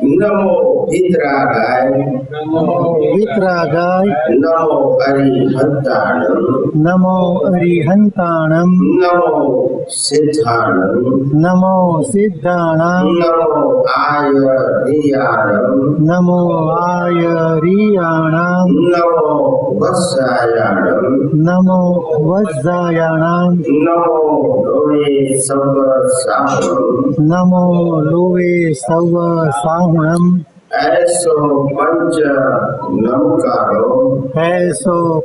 नमो वितरागाय नमो अरिहंताणम नमो सिद्धाणम नमो आयरियाणम नमो वज्रायाणम नमो Lowe सव साहुणम ऐसो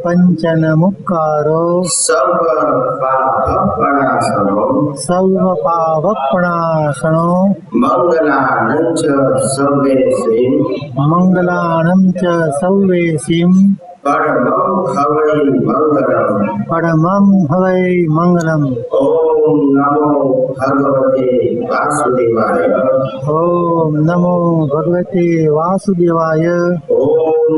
पंच नमुकारो सर्व पावपणासनो मंगलानं च सव्वेसिं परमं हवै मंगलम। ओम नमो भगवते वासुदेवाय ओम नमो भगवते वासुदेवाय ओम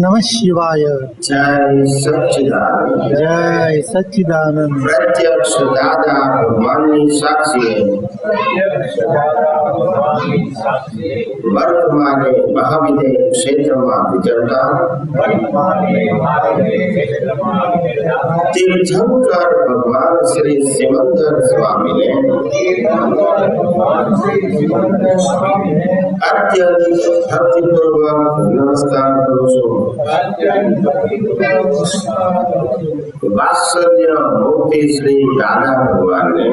नमः शिवाय जय सच्चिदानंद प्रत्यक्ष दादा भगवानी साक्षी वर्तमाने महाविद्य क्षेत्र में विचरता तीर्थंकर भगवान श्री सिमंदर स्वामी ने अत्यधिक भक्तिपूर्वक नमस्कार करो छो। वात्सल्य मूर्ति श्री राधा भगवान ने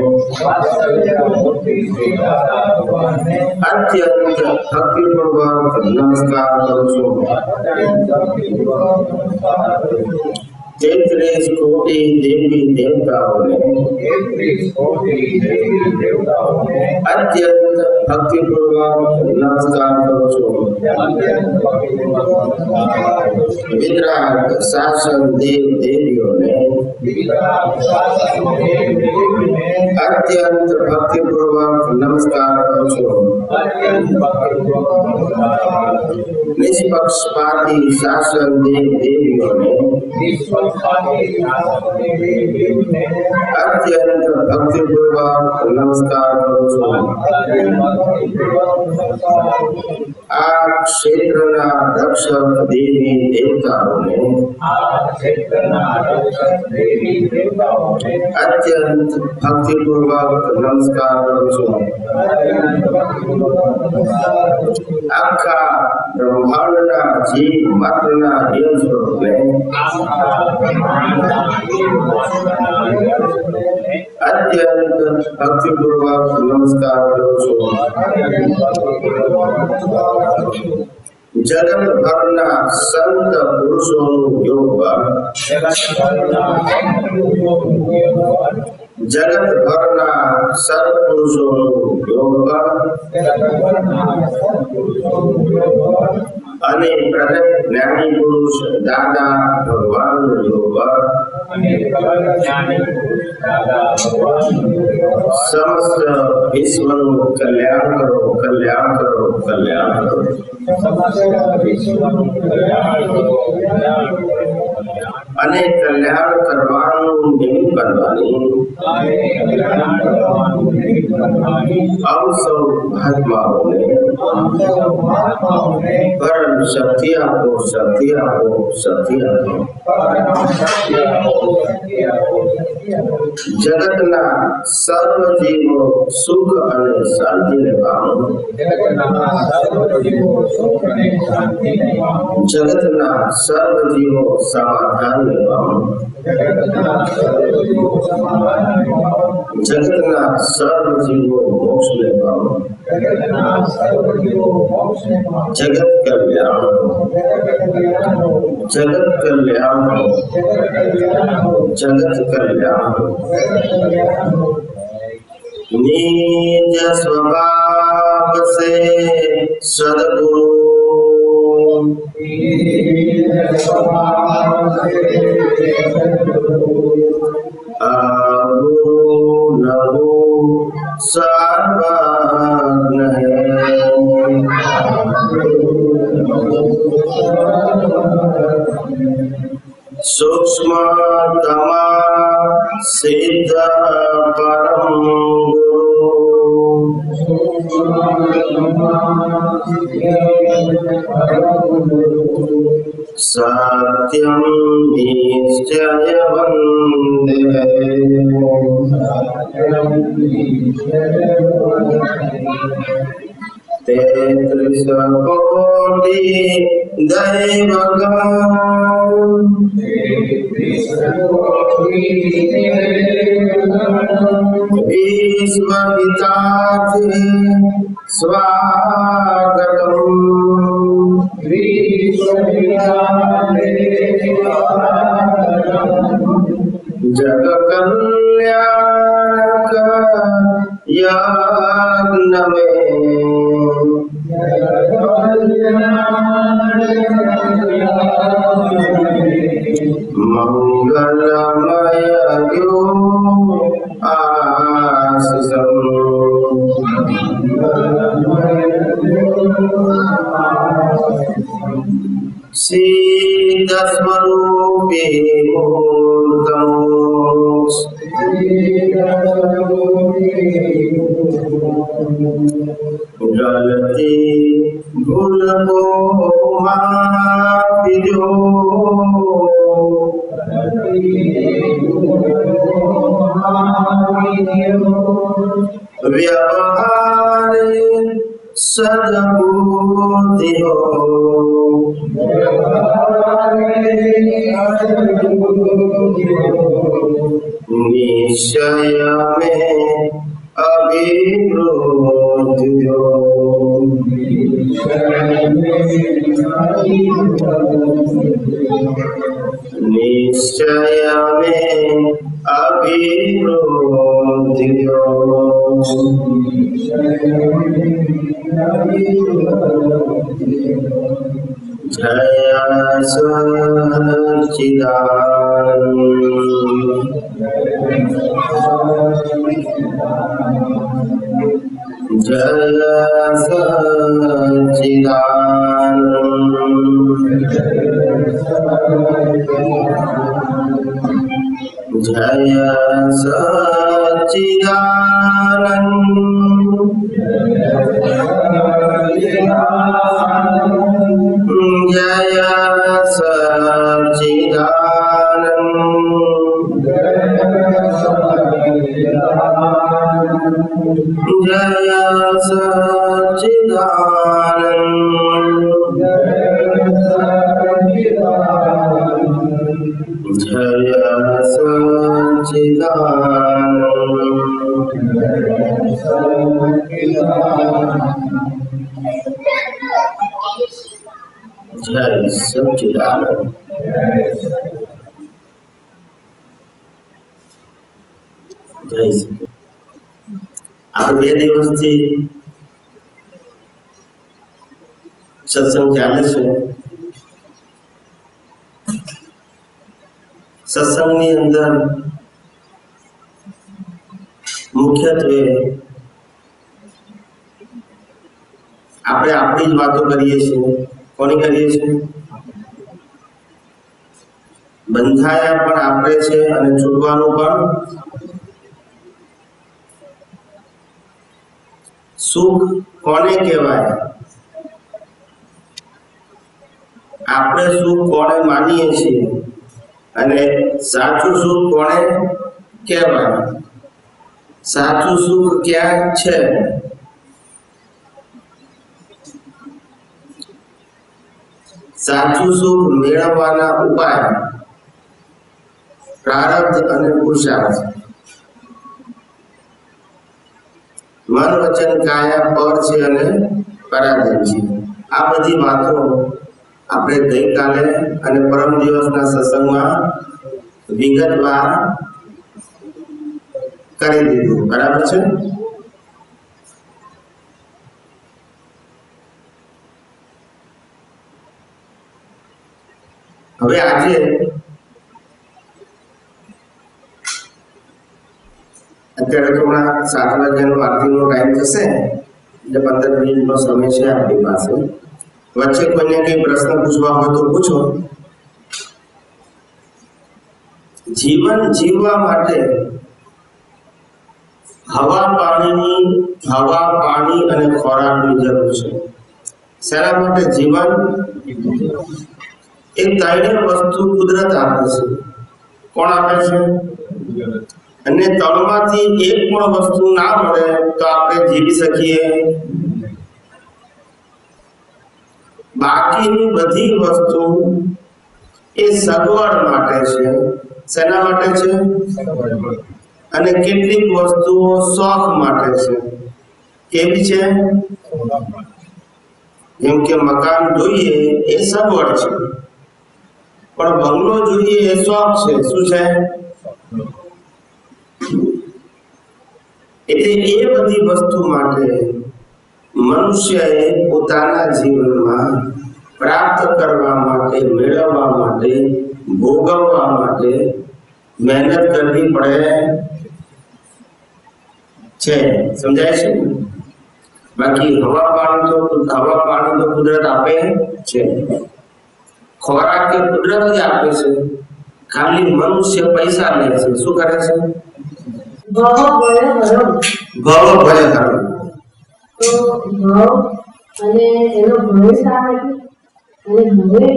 अत्यंत भक्तिपूर्वक नमस्कार करो छो। 33 कोटि देवी देवताओं ने अत्यंत भक्तिपूर्वक नमस्कार करो छो। वितराग शासन देव देवियों ने अत्यंत भक्तिपूर्वक नमस्कार करो छो। निष्पक्षपाती शासन देव देवियों ने अत्यंत भक्तिपूर्वक नमस्कार करो छो। आ क्षेत्रना रक्षक देवी देवताओं ने अत्यंत भक्तिपूर्वक नमस्कार करो छो। आखा ब्रह्मांडना जीव मात्रना देव स्वरूप ने अत्यंत भक्तिपूर्वक नमस्कार करो छो। जगत भरना संत पुरुषों योग जगत भरना सत्पुरुषों योग અને પ્રગટ જ્ઞાની પુરુષ દાદા ભગવાન યોગ સમસ્ત વિશ્વનું કલ્યાણ કરો કલ્યાણ કરો કલ્યાણ કરો। અને કલ્યાણ કરવાનું નિમિત્ત બનવાની સૌ મહાત્માઓને પરમ શક્તિ આપો શક્તિ આપો શક્તિ આપો। જગતના સર્વ જીવો સુખ અને શાંતિને પામો। જગતના સર્વ જીવો સમાધાનને પામો। જગતના સર્વ જીવો મોક્ષને પામો। जगत कल्याण जगत कल्याण जगत कल्याण। निज स्वभाव से सद्गुरु गुरु नभो सर्वज्ञ है। सूक्ष्मतमा सिद्ध परम गुरु सत्यं निश्चयवन्ते तेत्रिशकोटि दैवगण विश्वहितार्थे स्वागतम् जगकल्याणक यज्ञ में मंगलमय यो आशिषम् सिद्धस्वरूपे मूर्तम् गलती भूल को माफ़ी दो व्यवहार सद्बुद्धि हो निश्चय में अभिवृद्धि हो निश्चय में अभिवृद्धि हो जय सच्चिदानंद जय सच्चिदानंद जय सच्चिदानंद जय सच्चिदानंद जय सच्चिदानंद जय सच्चिदानंद जय આપણે 2 દિવસથી સત્સંગ ચાલે છે સત્સંગની અંદર મુખ્યત્વે આપણે આપણી જ વાતો કરીએ છીએ કોની કરીએ છીએ બંધાયા પણ આપણે છે અને છૂટવાનું પણ सुख कोने कहवाय आपणे सुख कोने मानीए छीए अने साचुं सुख कोने कहवाय साचुं सुख क्या छे साचुं सुख मेळववाना उपाय प्रारब्ध अने पुरुषार्थ मन वचन काया पर छे अने पराधीन छे आ बधी वातो आपणे गई काले अने परम दिवसना सत्संगमां विगतवार करी दीधुं बराबर छे। हवे आजे અત્યારે તો 7 વાગ્યાનો આરતીનો ટાઈમ થશે એટલે 15 મિનિટનો સમય છે આપણી પાસે વચ્ચે કોઈને કઈ પ્રશ્ન પૂછવા હોય તો પૂછો। જીવન જીવવા માટે હવા પાણી અને ખોરાકની જરૂર છે। શેના માટે? જીવન એ ત્રણેય વસ્તુ કુદરત આપે છે. કોણ આપે છે? અને ત્રણમાંથી એક પણ વસ્તુ ના મળે તો આપણે જીવી શકીએ? બાકીની બધી વસ્તુ એ સગવડ માટે છે. શેના માટે છે? અને કેટલીક વસ્તુઓ શોખ માટે છે. કેવી છે? જેમ કે મકાન જોઈએ એ સગવડ છે, પણ બંગલો જોઈએ એ શોખ છે. શું છે? એટલે એ બધી વસ્તુ માટે મનુષ્યએ પોતાના જીવનમાં પ્રાપ્ત કરવા માટે, મેળવવા માટે, ભોગવવા માટે મહેનત કરવી પડે છે. સમજાય છે? બાકી હવા પાણી તો કુદરત આપે છે. ખોરાક કે કુદરત જ આપે છે. ખાલી મનુષ્ય પૈસા લે છે. શું કરે છે? ભાવ ભય હરણ. તો ભાવ અને એનો ભય શા માટે? અને ભય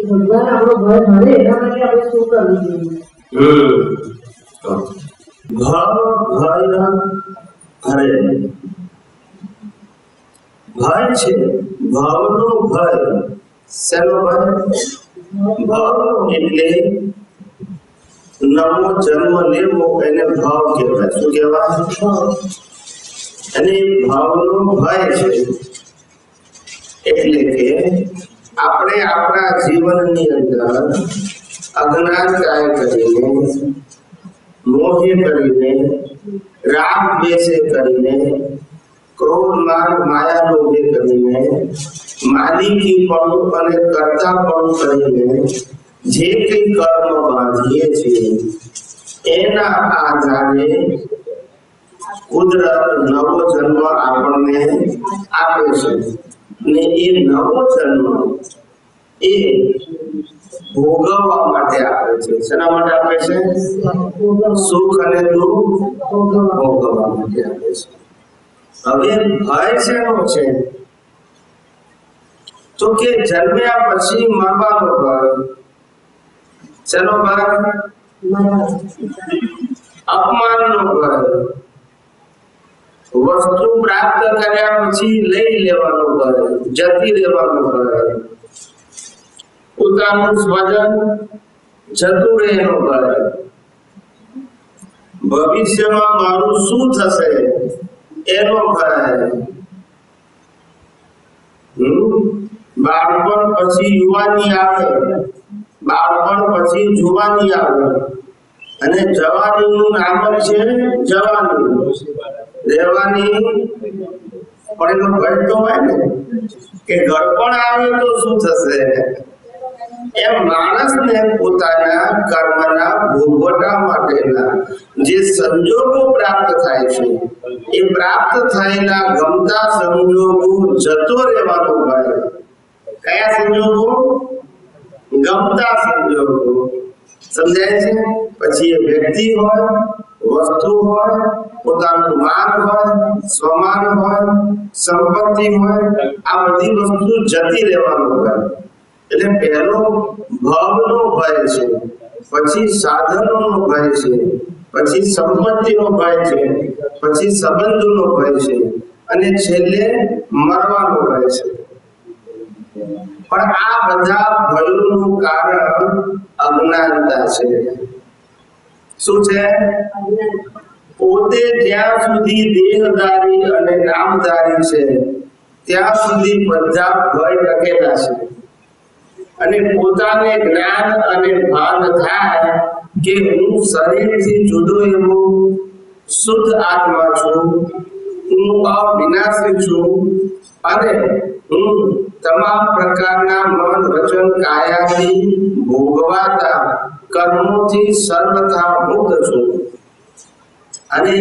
ભગવાન આપણો ભય ભરે એના માટે આપણે શું કરવું જોઈએ? ભાવ ભય હરે. ભય છે, ભાવનો ભય. શેનો ભય? ભાવ એટલે નવો જન્મ લેવો એને ભાવ કહેવાય. શું કહેવાય? અને ભાવનો ભય છે એટલે કે આપણે આપણા જીવનની અંદર અજ્ઞાનતાએ કરીને, મોહે કરીને, રાગ દ્વેષે કરીને, ક્રોધ માન માયા લોભે કરીને, માલિકીપણું અને કર્તાપણું કરીને જે કંઈ કર્મ બાંધીએ છીએ એના આધારે કુદરત નવો જન્મ આપણને આપે છે. ને એ નવો જન્મ એ ભોગવવા માટે આપે છે. શેના માટે આપે છે? સુખ અને દુઃખ ભોગવવા માટે આપે છે. હવે ભય શેનો છે? તો કે જન્મ્યા પછી મરવાનો ભય. શેનો ભય? અપમાનનો ભય. વસ્તુ પ્રાપ્ત કર્યા પછી લઈ લેવાનો ભય, જતી રહેવાનો ભય, પોતાનું સ્વજન જતું રહે એનો ભય, ભવિષ્યમાં મારું શું થશે એનો ભય, બાળપણ પછી યુવાની આવે, બાળપણ પછી જુવાની આવે, અને જવાનીનું નામ છે જવાની. રહેવાની પણ એનો ભય તો હોય ને કે ગળપણ આવે તો શું થશે. એમ માણસને પોતાના કર્મના ભોગવટા માટેના જે સંજોગો પ્રાપ્ત થાય છે એ પ્રાપ્ત થયેલા ગમતા સંજોગો જતો રહેવાનો ભય. કયા સંજોગો? ગમતા સંજોગો. સમજાય છે? પછી એ વ્યક્તિ હોય, વસ્તુ હોય, પોતાનું માન હોય, સ્વમાન હોય, સંપત્તિ હોય, આ બધી વસ્તુ જતી રહેવાનો ભય. એટલે પહેલો ભાવનો ભય છે, પછી સાધનોનો ભય છે, પછી સંપત્તિનો ભય છે, પછી સંબંધોનો ભય છે, અને છેલ્લે મરવાનો ભય છે. પણ આ બધા ભયોનું કારણ અજ્ઞાનતા છે. શું છે? પોતે જ્યાં સુધી દેહધારી અને નામધારી છે ત્યાં સુધી બધા ભય ટકેલા છે. અને પોતાને જ્ઞાન અને ભાન થાય કે હું શરીરથી જુદો એવો શુદ્ધ આત્મા છું, હું અવિનાશી છું, અને હું તમામ પ્રકારના મન વચન કાયાથી ભોગવાતા કર્મોથી સર્વથા મુક્ત છું, અને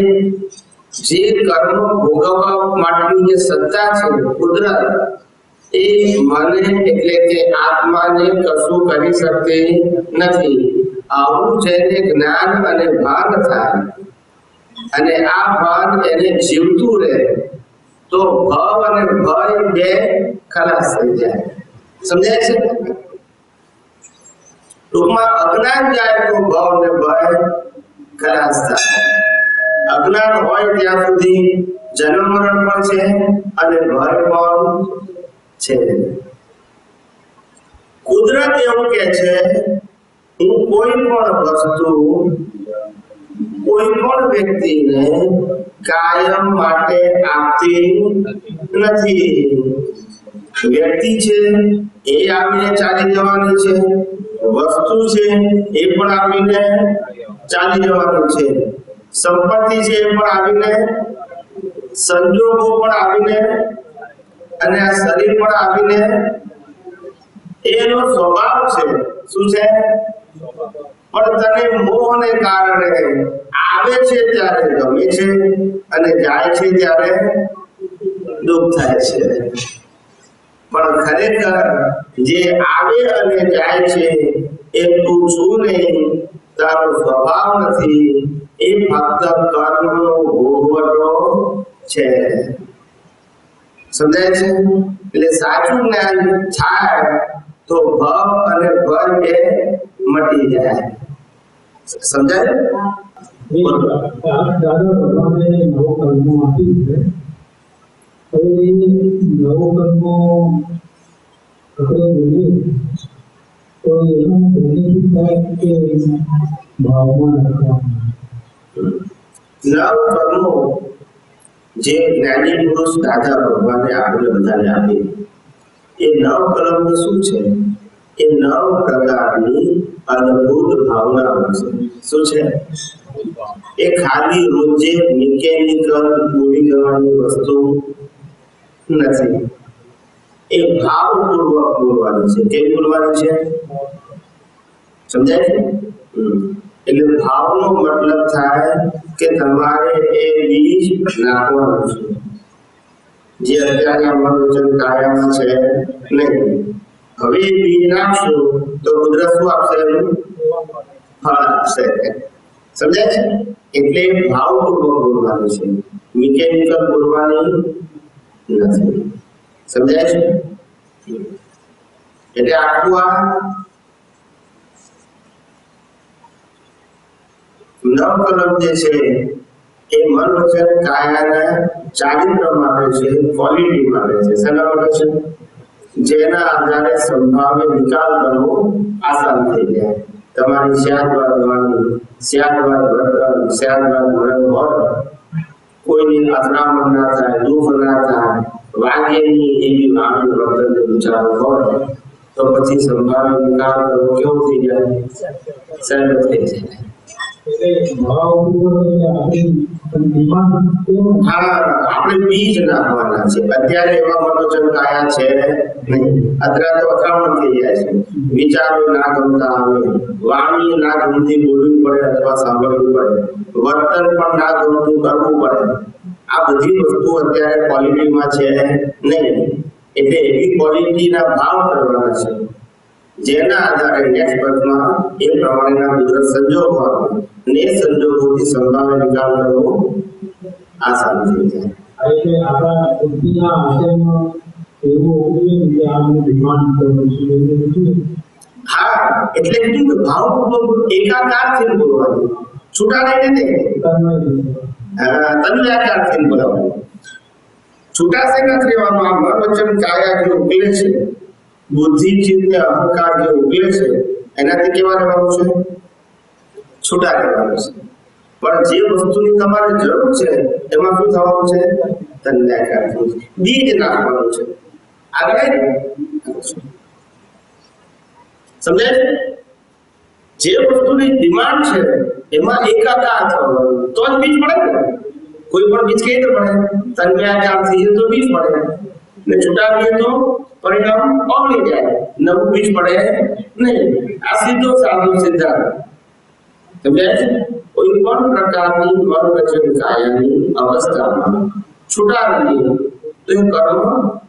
જે કર્મ ભોગવવા માટેની જે સત્તા છે કુદરત, એ મને એટલે કે આત્માને કશું કરી શકતી નથી. આવું જેને જ્ઞાન અને ભાન થાય અને આ ભાન એને જીવતું રહે તો ભવ અને ભય બે ખલાસ થઈ જાય. સમજાય છે? ટૂંકમાં અજ્ઞાન જાય તો ભવ ને ભય ખલાસ થાય. અજ્ઞાન હોય ત્યાં સુધી જન્મ મરણ પણ છે અને ભય પણ છે. કુદરત એવું કે છે, હું કોઈ પણ વસ્તુ કોઈ પણ વ્યક્તિને કાયમ માટે આપતી નથી. વ્યક્તિ છે એ આવીને ચાલી જવાની છે, વસ્તુ છે એ પણ આવીને ચાલી જવાનું છે, સંપત્તિ છે એ પણ આવીને, સંજોગો પણ આવીને, અને આ શરીર પણ આવીને, એનો સ્વભાવ છે. શું છે? પણ તને મોહને કારણે આવે છે ત્યારે ગમે છે અને જાય છે ત્યારે દુઃખ થાય છે. પણ ખરેખર જે આવે અને જાય છે એ તું છું નહીં, તારો સ્વભાવ નથી, એ ફક્ત કર્મનો ભોગવટો છે. સમજાય છે? એટલે સાચું જ્ઞાન થાય તો ભવ અને ભય બે મટી જાય. સમજાય? દાદા ભગવાને નવો કર્મો આપી છે. હવે નવો કર્મો આપણે જોઈએ તો એનું બેનિફિટ થાય કે ભાવમાં રાખવામાં. નવ કર્મો જે જ્ઞાની પુરુષ દાદા ભગવાને આપણે બધાને આપી, એ નવ કર્મ શું છે? એ નવ પ્રકારની અદ્ભુત ભાવનાઓ છે. શું છે? એ ખાલી રોજે મિકેનિકલ બોલી જવાની વસ્તુ નથી. એ ભાવપૂર્વક બોલવાની છે. કેવી બોલવાની છે? સમજાય છે? એટલે ભાવનો મતલબ થાય કે તમારે એ બીજ નાખવાનું છે, જે અત્યારે મનોવચન કાયામાં છે નહીં. હવે એ બીજ નાખશો તો કુદરત શું આપશે? એનું ફળ આપશે. સમજાય છે? એટલે ભાવપૂર્વક બોલવાનું છે, મિકેનિકલ બોલવાની નથી. સમજાય છે? એટલે આખું આ નવ કલમ જે છે એ મન વચન કાયાના ચારિત્ર માટે છે, ક્વોલિટી માટે છે. શેના માટે છે? જેના આધારે સંભાવ્ય નિકાલ કરવો આસાન થઈ જાય. તમારી સ્યાદવાદ વાણી, સ્યાદવાદ વર્તન, સ્યાદવાદ મરણ હોય, કોઈની અથડામણ ના થાય, દુઃખ ના થાય, વાગ્યની એવી વાણી વર્તન વિચારો હોય તો પછી સંભાવ્ય નિકાલ કરવો કેવો થઈ જાય? સરળ થઈ જાય. આપણે બીજ નાખવાના છે. અત્યારે એવા મનોચન કાયા છે નહીં. અત્યારે તો અથડામણ થઈ જાય છે, વિચારો ના ગમતા આવે, વાણી ના ગમતી બોલવી પડે અથવા સાંભળવી પડે, વર્તન પણ ના ગમતું કરવું પડે. આ બધી વસ્તુ અત્યારે ક્વોલિટીમાં છે નહીં. એટલે એવી ક્વોલિટીના ભાવ કરવાના છે જેના આધારે નેક્સ્ટ બર્થમાં એ પ્રમાણેના કુદરત સંજોગો આવે અને એ સંજોગોથી સંભાવ્ય નિકાલ કરવો આસાન થઈ જાય. એટલે આપણા બુદ્ધિના આશયમાં એવું ઓળખીએ કે આનું ડિમાન્ડ કરવું છે. હા, એટલે કીધું કે ભાવપૂર્વક એકાકારથી બોલવાનું, છૂટા રહીને નહીં, તન્વ્યાકારથી બોલવાનું. છૂટા સે નથી રહેવાનું. આ મન વચન કાયા જે ઉકેલે છે, બુદ્ધિ ચિત્ત ને અહંકાર જે ઉકેલે છે, એનાથી કેવા રહેવાનું છે? છૂટા રહેવાનું છે. પણ જે વસ્તુની તમારે જરૂર છે એમાં શું થવાનું છે? તન્વ્યાકાર. બીજ નાખવાનું છે. આગળ સમજાય છે? જે વસ્તુની ડિમાન્ડ છે એમાં એકાકાર થવાનું તો જ બીજ પડે ને. કોઈ પણ બીજ કઈ રીતે પડે? તન્વ્યાકાર થઈએ તો બીજ પડે, ને છૂટા રહીએ તો પરિણામ ઓગળી જાય, નવું બીજ પડે નહીં. આ સીધો સાધો સિદ્ધાંત. સમજાય છે? કોઈ પણ પ્રકારની મન વચન કાયાની અવસ્થામાં છૂટા રહીએ તો એ કર્મ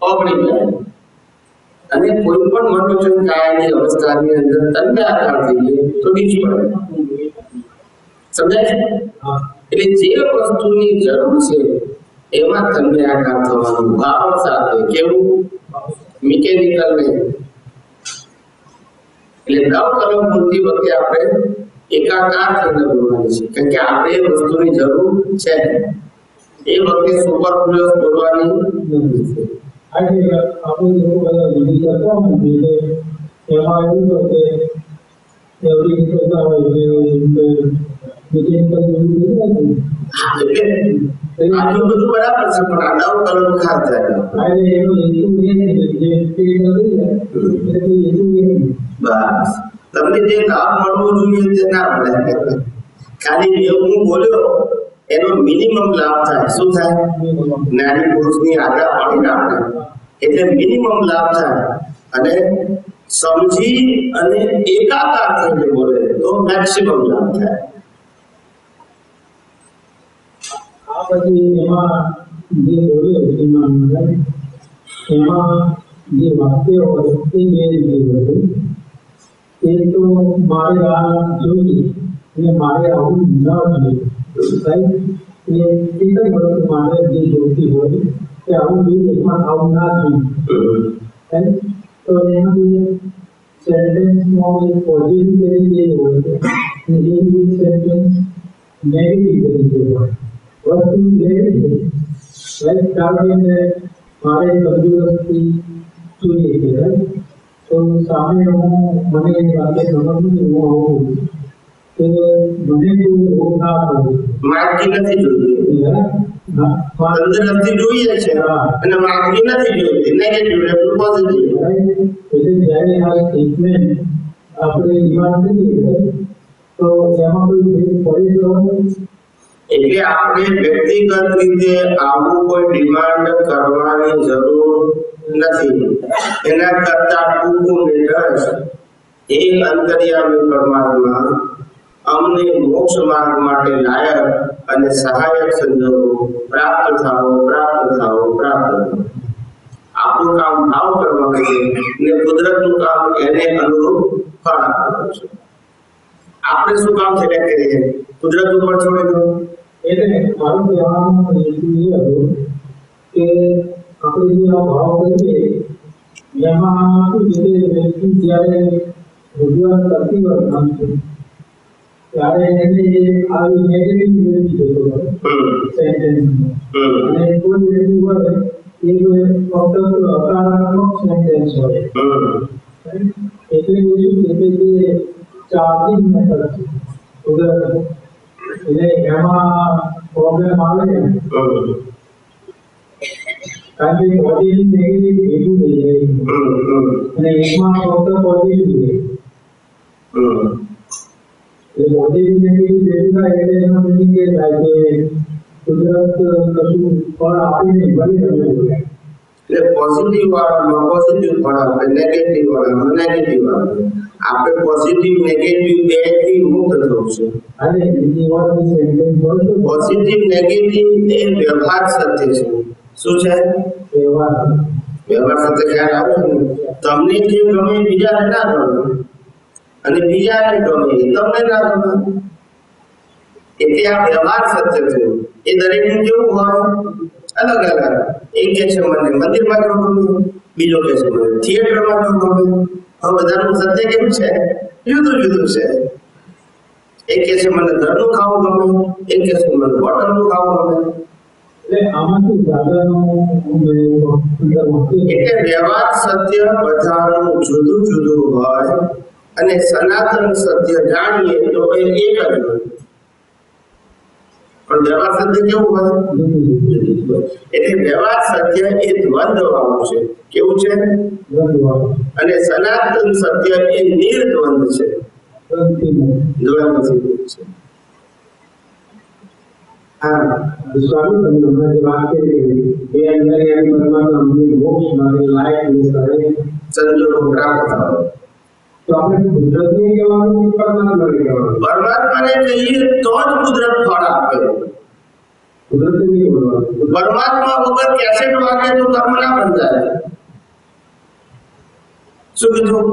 ઓગળી જાય, અને કોઈ પણ મન વચન કાયાની અવસ્થાની અંદર તન્વ્યાકાર થઈએ તો બીજ પડે. સમજાય છે? એટલે જે વસ્તુની જરૂર છે એમાં તન્વ્યાકાર થવાનું, ભાવ સાથે. કેવું? મિકેનિકલ નહીં. એટલે નવ કલમ બોલતી વખતે આપણે એકાકાર થઈને બોલવાની છે, કારણ કે આપણે એ વસ્તુની જરૂર છે. એ વખતે સુપરફ્લુઅસ બોલવાની નથી. આજે આપણે લોકો બધા વિધિ કરતા હોય ને એમાં એવું હોય કે એવડી રીતે કરતા હોય કે મિકેનિકલ જેવું નથી. આટલું બધું બરાબર છે, પણ આ નવ કલમ ખાસ થાય. એટલે એનો હેતુ એ જે મિકેનિકલ થઈ જાય એટલે હેતુ એ બસ તમને જે લાભ મળવો જોઈએ તે ના મળે. ખાલી જે હું બોલ્યો એનો મિનિમમ લાભ થાય. શું થાય? નારી પુરુષની આગળ પાડીને આપણે એટલે મિનિમમ લાભ થાય, અને સમજી અને એકાકાર થઈને બોલે તો મેક્સિમમ લાભ થાય. આ પછી એમાં જે બોલે એમાં જે વાક્ય હોય એ બે રીતે હોય. એક તો મારે આ જોઈએ અને મારે આવું ન જોઈએ, રાઈટ? એ એક જ વસ્તુ મારે જે જોઈતી હોય કે આવું જોઈએ પણ આવું ના જોઈએ, રાઈટ? તો એમાંથી સેન્ટેન્સમાં એક પોઝિટિવ તરીકે હોય છે અને એક સેન્ટેન્સ નેગેટિવ તરીકે હોય. વસ્તુ લેવી છે, રાઈટ? કારણ કે મારે તંદુરસ્તી જોઈએ છે, રાઈટ? તો સામે મને એ વાતે સમજવું હું આવું કે મને કોઈ રોગ ના થાય. માગી નથી જોઈતી, તંદુરસ્તી જોઈએ છે અને માગી નથી જોઈતી. નેગેટિવ એટલે પોઝિટિવ. એટલે જ્યારે આ સ્ટેટમેન્ટ આપણે ડિમાન્ડ કરીએ તો એમાં કોઈ ફેર પડે તો એટલે આપણે વ્યક્તિગત રીતે આવું કોઈ ડિમાન્ડ કરવાની જરૂર નથી. એના કરતા ટૂંકું નિર્દેશ એ અંતર્યામી પરમાત્મા અમને મોક્ષ માર્ગ માટે લાયક અને સહાયક સંજોગો પ્રાપ્ત થાઓ. આપણું કામ ભાવ કરવાનું છે ને કુદરતનું કામ એને અનુરૂપ ફળ આપવાનું છે. આપણે શું કામ સિલેક્ટ કરીએ? કુદરત ઉપર છોડી દો. એટલે મારું કહેવાનું હેતુ એ હતું કે આપણે જે આ ભાવ કરીએ એમાં શું છે કે વ્યક્તિ જ્યારે રજૂઆત કરતી હોય કામ છે ત્યારે એને આવી નેગેટિવ વ્યક્તિ જતો હોય સેન્ટેન્સમાં, અને કોઈ વ્યક્તિ હોય એ ફક્ત હકારાત્મક સેન્ટેન્સ હોય. એટલે શું છે કે જે ચાર્જિંગ મેથડ છે કુદરત, એટલે એમાં પ્રોબ્લેમ આવે છે. કારણ કે પોઝિટિવ નેગેટિવ ભેગું થઈ જાય અને એકમાં ફક્ત પોઝિટિવ છે. એટલે પોઝિટિવ નેગેટિવ ભેગું થાય એટલે એનો મિનિંગ એ થાય કે કુદરત કશું ફળ આપે નહીં, ભલે તમે બોલે. એટલે પોઝિટિવ વાળામાં પોઝિટિવ ફળ આપે, નેગેટિવ વાળામાં નેગેટિવ આપે. આપણે પોઝિટિવ નેગેટિવ બેથી મુક્ત થવું છે. અને બીજી વાત સેન્ટેન્સ હોય તો પોઝિટિવ નેગેટિવ એ વ્યવહાર સત્ય છે. શું છે? વ્યવહાર સત્ય. ખ્યાલ આવે છે ને? તમને જે ગમે બીજાને ના ગમે, અને બીજાને ગમે તમને ના ગમે. એટલે આ વ્યવહાર સત્ય છે. એ દરેકનું કેવું હોય? અલગ અલગ. એક કે છે મને મંદિરમાં જવું ગમે, બીજો કે છે મને થિયેટરમાં જવું ગમે. હવે બધાનું સત્ય કેવું છે? જુદું જુદું છે. એક કે છે મને ઘરનું ખાવું ગમે, એક કે છે મને હોટલનું ખાવું ગમે. એટલે આમાંથી એટલે વ્યવહાર સત્ય બધાનું જુદું જુદું હોય, અને સનાતન સત્ય જાણીએ તો એ એક જ હોય. પણ વ્યવહાર સત્ય કેવું હોય? એટલે વ્યવહાર સત્ય એ દ્વંદ્વ વાળું છે. કેવું છે? અને સનાતન સત્ય એ નિર્દ્વંદ છે. દ્વંદ્વ છે. હા, સ્વામી તમે હમણાં જે વાત કરી એ અંતર્યામી પરમાત્મા અમને મોક્ષ માટે લાયક અને સહાયક સંજોગો પ્રાપ્ત થાય. તો આપણે કુદરતને કહેવાનું કે પરમાત્માને કહેવાનું? પરમાત્માને કહીએ તો જ કુદરત ફળ આપે. કુદરતને નહીં બોલવાનું. પરમાત્મા વગર કેસેટ વાગે તો કર્મ ના બંધાય. શું કીધું?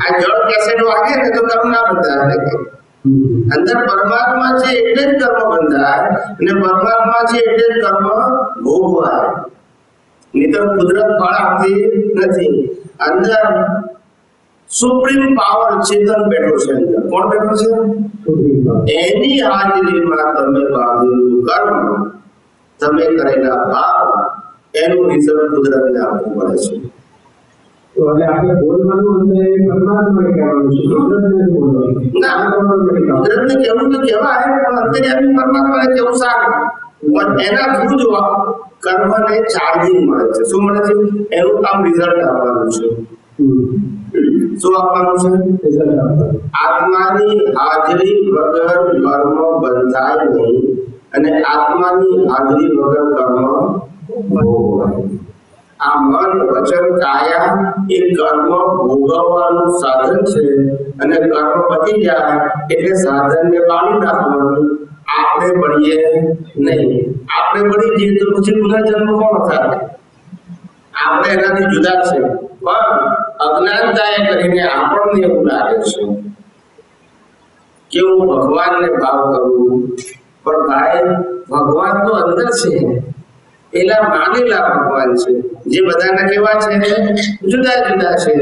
આ જળ કેસેટ વાગે ને તો કર્મ ના બંધાય. અંદર પરમાત્મા છે એટલે જ કર્મ બંધાય, અને પરમાત્મા છે એટલે જ કર્મ ભોગવાય. નહીં તો કુદરત ફળ આપતી નથી. અંદર સુપ્રીમ પાવર ચેતન બેઠો છે અંદર. કોણ બેઠો છે? એની હાજરીમાં તમે બાંધેલું કર્મ, તમે કરેલા ભાવ, એનું રિઝલ્ટ કુદરતને આપવું પડે છે. તો એટલે આપણે બોલવાનું અંદર પરમાત્માને કહેવાનું છે, કુદરતને બોલવાનું. ના, કુદરતને કહેવું તો કહેવાય, પણ અંતર્યામી પરમાત્માને કહેવું સારું. પણ એના થ્રુ જ કર્મને ચાર્જિંગ મળે છે. શું મળે છે? એનું કામ રિઝલ્ટ આપવાનું છે. શું આપવાનું છે? આત્માની હાજરી વગર કર્મ બંધાય નહીં, અને આત્માની હાજરી વગર કર્મ ભોગવાય. આ મન વચન કાયા એ કર્મ ભોગવવાનું સાધન છે, અને કર્મ પતી જાય એટલે સાધનને બાળી નાખવાનું. આપણે બળીએ નહીં. આપણે બળી જઈએ તો પછી પુનર્જન્મ કોણ થાય? આપણે એનાથી જુદા છે, પણ અજ્ઞાનતાએ કરીને આપણને એવું લાગે છે કે હું ભગવાનને ભાવ કરું. પણ ભાઈ, ભગવાન તો અંદર છે, પેલા માનેલા ભગવાન છે, જે બધાને કેવા છે? જુદા જુદા છે.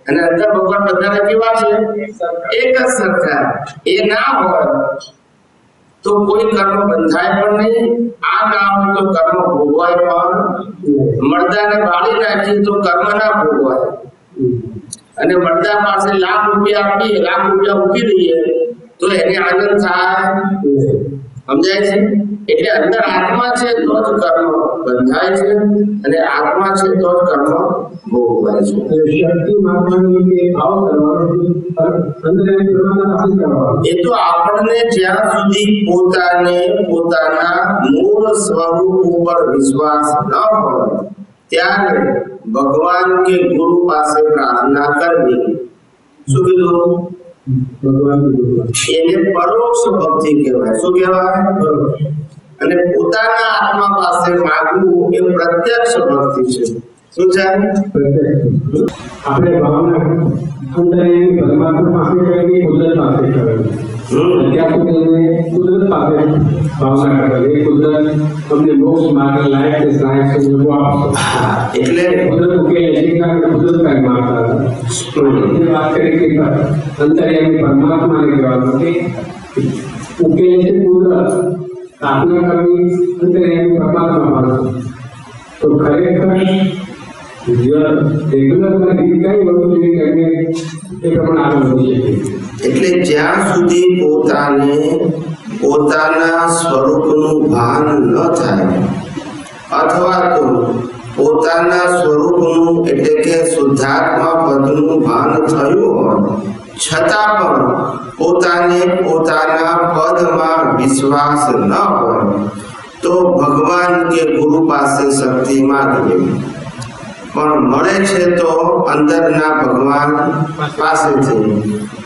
અને અંદર ભગવાન બધાને કેવા છે? એક જ સરખા. એ ના હોય તો કોઈ કર્મ બંધાય પણ નહીં. આ ના હોય તો કર્મ ભોગવાય પણ. મરદાને બાળી નાખીએ તો કર્મ ના ભોગવાય. અને મરદા પાસે લાખ રૂપિયા આપીએ, લાખ રૂપિયા મૂકી દઈએ તો એને આનંદ થાય? સમજાય છે? એટલે અંદર આત્મા છે તો જ કર્મ બંધાય છે, અને આત્મા છે તો જ કર્મ ભોગવાય છે. શક્તિ માગવાની કે ભાવ કરવાનો અંદર એ તો આપણને જ્યાં સુધી પોતાને પોતાના મૂળ સ્વરૂપ ઉપર વિશ્વાસ ન હોય ત્યારે ભગવાન કે ગુરુ પાસે પ્રાર્થના કરવી. શું કીધું? એને પરોક્ષ ભક્તિ કહેવાય. શું કહેવાય? અને પોતાના આત્મા પાસે માંગવું એ પ્રત્યક્ષ ભક્તિ છે. શું છે? આપણે ભાવના અંદર પરમાત્મા પાસે કરવી, કુદરત પાસે કરવી. ત્યાં સુધી કુદરત પાસે ભાવના કરવી. કુદરત તમને મોક્ષ માર્ગ લાયક કે સહાયક છે આપશે. એટલે કુદરત ઉકેલે છે, કારણ કુદરત કઈ માગતા હતા. વાત કરી કે અંતર્યામી પરમાત્માને કહેવાનું કે ઉકેલે છે કુદરત, સ્થાપના કરવી અંતર્યામી પરમાત્મા પાસે. તો ખરેખર એટલે જ્યાં સુધી પોતાને પોતાના સ્વરૂપનું ભાન ન થાય, અથવા તો પોતાના સ્વરૂપનું એટલે કે શુદ્ધાત્મા પદનું ભાન થયું હોય છતાં પણ પોતાને પોતાના પદમાં વિશ્વાસ ન હોય તો ભગવાન કે ગુરુ પાસે શક્તિ માંગવી. પણ મળે છે તો અંદરના ભગવાન પાસેથી.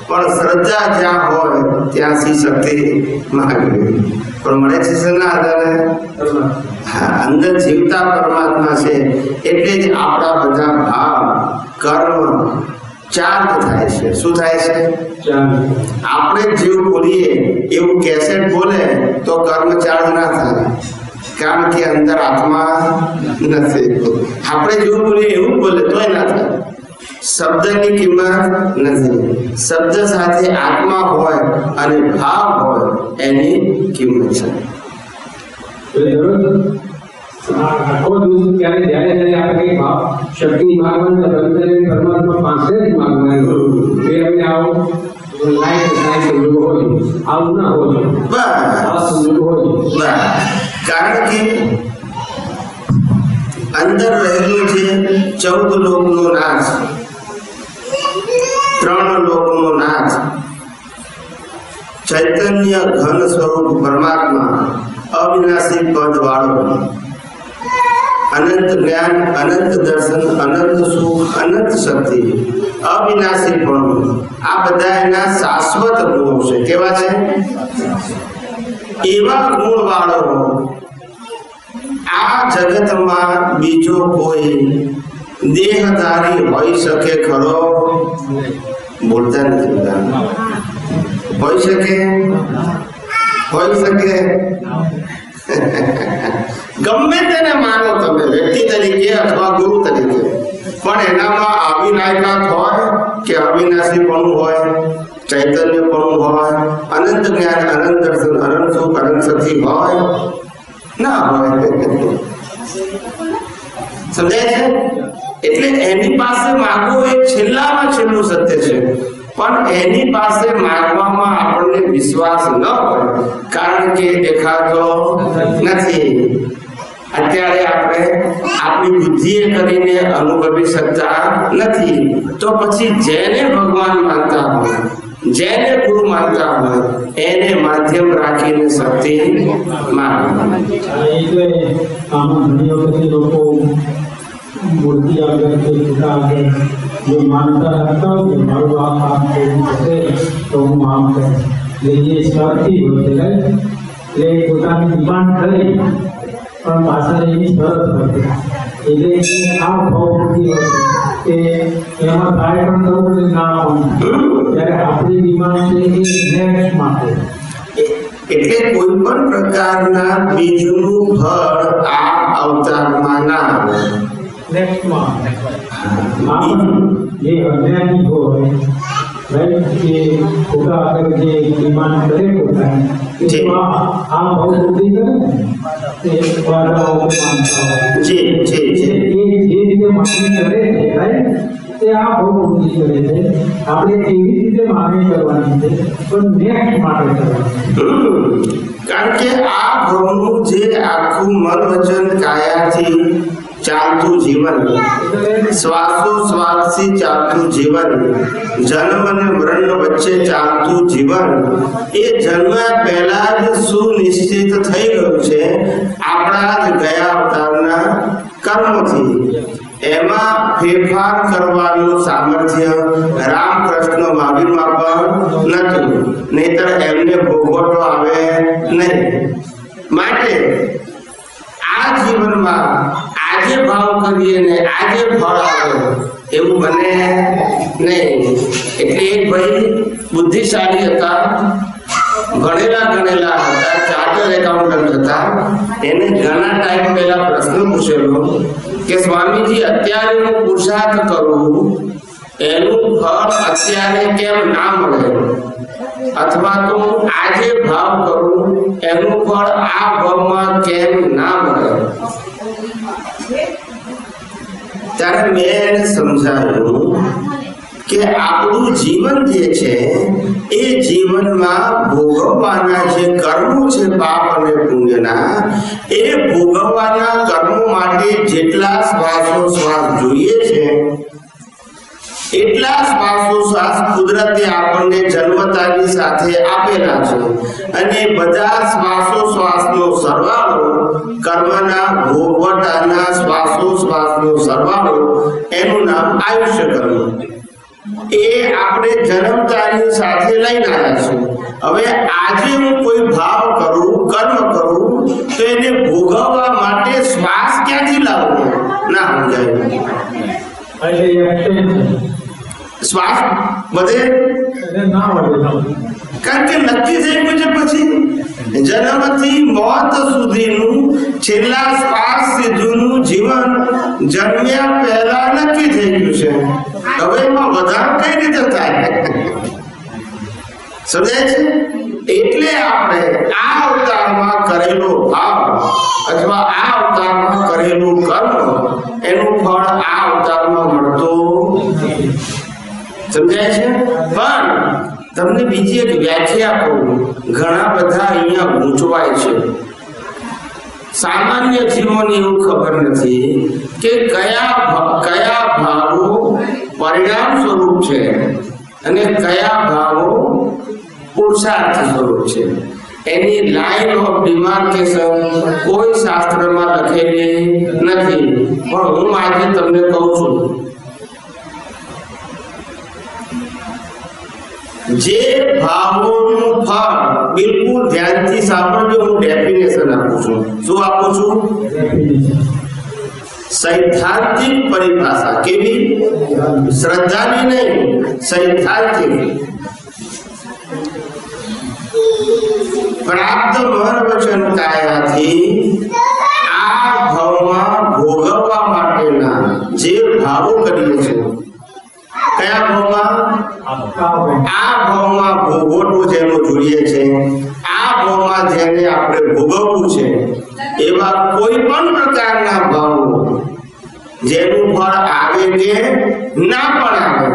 પણ શ્રદ્ધા જ્યાં હોય ત્યાંથી શક્તિ માંગવી. પણ મળે છે શેના આધારે? અંદર જીવતા પરમાત્મા છે, એટલે જ આપણા બધા ભાવ કર્મ ચાર્જ થાય છે. શું થાય છે? આપણે જેવું બોલીએ એવું કેસેટ બોલે તો કર્મ ચાર્જ ના થાય, કારણ કે અંદર આત્મા નથી. આપણે જેવું બોલીએ એવું બોલે તોય ના થાય. શબ્દની કિંમત નથી. શબ્દ સાથે આત્મા હોય અને ભાવ હોય એની કિંમત છે. આખો દિવસ ત્યારે જ્યારે આપણે કઈ ભાવ શક્તિ માગવાની પરમાત્મા પાસે જ માગવાનું. એ આપણે આવું આવું ના હોય. કારણ કે અંદર રહેલું છે 14 લોકનો નાશ, 3 લોકનો નાશ, ચૈતન્ય ઘન સ્વરૂપ પરમાત્મા, અવિનાશી પદ વાળો, અનંત જ્ઞાન, અનંત દર્શન, અનંત સુખ, અનંત શક્તિ, અવિનાશી પણ. આ બધા એના શાશ્વત ગુણો છે. કેવા છે? એવા ગુણ વાળો આ જગતમાં બીજો કોઈ દેહધારી હોઈ શકે ખરો? બોલતા નથી. હોઈ શકે? હોઈ શકે? ગમે તેને માનો તમે, વ્યક્તિ તરીકે અથવા ગુરુ તરીકે, પણ એનામાં અવિનાયકાત હોય કે અવિનાશી પણ હોય, ચૈતન્ય પણ હોય, અનંત જ્ઞાન, અનંત દર્શન, અનંત સુખ, અનંત શક્તિ હોય ના હોય? સમજાય છે? એટલે એની પાસે માગવું એ છેલ્લામાં છેલ્લું સત્ય છે, પણ એની પાસે માગવામાં આપણને વિશ્વાસ ન હોય, કારણ કે દેખાતો નથી. અત્યારે આપણે આપણી બુદ્ધિએ કરીને અનુભવી શકતા નથી, તો પછી જેને ભગવાન માનતા હોય, જેને ગુરુ માનતા હોય, એને માધ્યમ રાખીને શક્તિ માગે. એટલે આમાં ઘણી વખત લોકો મૂર્તિ આગળ કે પિતા આગળ જો માનતા રાખતા હોય કે મારું આ કામ કરવું થશે તો હું આમ કરીશ, એટલે એ સ્વાર્થી હોય છે, એટલે પોતાની ડિમાન્ડ કરી પણ પાછળ એની શરત હોય છે. એટલે આ ભાવવૃત્તિ હોય છે કે એમાં કાંઈ પણ કરવું કે ના પણ ત્યારે આપણી ડિમાન્ડ છે એ નેક્સ્ટ માટે. એટલે કોઈ પણ પ્રકારના બીજનું ફળ આ અવતારમાં ના આવે. નેક્સ્ટમાં જે અજ્ઞાની હોય, કે ખોટા આગળ જે ડિમાન્ડ કરે પોતાની, આ ભાવવૃત્તિ કરે ને તે વાળાઓ માનતા હોય એ જે રીતે માગણી કરે છે, તે આ ભાવવૃત્તિ કરે છે. આપણે એવી રીતે માગણી કરવાની છે, પણ નેક્સ્ટ માટે કરવાની. કારણ કે આ ભાવનું જે આખું મન વચન કાયાથી ચાલતું જીવન, શ્વાસોશ્વાસથી ચાલતું જીવન, જન્મ અને મરણ વચ્ચે ચાલતું જીવન, એ જન્મ્યા પહેલા જ સુનિશ્ચિત થઈ ગયું છે આપણા જ ગયા અવતારના કર્મથી. એમાં ફેરફાર કરવાનું સામર્થ્ય રામકૃષ્ણ મહાવીરમાં પણ નતું, નહીતર એમને ભોગવટો આવે નહીં. માટે આ જીવનમાં આજે ભાવ કરીએ ને આજે ફળ આવે એવું બને નહીં. એટલે એક ભાઈ બુદ્ધિશાળી હતા, ભણેલા ગણેલા હતા, ચાર્ટર્ડ એકાઉન્ટન્ટ હતા. એને ઘણા ટાઈમ પહેલા પ્રશ્ન પૂછેલો કે સ્વામીજી, અત્યારે હું પુરુષાર્થ કરું એનું ફળ અત્યારે કેમ ના મળે, અથવા તો આજે ભાવ કરું એનું ફળ આ ભાવમાં કેમ ના મળે? ત્યારે મેં એને સમજાવ્યું કે આપણું જીવન જે છે એ જીવનમાં ભોગવવાના જે કર્મો છે પાપ અને પુણ્યના, એ ભોગવવાના કર્મો માટે જેટલા શ્વાસોશ્વાસ જોઈએ છે એટલા શ્વાસોશ્વાસ કુદરતે આપણને જન્મતાની સાથે આપેલા છે. અને બધા શ્વાસોશ્વાસનો સરવાળો, કર્મના ભોગવટાના શ્વાસોશ્વાસનો સરવાળો, એનું નામ આયુષ્ય કર્મ. એ આપણે જન્મતાની સાથે લઈને આવ્યા છે. હવે આજે હું કોઈ ભાવ કરું, કર્મ કરું, તો એને ભોગવવા માટે શ્વાસ ક્યાંથી લાવવો? ના સમજાય. શ્વાસ બધે કારણ કે નક્કી થઈ ગયું છે. પછી જન્મથી મોત સુધીનું છેલ્લા શ્વાસ સુધીનું જીવન જન્મ્યા પહેલા નક્કી થઈ ગયું છે. હવે એમાં વધારો કઈ રીતે થાય? સમજાય છે? એટલે આપણે આ અવતારમાં કરેલો ભાવ અથવા આ અવતારમાં કરેલું કર્મ, એનું ફળ આ અવતારમાં મળતું. સમજાય છે? પણ તમને બીજી એક વ્યાખ્યા કહું. ઘણા બધા અહીંયા ગૂંચવાય છે. સામાન્ય જીવોને એવું ખબર નથી કે કયા ભાવો પરિણામ સ્વરૂપ છે અને કયા ભાવો પુરુષાર્થ સ્વરૂપ છે. એની લાઈન ઓફ ડિમાર્કેશન કોઈ શાસ્ત્રમાં લખેલી નથી, પણ હું આજે તમને કહું છું. જે ભાવોનું ફળ, બિલકુલ ધ્યાનથી સાંભળજો, હું ડેફિનેશન આપું છું. શું આપું છું? સૈદ્ધાંતિક પરિભાષા. કેવી? શ્રદ્ધાની નહીં, સૈદ્ધાંતિક. પ્રાપ્ત મન વચન કાયાથી આ ભાવમાં ભોગવવા માટેના જે ભાવો કરીએ છીએ. કયા ભાવમાં? પ્રકારના ભાવો જેનું ફળ આવે કે ના પણ આવે,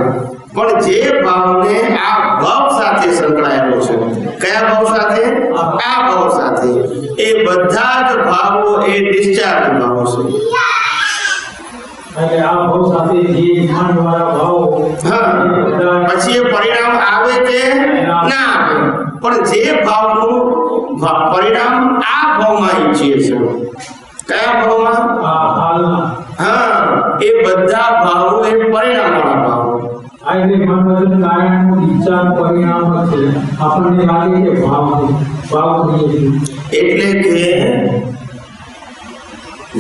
પણ જે ભાવને આ ભાવ સાથે સંકળાયેલો છે, કયા ભાવ સાથે? આ ભાવ સાથે, એ બધા જ ભાવો એ ડિસ્ચાર્જ ભાવ છે. એટલે આ ભાવ સાથે જે જ્ઞાનવાળા ભાવો, પછી એ પરિણામ આવે કે ના આવે, પણ જે ભાવનું પરિણામ આ ભાવમાં ઈચ્છીએ છે, કયા ભાવમાં? હા, એ બધા ભાવો એ પરિણામ વાળા ભાવો. આ એટલે મનોરંજન કારણનું વિચાર પરિણામ છે. આપણને લાગે કે ભાવ કરીએ એટલે કે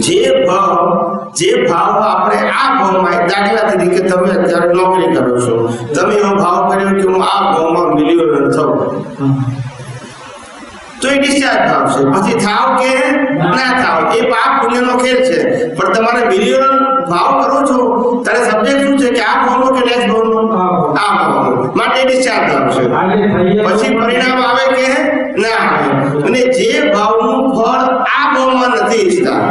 જે ભાવ આપણે આ ભાવમાં, દાખલા તરીકે તમે અત્યારે નોકરી કરો છો, તમે એવો ભાવ કર્યો કે હું આ ભાવમાં મિલિયનર થઉં, તો એ ડિસ્ચાર્જ ભાવ છે. પછી થાવ કે ના થાવ એ પાપ પુણ્યનો ખેલ છે, પણ તમારે મિલિયનર ભાવ કરો છો ત્યારે સબ્જેક્ટ શું છે કે આ ભાવનો કે નેક્સ્ટ ભાવનો? આ ભાવનો, માટે ડિસ્ચાર્જ ભાવ છે. પછી પરિણામ આવે કે ના આવે, અને જે ભાવનું ફળ આ ભાવમાં નથી ઈચ્છતા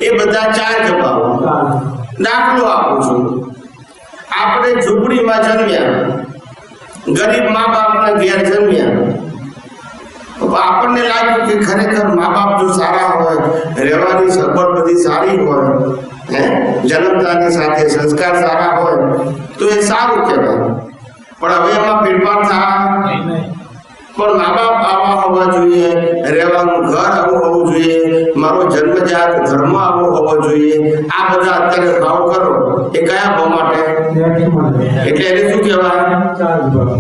એ બધા ચાર્જ ભાવ. દાખલો આપું છું, આપણે ઝૂંપડીમાં જન્મ્યા, ગરીબ મા બાપના ઘેર જન્મ્યા, આપણને લાગ્યું કે ખરેખર મા બાપ જો સારા હોય, રહેવાની સગવડ બધી સારી હોય, જન્મતાની સાથે સંસ્કાર સારા હોય તો એ સારું કહેવાય. પણ હવે એમાં ફેરફાર થાય, પણ મા બાપ આવા હોવા જોઈએ, રહેવાનું ઘર આવું હોવું જોઈએ, મારો જન્મજાત ધર્મ આવો હોવો જોઈએ, આ બધા અત્યારે ભાવ કરો એ કયા ભાવ માટે? એટલે એને શું કહેવાય?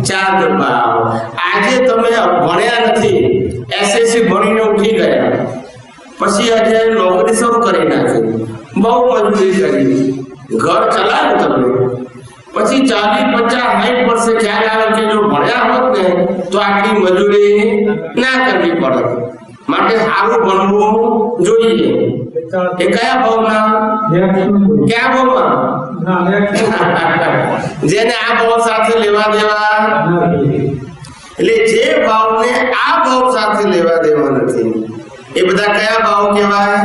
ચાર્જ ભાવ. આજે તમે ભણ્યા નથી, એસએસસી ભણીને ઉઠી ગયા, પછી આજે નોકરી શરૂ કરી નાખી, બહુ મજૂરી કરી, ઘર ચલાવ્યું તમે, પછી 40, 50, 60 વર્ષે ખ્યાલ આવે કે જો ભણ્યા હોત ને તો આટલી મજૂરી ના કરવી પડે, માટે સારું ભણવું જોઈએ. એ કયા ભાવના? કયા ભાવમાં? જેને આ ભાવ સાથે લેવા દેવા, એટલે જે ભાવને આ ભાવ સાથે લેવા દેવા નથી એ બધા કયા ભાવ કહેવાય?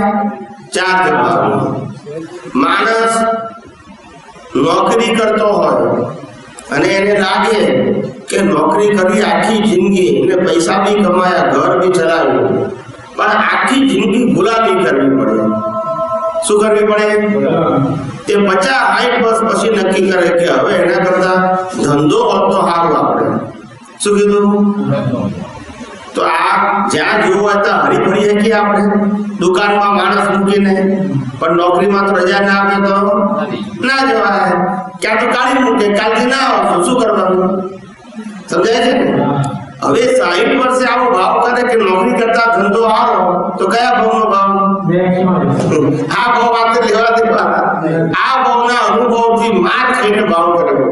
ચાર્જ ભાવ. માણસ નોકરી કરતો હોય અને એને લાગે કે નોકરી કરી આખી જિંદગી, એને પૈસા બી કમાયા, ઘર બી ચલાવ્યું, પણ આખી જિંદગી ગુલામી કરવી પડે. શું કરવી પડે? તે 50, 60 વર્ષ પછી નક્કી કરે કે હવે એના કરતા ધંધો હોત તો સારું. આપણે શું કીધું? તો આ જ્યાં જોવું હોય ત્યાં હરીફરી શકીએ આપણે, દુકાનમાં માણસ મૂકીને, પણ નોકરીમાં તો રજા ના આપે તો ના જવાય, ક્યાં તો કાઢી મૂકે, કાલથી ના આવશો, શું કરવાનું? સમજાય છે ને? હવે 60 વર્ષે આવો ભાવ કરે કે નોકરી કરતા ધંધો સારો, તો કયા ભાવનો ભાવ? આ ભાવ વાત લેવા દેવા, આ ભાવના અનુભવથી માર ખાઈને ભાવ કર્યો.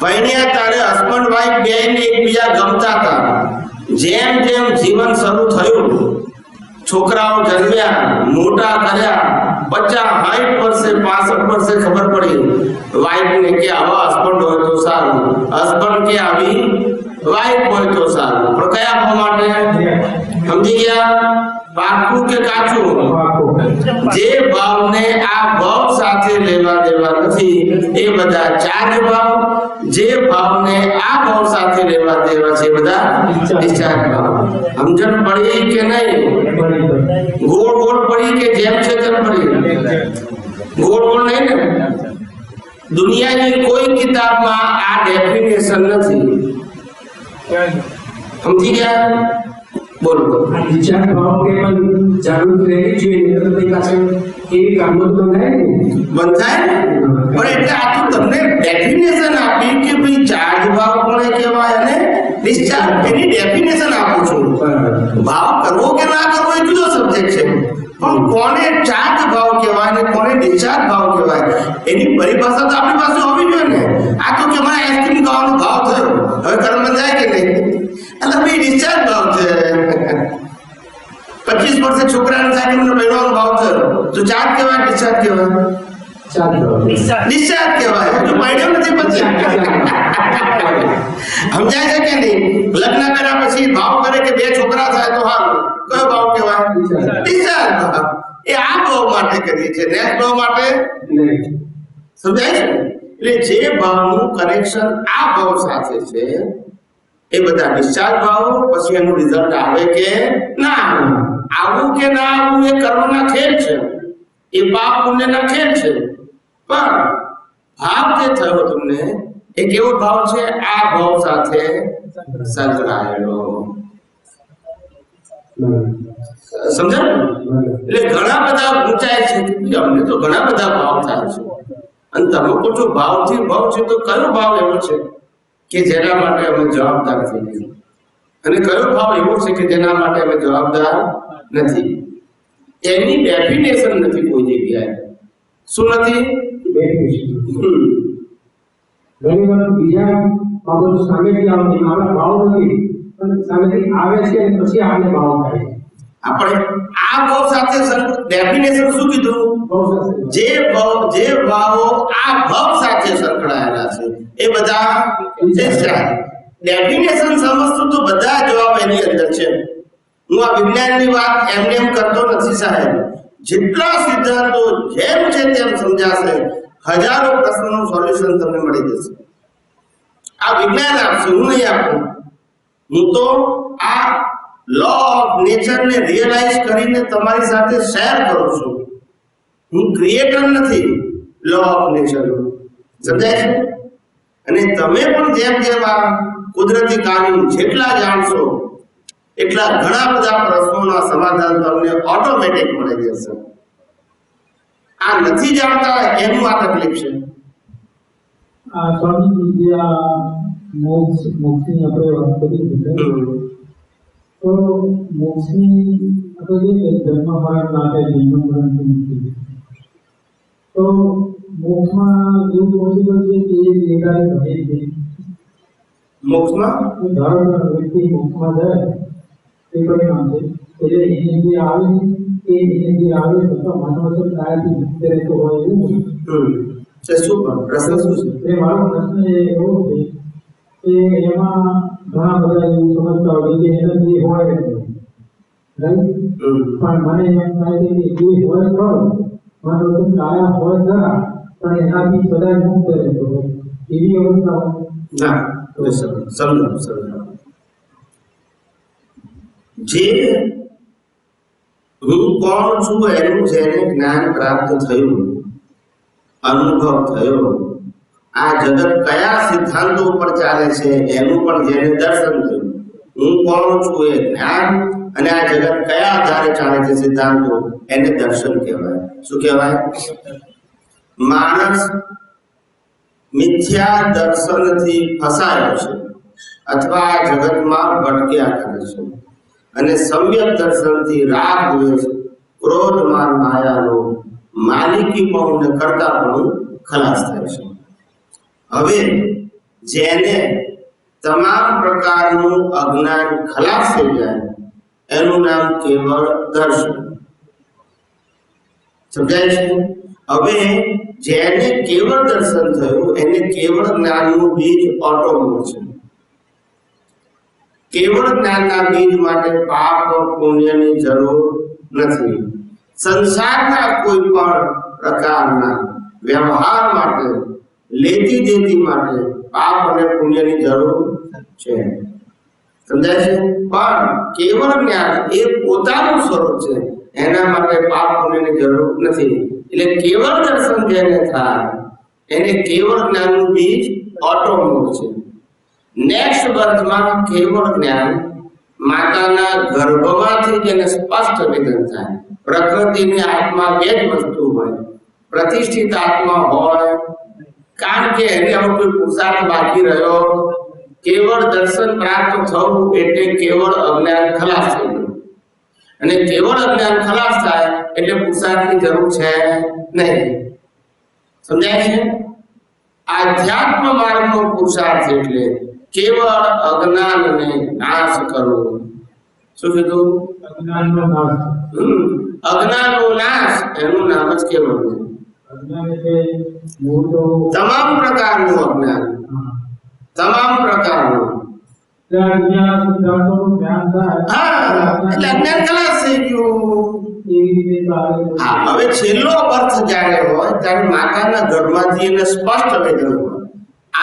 પૈણ્યા તારે હસબન્ડ વાઈફ બેને એકબીજા ગમતા હતા. જેમ જેમ જીવન શરૂ થયું, છોકરાઓ જન્મ્યા, મોટા કર્યા, 50, 60 વર્ષે, 65 વર્ષે ખબર પડી વાઈફને કે આવા હસબન્ડ હોય તો સારું, હસબન્ડ કે આવી વાઈફ હોય તો સારું. પણ કયા ભાવ માટે? સમજી ગયા? પાકું કે કાચું? જે ભાવને આ ભાવ સાથે લેવા દેવા નથી એ બધા ચાર્જ ભાવ, જે ભાવને આ ભાવ સાથે લેવા દેવા છે બધા ડિસ્ચાર્જ ભાવ. સમજણ પડી કે નહીં? ગોળ ગોળ પડી કે જેમ છે તેમ પડી? ગોળ ગોળ નહીં ને? દુનિયાની કોઈ કિતાબમાં આ ડેફિનેશન નથી. સમજી ગયા? બોલો. વિચાર ભાવ કે પણ જાગૃત રહેવી જોઈએ, તો તે પાછળ એવી કામો તો થાય ને બંધ થાય ને. પણ એટલે આ તો તમને ડેફિનેશન આપી કે ભાઈ ચાર્જ ભાવ કોને કહેવાય અને ડિસ્ચાર્જ, એની ડેફિનેશન આપું છું. ભાવ કરવો કે ના કરવો એ જુદો સબ્જેક્ટ છે, પણ કોને ચાર્જ ભાવ કહેવાય ને કોને ડિસ્ચાર્જ ભાવ કહેવાય એની પરિભાષા તો આપણી પાસે હોવી જોઈએ ને. આ તો કે મારા આઈસ્ક્રીમ ખાવાનો ભાવ થયો, હવે કર્મ જાય કે નહીં? એટલે ભાઈ ડિસ્ચાર્જ ભાવ છે. 25 વર્ષે છોકરાને થાય કે મને બહેનોનો ભાવ થયો, તો ચાર્જ કહેવાય ડિસ્ચાર્જ કહેવાય? ડિસ્ચાર્જ કહેવાય. તો બહેનો નથી પછી સમજાય છે કે નહીં? લગ્ન કર્યા પછી ભાવ કરે કે 2 છોકરા થાય તો સારું, કયો ભાવ કહેવાય? ડિઝાયર ભાવ એ આ ભાવ માટે કરીએ છીએ, નેક્સ્ટ ભાવ માટે નહીં. સમજાય છે? એટલે જે ભાવનું કનેક્શન આ ભાવ સાથે છે એ બધા ડિસ્ચાર્જ ભાવો, પછી એનું રિઝલ્ટ આવે કે ના આવે, આવું કે ના આવું એ કર્મના ખેલ છે, એ પાપ પુણ્યના ખેલ છે. પણ ભાવ જે થયો તમને એ કેવો ભાવ છે? આ ભાવ સાથે સંકળાયેલો. સમજાયું? એટલે ઘણા બધા ઊંચાઈ છે કે અમને તો ઘણા બધા ભાવ થાય છે, અને તમે કહો છો ભાવથી ભાવ છે, તો કયો ભાવ એવો છે કે જેના માટે અમે જવાબદાર થઈ ગયા, અને કયો ભાવ એવો છે કે જેના માટે અમે જવાબદાર નથી? એની ડેફિનેશન નથી કોઈ જગ્યાએ. શું નથી? ઘણી વાર બીજા બાબતો સામેથી આવતી આપણા ભાવ નથી, પણ સામેથી આવે છે પછી આપણે ભાવ થાય છે. આપણે આ ભાવ સાથે ડેફિનેશન શું કીધું? જે ભાવો આ ભાવ સાથે સંકળાયેલા છે એ બધા ડેફિનેશન સમજતું તો બધા જવાબ એની અંદર છે. હું આ વિજ્ઞાનની વાત એમ કરતો નથી સાહેબ. જેટલા સિદ્ધાંતો જેમ છે તેમ સમજાશે, હજારો પ્રશ્નોનું સોલ્યુશન તમને મળી જશે. આ વિજ્ઞાન આપશે, હું નહીં આપું. હું તો આ લો ઓફ નેચરને રિયલાઇઝ કરીને તમારી સાથે શેર કરું છું. હું ક્રિએટર નથી લો ઓફ નેચરનો. સમજાય છે? અને તમે પણ જેમ જેમ આ કુદરતી કાનૂન જેટલા જાણશો એટલા ઘણા બધા પ્રશ્નોના સમાધાન તમને ઓટોમેટિક મળી જશે. આ નથી જાણતા એનું આ તકલીફ છે. આ સ્વામી જે આ મોક્ષની આપણે વાત કરી છે, તો મોક્ષની આપણે જે જન્મ મરણ માટે જન્મ મરણ નથી, તો મોક્ષમાં એવું પોસિબલ છે કે એ એકારે ઘટે છે? મોક્ષમાં ધારો કે વ્યક્તિ મોક્ષમાં જાય એ પરિણામ છે, એટલે એને જે આવે છે એને જે આવે છે તો મનોવચન કાયથી મુક્ત રહેતો હોય એવું છે. શું પ્રશ્ન શું છે? એ મારો પ્રશ્ન એવો છે કે એમાં ઘણા બધા એવું સમજતા હોય કે એનર્જી હોય રાઈટ, પણ મને એમ થાય છે કે એ હોય ખરો, મનોવચન કાયા હોય ખરા, પણ એનાથી સદાય મુક્ત રહેતો હોય એવી અવસ્થા ના. સમજો જે હું કોણ છું એનું જેને જ્ઞાન પ્રાપ્ત થયું, અનુભવ થયો, આ જગત કયા સિદ્ધાંતો પર ચાલે છે એનું પણ જેને દર્શન થયું, હું કોણ છું એ જ્ઞાન, અને આ જગત કયા આધારે ચાલે છે સિદ્ધાંતો, એને દર્શન કહેવાય. શું કહેવાય? માણસ મિથ્યા દર્શનથી ફસાયો છે અથવા આ જગતમાં ભટક્યા કરે છે, અને સમ્યક દર્શનથી રાગ દ્વેષ ક્રોધ માન માયાનો માલિકી પણ કરતા પણ ખલાસ થાય છે. હવે જેને તમામ પ્રકારનું અજ્ઞાન ખલાસ થઈ જાય એનું નામ કેવળ દર્શન. સમજાય છે? હવે જેને કેવળ દર્શન થયું એને કેવળ જ્ઞાનનું બીજ ઓટોમેટિક છે. કેવળ જ્ઞાનના બીજ માટે પાપ પુણ્યની જરૂર નથી. સંસારના કોઈ પણ પ્રકારના વ્યવહાર માટે, લેતી દેતી માટે પાપ અને પુણ્યની જરૂર છે. સમજાય છે? પણ કેવળ જ્ઞાન એ પોતાનું સ્વરૂપ છે, એના માટે પાપ પુણ્યની જરૂર નથી. એટલે કેવળ દર્શન જેને થાય એને કેવળ જ્ઞાનનું બીજ ઓટોમેટિક છે. નેક્સ્ટ બર્થમાં કેવળ જ્ઞાન માતાના ગર્ભમાંથી જેને સ્પષ્ટ વિધન થાય. પ્રકૃતિની આત્મા બે જ વસ્તુ હોય, પ્રતિષ્ઠિત આત્મા હોય, કારણ કે એને હવે કોઈ પુરુષાર્થ બાકી રહ્યો, કેવળ દર્શન પ્રાપ્ત થવું એટલે કેવળ અજ્ઞાન ખલાસ થઈ ગયું, અને કેવળ અજ્ઞાન ખલાસ થાય એટલે પુરુષાર્થની જરૂર છે નહીં. સમજાય છે? આધ્યાત્મ માર્ગનો પુરુષાર્થ એટલે કેવળ અજ્ઞાનને નાશ કરવો. શું કીધું? અજ્ઞાનનો નાશ. અજ્ઞાનનો નાશ એનું નામ જ કેવળ. અજ્ઞાન એટલે મૂળ તો તમામ પ્રકારનું અજ્ઞાન, તમામ પ્રકારનું ત્યાં દુનિયાના સિદ્ધાંતોનું જ્ઞાન થાય હા, એટલે અજ્ઞાન ખલાસ થઈ ગયું. એવી રીતે ચાલે છે. હા, હવે છેલ્લો અર્થ જ્યારે હોય ત્યારે માતાના ગર્ભમાંથી એને સ્પષ્ટ વેદન હોય.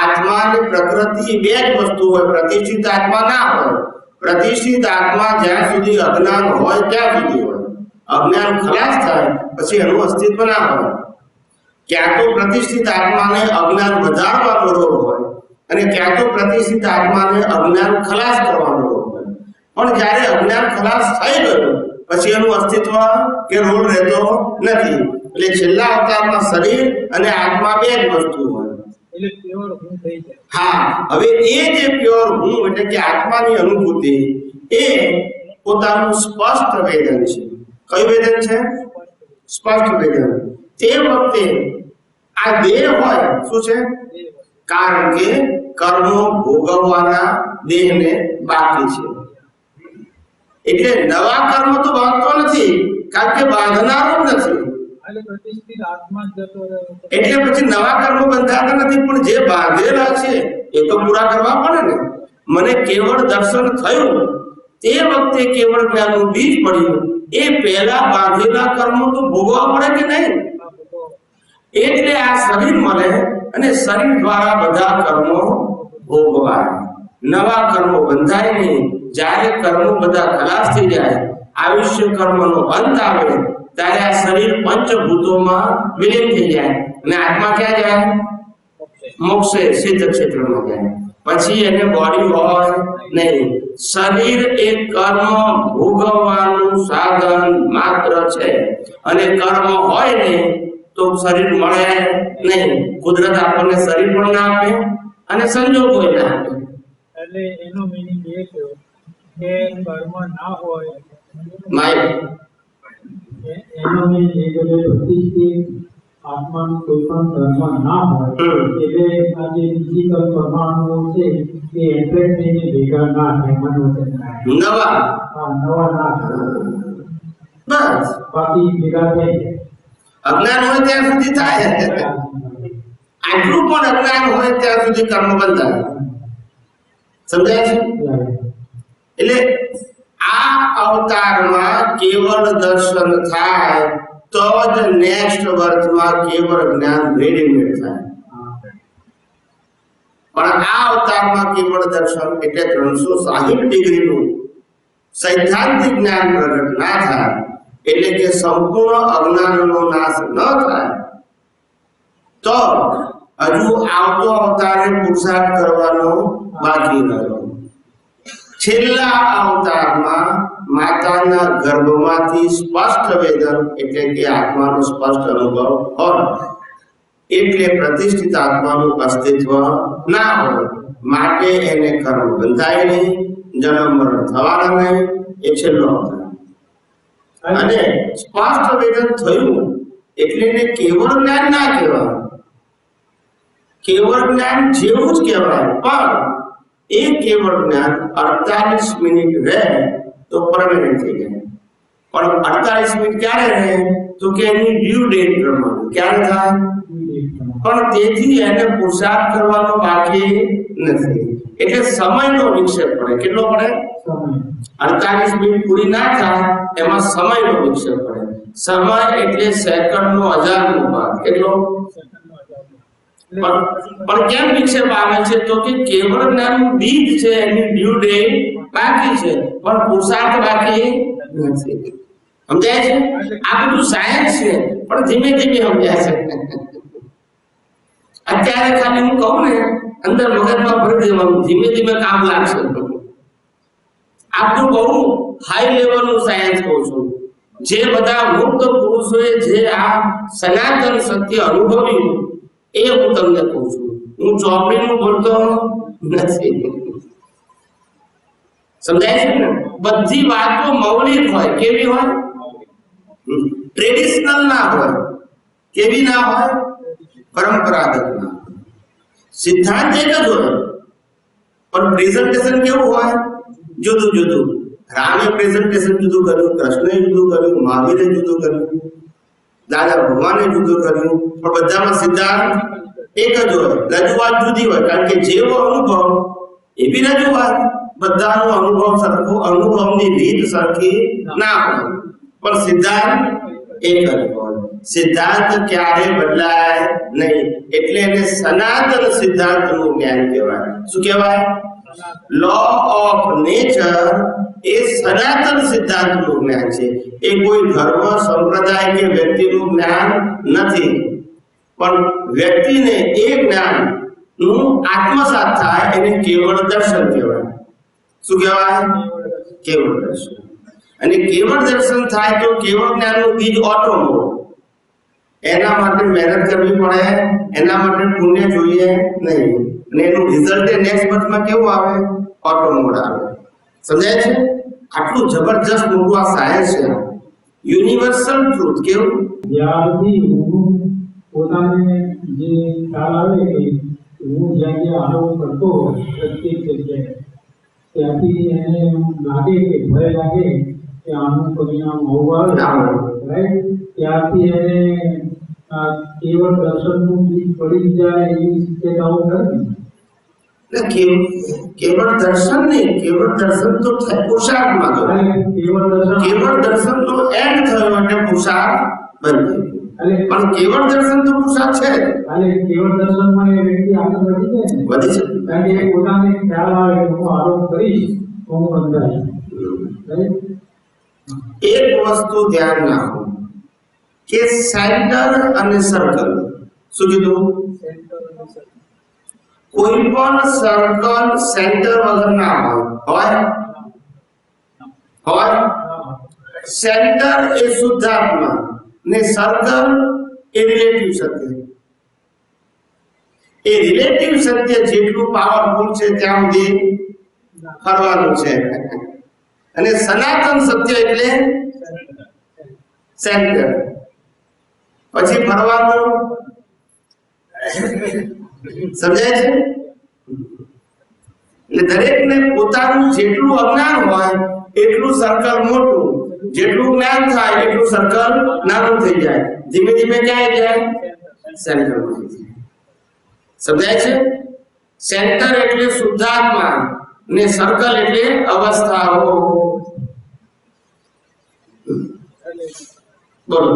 આત્મા અને પ્રકૃતિ બે જ વસ્તુ હોય, પ્રતિષ્ઠિત આત્મા ના હોય. પ્રતિષ્ઠિત આત્મા જ્યાં સુધી અજ્ઞાન હોય ત્યાં સુધી હોય. અજ્ઞાન ખલાસ થાય પછી એનું અસ્તિત્વ ના હોય. ક્યાં તો પ્રતિષ્ઠિત આત્માને અજ્ઞાન વધારવાનો રોગ હોય અને ક્યાં તો પ્રતિષ્ઠિત આત્માને અજ્ઞાન ખલાસ કરવાનો રોગ હોય. પણ જ્યારે અજ્ઞાન ખલાસ થઈ ગયું પછી એનું અસ્તિત્વ કે રોલ રહેતો નથી. એટલે છેલ્લા અવતારમાં શરીર અને આત્મા બે જ વસ્તુ હોય. એટલે પ્યોર હું થઈ જાય. હા, હવે એ જે પ્યોર હું એટલે કે આત્માની અનુભૂતિ એ પોતાનું સ્પષ્ટ વેદન છે. કયું વેદન છે? સ્પષ્ટ વેદન. તે વખતે આ દેહ હોય શું છે? કારણ કે કર્મો ભોગવવાના દેહને બાકી છે. એટલે નવા કર્મ તો બાંધતો નથી કારણ કે બાંધનારો જ નથી. એટલે પ્રતિષ્ઠિત આત્મા જ જતો રહ્યો. એટલે પછી નવા કર્મ બંધાતા નથી, પણ જે બાંધેલા છે એ તો પૂરા કરવા પડે ને. મને કેવળ દર્શન થયું તે વખતે કેવળ જ્ઞાનનું બીજ પડ્યું. એ પહેલા બાંધેલા કર્મો તો ભોગવવા પડે કે નહીં? એટલે આ શરીર મળે અને શરીર દ્વારા બધા કર્મો ભોગવાય. નવા કર્મો બંધાય નહીં. જ્યારે કર્મો બધા ખલાસ થઈ જાય, આયુષ્ય કર્મનો અંત આવે ત્યારે આ શરીર પંચભૂતોમાં વિલીન થઈ જાય અને આત્મા ક્યાં જાય? મોક્ષે, સિદ્ધ ક્ષેત્રમાં જાય. પછી એને બોડી હોય નહીં. શરીર એ કર્મ ભોગવવાનું સાધન માત્ર છે અને કર્મ હોય નહીં તો શરીર મળે નહીં. કુદરત આપણને શરીર પણ ના આપે અને સંજોગો ના આપે. એટલે એનો મીનિંગ એ થયો કે કર્મ ના હોય માય એનો મીનિંગ એ કે પ્રતિષ્ઠિત આત્માનું કોઈ પણ કર્મ ના હોય એટલે આ જે ફિઝિકલ પરમાણુઓ છે એ એન્ટ્રેટ થઈને ભેગા ના થાય, મનોવચન થાય, નવા નવા ના થાય, બસ બાકી ભેગા થઈ જાય. અજ્ઞાન હોય ત્યાં સુધી થાય. આટલું પણ અજ્ઞાન હોય ત્યાં સુધી કર્મ બંધાય. સમજાય છે? એટલે આ અવતારમાં કેવળ દર્શન થાય તો જ નેક્સ્ટ બર્થમાં કેવળ જ્ઞાન રેડીમેડ થાય. પણ આ અવતારમાં કેવળ દર્શન એટલે 360 ડિગ્રીનું સૈદ્ધાંતિક જ્ઞાન પ્રગટ ના થાય, એટલે કે સંપૂર્ણ અજ્ઞાનનો નાશ ન થાય તો હજુ આવતો અવતારે પુરુષાર્થ કરવાનો બાકી રહ્યો. છેલ્લા અવતારમાં માતાના ગર્ભમાંથી સ્પષ્ટ વેદન એટલે કે આત્માનો સ્પષ્ટ અનુભવ હોય એટલે પ્રતિષ્ઠિત આત્માનું અસ્તિત્વ ના હોય. માટે એને કર્મ બંધાય નહીં, જન્મ મરણ થવાના નહીં. એ છેલ્લો અવતાર. અને સ્પષ્ટ વેદન થયું એટલે એને કેવળ જ્ઞાન ના કહેવાય. કેવળ જ્ઞાન જેવું જ કહેવાય, પણ એ કેવળ જ્ઞાન 48 મિનિટ રહે તો પરમેનન્ટ થઈ જાય. પણ 48 મિનિટ ક્યારે રહે તો કે એની ડ્યુ ડેટ પ્રમાણે ક્યારે થાય. પણ તેથી એને પુરુષાર્થ કરવાનો બાકી નથી. એટલે સમયનો વિક્ષેપ પડે. કેટલો પડે? 48 મિનિટ પૂરી ના થાય એમાં સમયનો વિક્ષેપ પડે. સમય એટલે સેકન્ડનો 1000નો ભાગ. કેટલો? પણ કેમ વિક્ષેપ આવે છે તો કે કેવળ જ્ઞાનનું બીજ છે, એની ડ્યુ ડેટ બાકી છે પણ પુરુષાર્થ બાકી નથી. સમજાય છે? આ બધું સાયન્સ છે પણ ધીમે ધીમે સમજાય છે. અત્યારે ખાલી હું કહું ને અંદર મગજમાં ભરી દેવાનું, ધીમે ધીમે કામ લાગશે. આપણું બહુ હાઈ લેવલનું સાયન્સ કહું છું. જે બધા મુક્ત પુરુષોએ જે આ સનાતન સત્ય અનુભવ્યું એ હું તમને કહું છું. હું ચોપડીનું બોલતો નથી. સમજાય છે ને? બધી વાતો મૌલિક હોય. કેવી હોય? ટ્રેડિશનલ ના હોય. કેવી ના હોય? પરંપરાગત ના. સિદ્ધાંત એક જ હોય પણ પ્રેઝન્ટેશન કેવું હોય? જુદું જુદું. રામે પ્રેઝન્ટેશન જુદું કર્યું, કૃષ્ણએ જુદું કર્યું, મહાવીરે જુદું કર્યું, દાદા ભગવાને જુદું કર્યું, પણ બધામાં સિદ્ધાંત એક જ હોય. રજૂઆત જુદી હોય કારણ કે જેવો અનુભવ એવી રજૂઆત. બધાનો અનુભવ સરખો, અનુભવની રીત સરખી ના હોય, પણ સિદ્ધાંત એક જ હોય. સિદ્ધાંત ક્યારે બદલાય નહીં, એટલે એને સનાતન સિદ્ધાંતનું જ્ઞાન કહેવાય. શું કહેવાય? લો ઓફ નેચર એ સનાતન સિદ્ધાંતનું જ્ઞાન છે. એ કોઈ ધર્મ, સંપ્રદાય કે વ્યક્તિનું જ્ઞાન નથી, પણ વ્યક્તિને એ જ્ઞાન નું આત્મસાત થાય એને કેવળ દર્શન કહેવાય. શું કહેવાય? કેવળ દર્શન. અને કેવળ દર્શન થાય તો કેવળ જ્ઞાનનું બીજ ઓટો મળે. એના માટે મહેનત કરવી પડે, એના માટે પુણ્ય જોઈએ નહીં, અને એનું રિઝલ્ટ એ નેક્સ્ટ બર્થમાં કેવું આવે? ઓટો મોડ આવે. સમજાય છે? આટલું જબરજસ્ત મોટું આ સાયન્સ છે, યુનિવર્સલ ટ્રુથ. કેવું? જ્યારથી હું પોતાને જે ખ્યાલ આવે કે હું જ્યાં જ્યાં આરોપ કરતો પ્રત્યેક જગ્યાએ, ત્યાંથી એને લાગે કે ભય લાગે કે આનું પરિણામ હોવું આવે, રાઈટ, ત્યારથી એને કેવળ દર્શનનું બીજ પડી જાય એવી શક્યતાઓ નથી. કેવળ દર્શન નહીં, કેવળ દર્શન તો પુરુષાર્થમાં ગયો. કેવળ દર્શન તો એન્ડ થયો એટલે પુરુષાર્થ બની ગયો. પણ કેવળ દર્શન તો પુરુષાર્થ છે. અને કેવળ દર્શનમાં એ વ્યક્તિ આગળ વધી જાય, વધી છે. કારણ કે પોતાને ખ્યાલ આવે કે હું આરોપ કરીશ તો હું બંધાઈશ. એક વસ્તુ ધ્યાન રાખો કે સેન્ટર અને સર્કલ. શું કીધું? કોઈ પણ સર્કલ સેન્ટર વગર ના હોય. સેન્ટર એ શુદ્ધાત્મા ને સર્કલ એ રિલેટિવ સત્ય. એ રિલેટિવ સત્ય જેટલું પાવરફુલ છે ત્યાં સુધી ફરવાનું છે, અને સનાતન સત્ય એટલે સેન્ટર. પછી ફરવાનું. સમજાય છે? એટલે દરેકને પોતાનું જેટલું અજ્ઞાન હોય એટલું સર્કલ મોટું, જેટલું જ્ઞાન થાય એટલું સર્કલ નાનું થઈ જાય. ધીમે ધીમે ક્યાં જાય? સેન્ટરમાં. સમજાય છે? સેન્ટર એટલે શુદ્ધાત્મા ને સર્કલ એટલે અવસ્થાઓ. બોલો.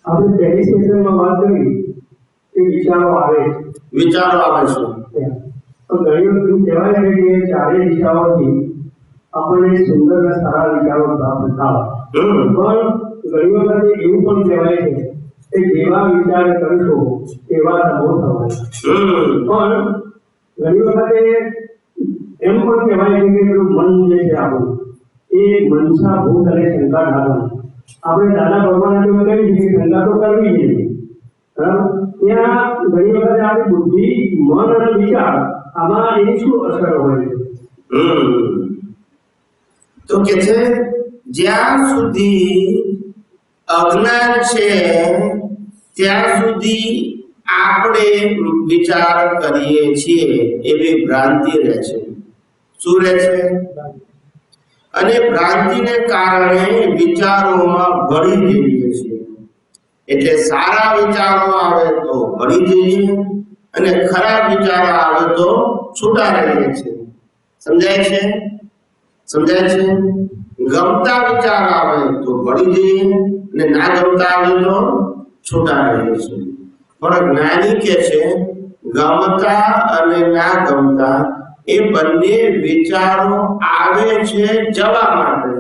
આપણે પહેલી સેશનમાં વાત કરી કે વિચારો આવે છે. તો ઘણી વખત કહેવાય છે કે ચારે દિશાઓથી આપણને સુંદર અને સારા વિચારો પ્રાપ્ત થાય. પણ ઘણી વખત એવું પણ કહેવાય છે કે જેવા વિચાર કરશો તેવા અનુભવ થવાય. પણ ઘણી વખતે એમ પણ કહેવાય છે કે મન જે છે આપણું એ મનસા ભૂત અને શંકા ઢાળવાનું. આપણે દાદા ભગવાને તો કહ્યું કે શંકા તો કરવી જોઈએ, બરાબર? ત્યાં ઘણી વખત આપણી બુદ્ધિ, મન અને વિચાર આમાં એની શું અસર હોય છે? તો કે છે જ્યાં સુધી અજ્ઞાન છે ત્યાં સુધી આપણે વિચાર કરીએ છીએ એવી ભ્રાંતિ રહે છે. શું રહે છે? અને ભ્રાંતિને કારણે વિચારોમાં ભળી જઈએ છીએ. એટલે સારા વિચારો આવે તો ભળી જઈએ, અને ખરાબ વિચારો આવે તો છૂટા રહીએ છીએ. સમજાય છે? ગમતા વિચાર આવે તો ભળી જઈએ, અને ના ગમતા આવે તો છૂટા રહીએ છીએ. પણ જ્ઞાની કે છે ગમતા અને ના ગમતા એ બંને વિચારો આવે છે જવા માટે,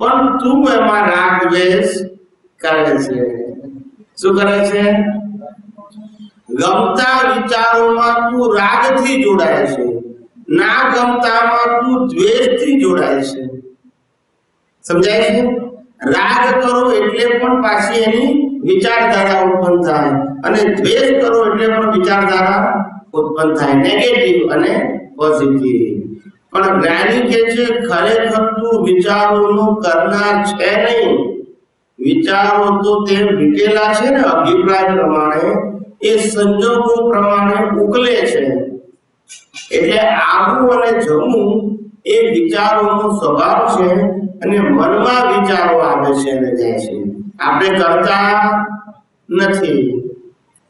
પણ તું એમાં રાગ દ્વેષ કરે છે. શું કરે છે? ગમતા વિચારોમાં તું રાગથી જોડાય છે, ના ગમતામાં તું દ્વેષથી જોડાય છે. સમજાય છે? રાગ કરો એટલે પણ પાછી એની વિચારધારા ઉત્પન્ન થાય, અને દ્વેષ કરો એટલે પણ વિચારધારા ઉત્પન્ન થાય, નેગેટિવ અને પોઝિટિવ. પણ જ્ઞાની કે છે ખરેખર તું વિચારોનું કરનાર છે નહીં. વિચારો તો તે વીટેલા છે ને અભિપ્રાય પ્રમાણે, એ સંજોગો પ્રમાણે ઉકલે છે. એટલે આવું અને જમવું એ વિચારોનો સ્વભાવ છે, અને મનમાં વિચારો આવે છે અને જાય છે. આપણે કરતા નથી.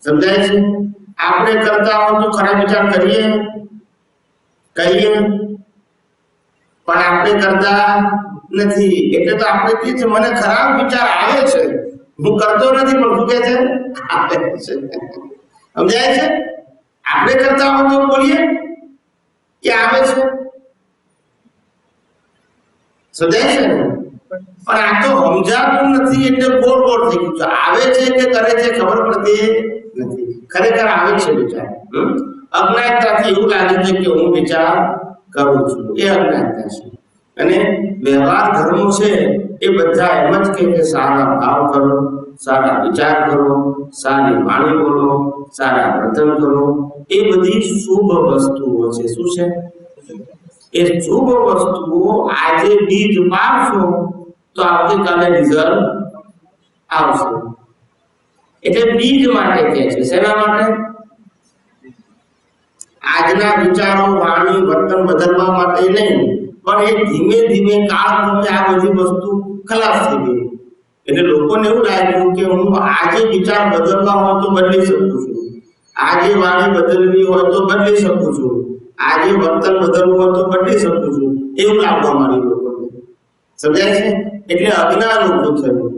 સમજાય છે? આપણે કરતા હો તો ખરાબ વિચાર કરીએ કહીએ પણ આપણે કરતા નથી. એટલે તો આપણે કહે છે મને ખરાબ વિચાર આવે છે, હું કરતો નથી, પણ શું કે છે આવે છે. સમજાય છે? આપણે કરતા હોય તો બોલીએ કે આવે છે. સમજાય છે ને? પણ આ તો સમજાતું નથી એટલે ગોળ ગોળ થઈ ગયું છે. આવે છે કે કરે છે ખબર પડતી નથી. ખરેખર આવે છે વિચાર. અજ્ઞાનતાથી એવું લાગે છે કે હું વિચાર કરું છું, એ અજ્ઞાનતા છે. અને વ્યવહાર ધર્મો છે એ બધા એમ જ કે સારા ભાવ કરો, સારા વિચાર કરો, સારી વાણી બોલો, સારા વર્તન કરો. એ બધી શુભ વસ્તુઓ છે. શું છે? એ શુભ વસ્તુઓ આજે બીજ પાડશો તો આવતીકાલે રિઝલ્ટ આવશે. એટલે બીજ માટે કહે છે. શેના માટે? આજના વિચારો, વાણી, વર્તન બદલવા માટે નહીં, પણ એ ધીમે ધીમે કાળક્રમે આ બધી વસ્તુ ખલાસ થઈ ગઈ. એટલે લોકોને એવું લાગ્યું કે હું આજે વિચાર બદલવા હોય તો બદલી શકું છું, આજે વાણી બદલવી હોય તો બદલી શકું છું, આજે વર્તન બદલવું હોય તો બદલી શકું છું, એવું લાગવા માંડ્યું લોકોને. સમજાય છે? એટલે અજ્ઞાન ઊભું થયું.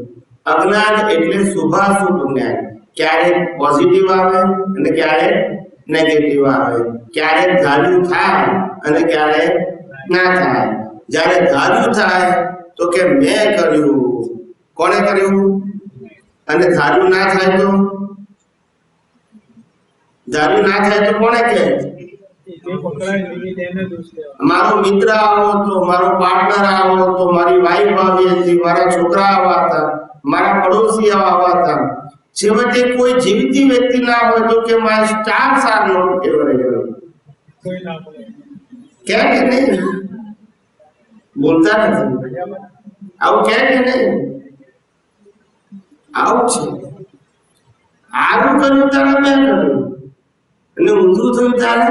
અજ્ઞાન એટલે શુભાશુભ જ્ઞાન. ક્યારેક પોઝિટિવ આવે અને ક્યારેક નેગેટિવ આવે, ક્યારેક ધાર્યું થાય અને ક્યારેક ના થાય. જ્યારે ધાર્યું થાય તો કે મેં કર્યું, કોણે કર્યું? અને ધાર્યું ના થાય તો કોણે કહે? મારો મિત્ર આવો તો, મારો પાર્ટનર આવો તો, મારી વાઈફ આવી હતી, મારા છોકરા આવ્યા હતા, મારા પડોશી આવ્યા હતા. છેવટે કોઈ જીવતી વ્યક્તિ ના હોય તો કે મારે સ્ટાર સારનો કેમ કે નહીં બોલતા નથી. આવું કેમ કે નહીં? આવું છે. આવું કર્યું ત્યારે મેં કર્યું અને ઊંધું થયું ત્યારે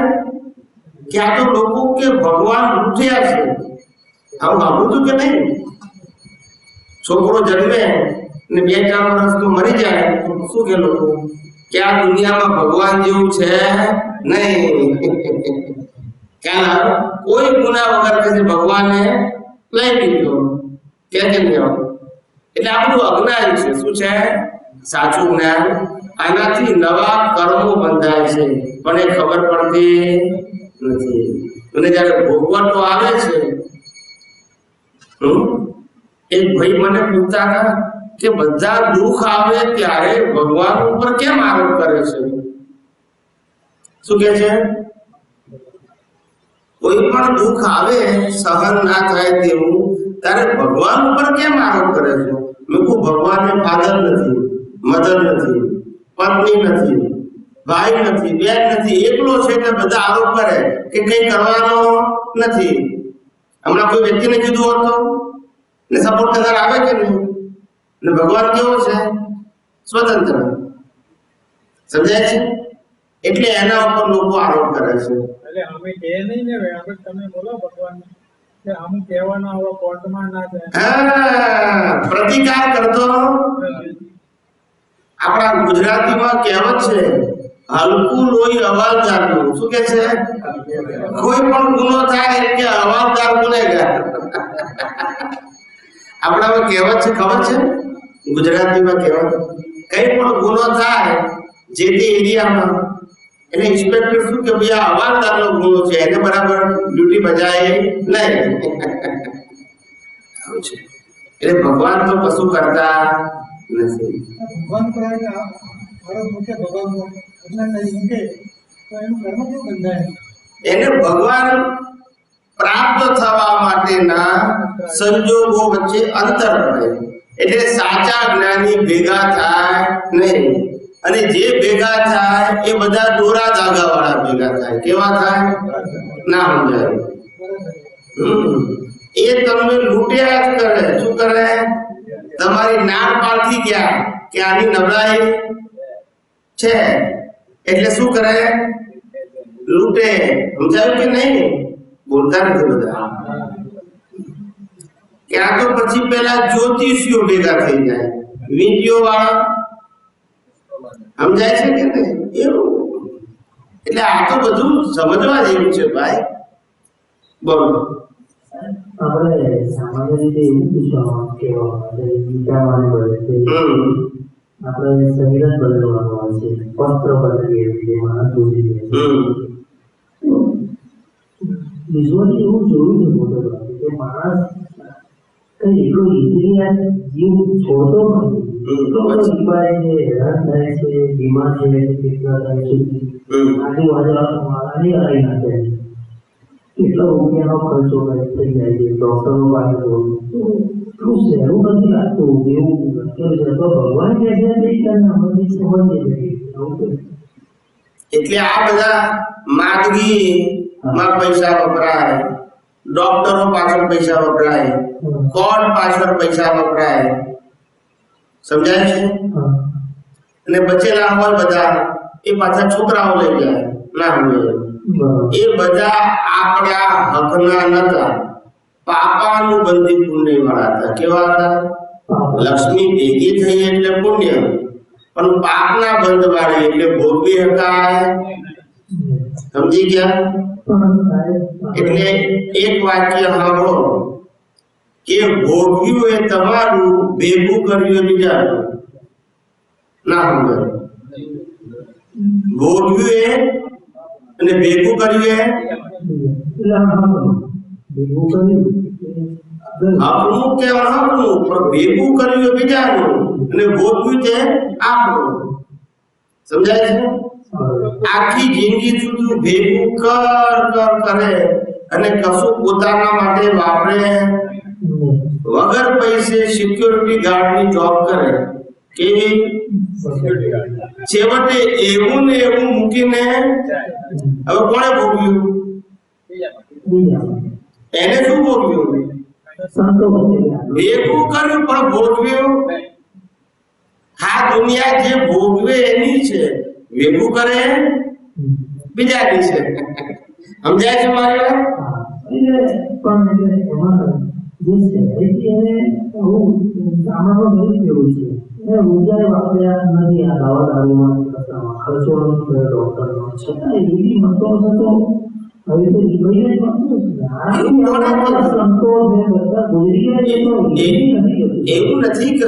કે આ તો લોકો કે ભગવાન રૂઠ્યા છે. આવું સાંભળ્યું કે નહીં? છોકરો જન્મે ને 2-4 વર્ષ તો મરી જાય તો શું કે લોકો કે આ દુનિયામાં ભગવાન જેવું છે નહીં. ક્યાં કોઈ ગુના વગર કે ભગવાને લઈ લીધો કે નહીં આવું. એટલે આ બધું અજ્ઞાન છે. શું છે? સાચું જ્ઞાન. આનાથી નવા કર્મો બંધાય છે પણ એ ખબર પડતી નથી. અને જયારે ભોગવટો આવે છે, એક ભાઈ મને પૂછતા હતા કે બધા દુઃખ આવે ત્યારે ભગવાન ઉપર કેમ આરોપ કરે છે? શું કે છે? કોઈ પણ દુઃખ આવે સહન ના થાય તેવું ત્યારે ભગવાન ઉપર કેમ આરોપ કરે છે? મેં કહું ભગવાનને ફાધર નથી, મધર નથી, પત્ની નથી, ભાઈ નથી, બેન નથી, એકલો છે એટલે બધા આરોપ કરે કે કઈ કરવાનો નથી. હમણાં કોઈ વ્યક્તિને કીધું હોત ને સપોર્ટ કરનાર આવે કે નહીં? ને ભગવાન કેવો છે? સ્વતંત્ર. સમજાય છે? એટલે એના ઉપર લોકો આરોપ કરે છે. એટલે અમે કહે નહીં ને આપણે તમે બોલો ભગવાન કે આમ કહેવાનો આવો કોર્ટમાં ના જાય. હા, પ્રતિકાર કરતો. આપણા ગુજરાતીમાં કહેવત છે હલકું લોહી અવાજદારનું. શું કે છે? કોઈ પણ ગુનો થાય કે અવાજદાર ગુનેગાર. આપણામાં કહેવત છે, ખબર છે? ગુજરાતીમાં કહેવત કઈ પણ ગુનો થાય જે તે એરિયામાં એટલે ઇન્સ્પેક્ટર શું કે ભાઈ આ અવાજદારનો ગુનો છે, એને બરાબર ડ્યુટી બજાય નહીં. એટલે ભગવાન તો કશું કરતા નથી. ભગવાન કહે કે મારો મુખ્ય ભગવાન એટલે નહીં કે તો એનું કર્મ કેવું બંધાય? એને ભગવાન પ્રાપ્ત થવા માટેના સંજોગો વચ્ચે અંતર પડે. એટલે સાચા જ્ઞાની ભેગા થાય નહીં, અને જે ભેગા થાય એ બધા દોરા ધાગા વાળા ભેગા થાય. કેવા થાય? ના સમજાય. એ તમને લૂંટ્યા જ કરે. શું કરે? તમારી નાળ પારથી ગયા કે આની નબળાઈ છે એટલે શું કરે? લૂંટે. સમજાયું કે નહીં? બોલતા નથી બધા. ત્યાં તો પછી પેલા જ્યોતિષીઓ ભેગા થઈ જાય, વીંટીઓ વાળા. સમજાય છે કે નહીં? એવું. એટલે આ તો બધું સમજવા જેવું છે ભાઈ. બોલો. આપણે સામાન્ય રીતે એવું પૂછવામાં કે ગીતામાં બોલે છે આપણે શરીર જ બદલવાનું હોય છે, વસ્ત્ર બદલીએ છીએ, માણસ બદલીએ છીએ. વિઝ્યુઅલી એવું જોયું છે મોટે ભાગે કે માણસ કઈ એટલો ઇઝીલી જીવ છોડતો નથી. એટલો બધો બીમારી છે, હેરાન થાય છે, બીમાર છે, કેટલા થાય છે, આજુબાજુની હરાઈ નાખે છે. કેટલા રૂપિયાનો ખર્ચો થઈ જાય છે ડોક્ટરો પાસે એટલું સહેલું નથી લાગતું એવું લખેલું છે. તો ભગવાન કહે છે અમને સમજીએ એટલે આ બધા માંદગીમાં પૈસા વપરાય, ડોક્ટરો પાછળ પૈસા વપરાય, કોર્ટ પાછળ પૈસા વપરાય, સમજાય છે? અને બચેલા હોય બધા એ પાછા છોકરાઓ લઈ જાય ના હોય. એ બધા આપણા હકના નતા, પાપાનું બંધી પુણ્ય વાળા હતા. કેવા હતા? લક્ષ્મી ભેગી થઈ એટલે પુણ્ય, પણ પાપના બંધ વાળી એટલે ભોગવી શકાય. સમજી ગયા? એટલે એક વાક્ય સાંભળો કે ભોગવ્યું એ તમારું, ભેગું કર્યું એ બીજાનું. ના સમજાય? ભોગવ્યું એ અને ભેગું કર્યું એ હકનું કે અહકનું, પણ ભેગું કર્યું એ બીજાનું અને ભોગવ્યું તે આપણું. સમજાય છે? આખી જિંદગી સુધી ભેગું કરે અને કશું પોતાના માટે વાપરે, વગર પૈસે સિક્યોરિટી ગાર્ડની જોબ કરે કે છેવટે એવું ને એવું મૂકીને હવે કોણે ભોગવ્યું? એને શું ભોગવ્યું? ભેગું કર્યું પણ ભોગવ્યું. આ દુનિયા જે ભોગવે એની છે, ભેગું કરે બીજાની છે. સમજાય છે મારી વાત? એવું નથી કે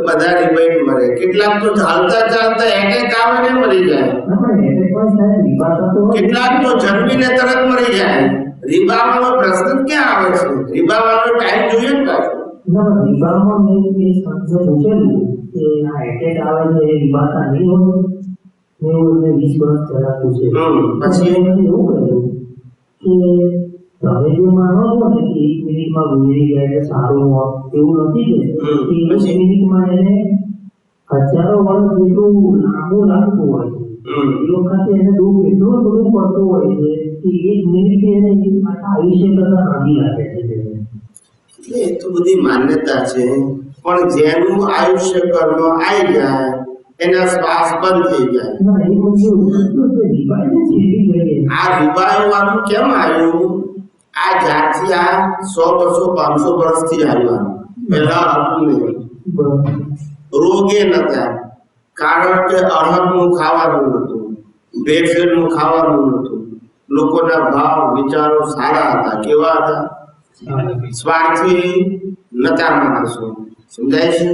બધા રિવાઇડ મરે. કેટલાક તો ચાલતા ચાલતા એટેક આવે ને મરી જાય. કેટલાક તો જન્મીને તરત મરી જાય. રીબાવાનો પ્રશ્ન ક્યાં આવે છે? રીબાવાનો ટાઈમ જોઈએ ને પાછો. રીબામાં મેં પૂછેલું કે આ એટેક આવે છે એ રીબાતા નહીં હોય. મેં 20 વર્ષ પહેલા પૂછેલું. પછી એવું કહ્યું કે તમે જે માનો છો ને કે 1 મિનિટમાં ગુજરી જાય છે સારું હોત, એવું નથી કે 1 મિનિટમાં એને હજારો વર્ષ જેટલું લાંબુ લાગતું હોય છે. એ વખતે એને દુઃખ એટલું બધું પડતું હોય છે કે 1 મિનિટ એને આયુષ્ય કરતા નાની લાગે છે. એ તો બધી માન્યતા છે, પણ જેનું આયુષ્ય કર્મ આવી જાય એના શ્વાસ બંધ થઈ જાય. આ વિવાહવાનું કેમ આવ્યું? આ જ્યારથી આ 100, 200, 500 વર્ષથી આવ્યું. પહેલા હતું નહીં. રોગે નતા, કારણ કે અડહકનું ખાવાનું નતું, ભેળસેળનું ખાવાનું નતું. લોકોના ભાવ વિચારો સારા હતા. કેવા હતા? સ્વાર્થી નતા માણસો. સમજાય છે?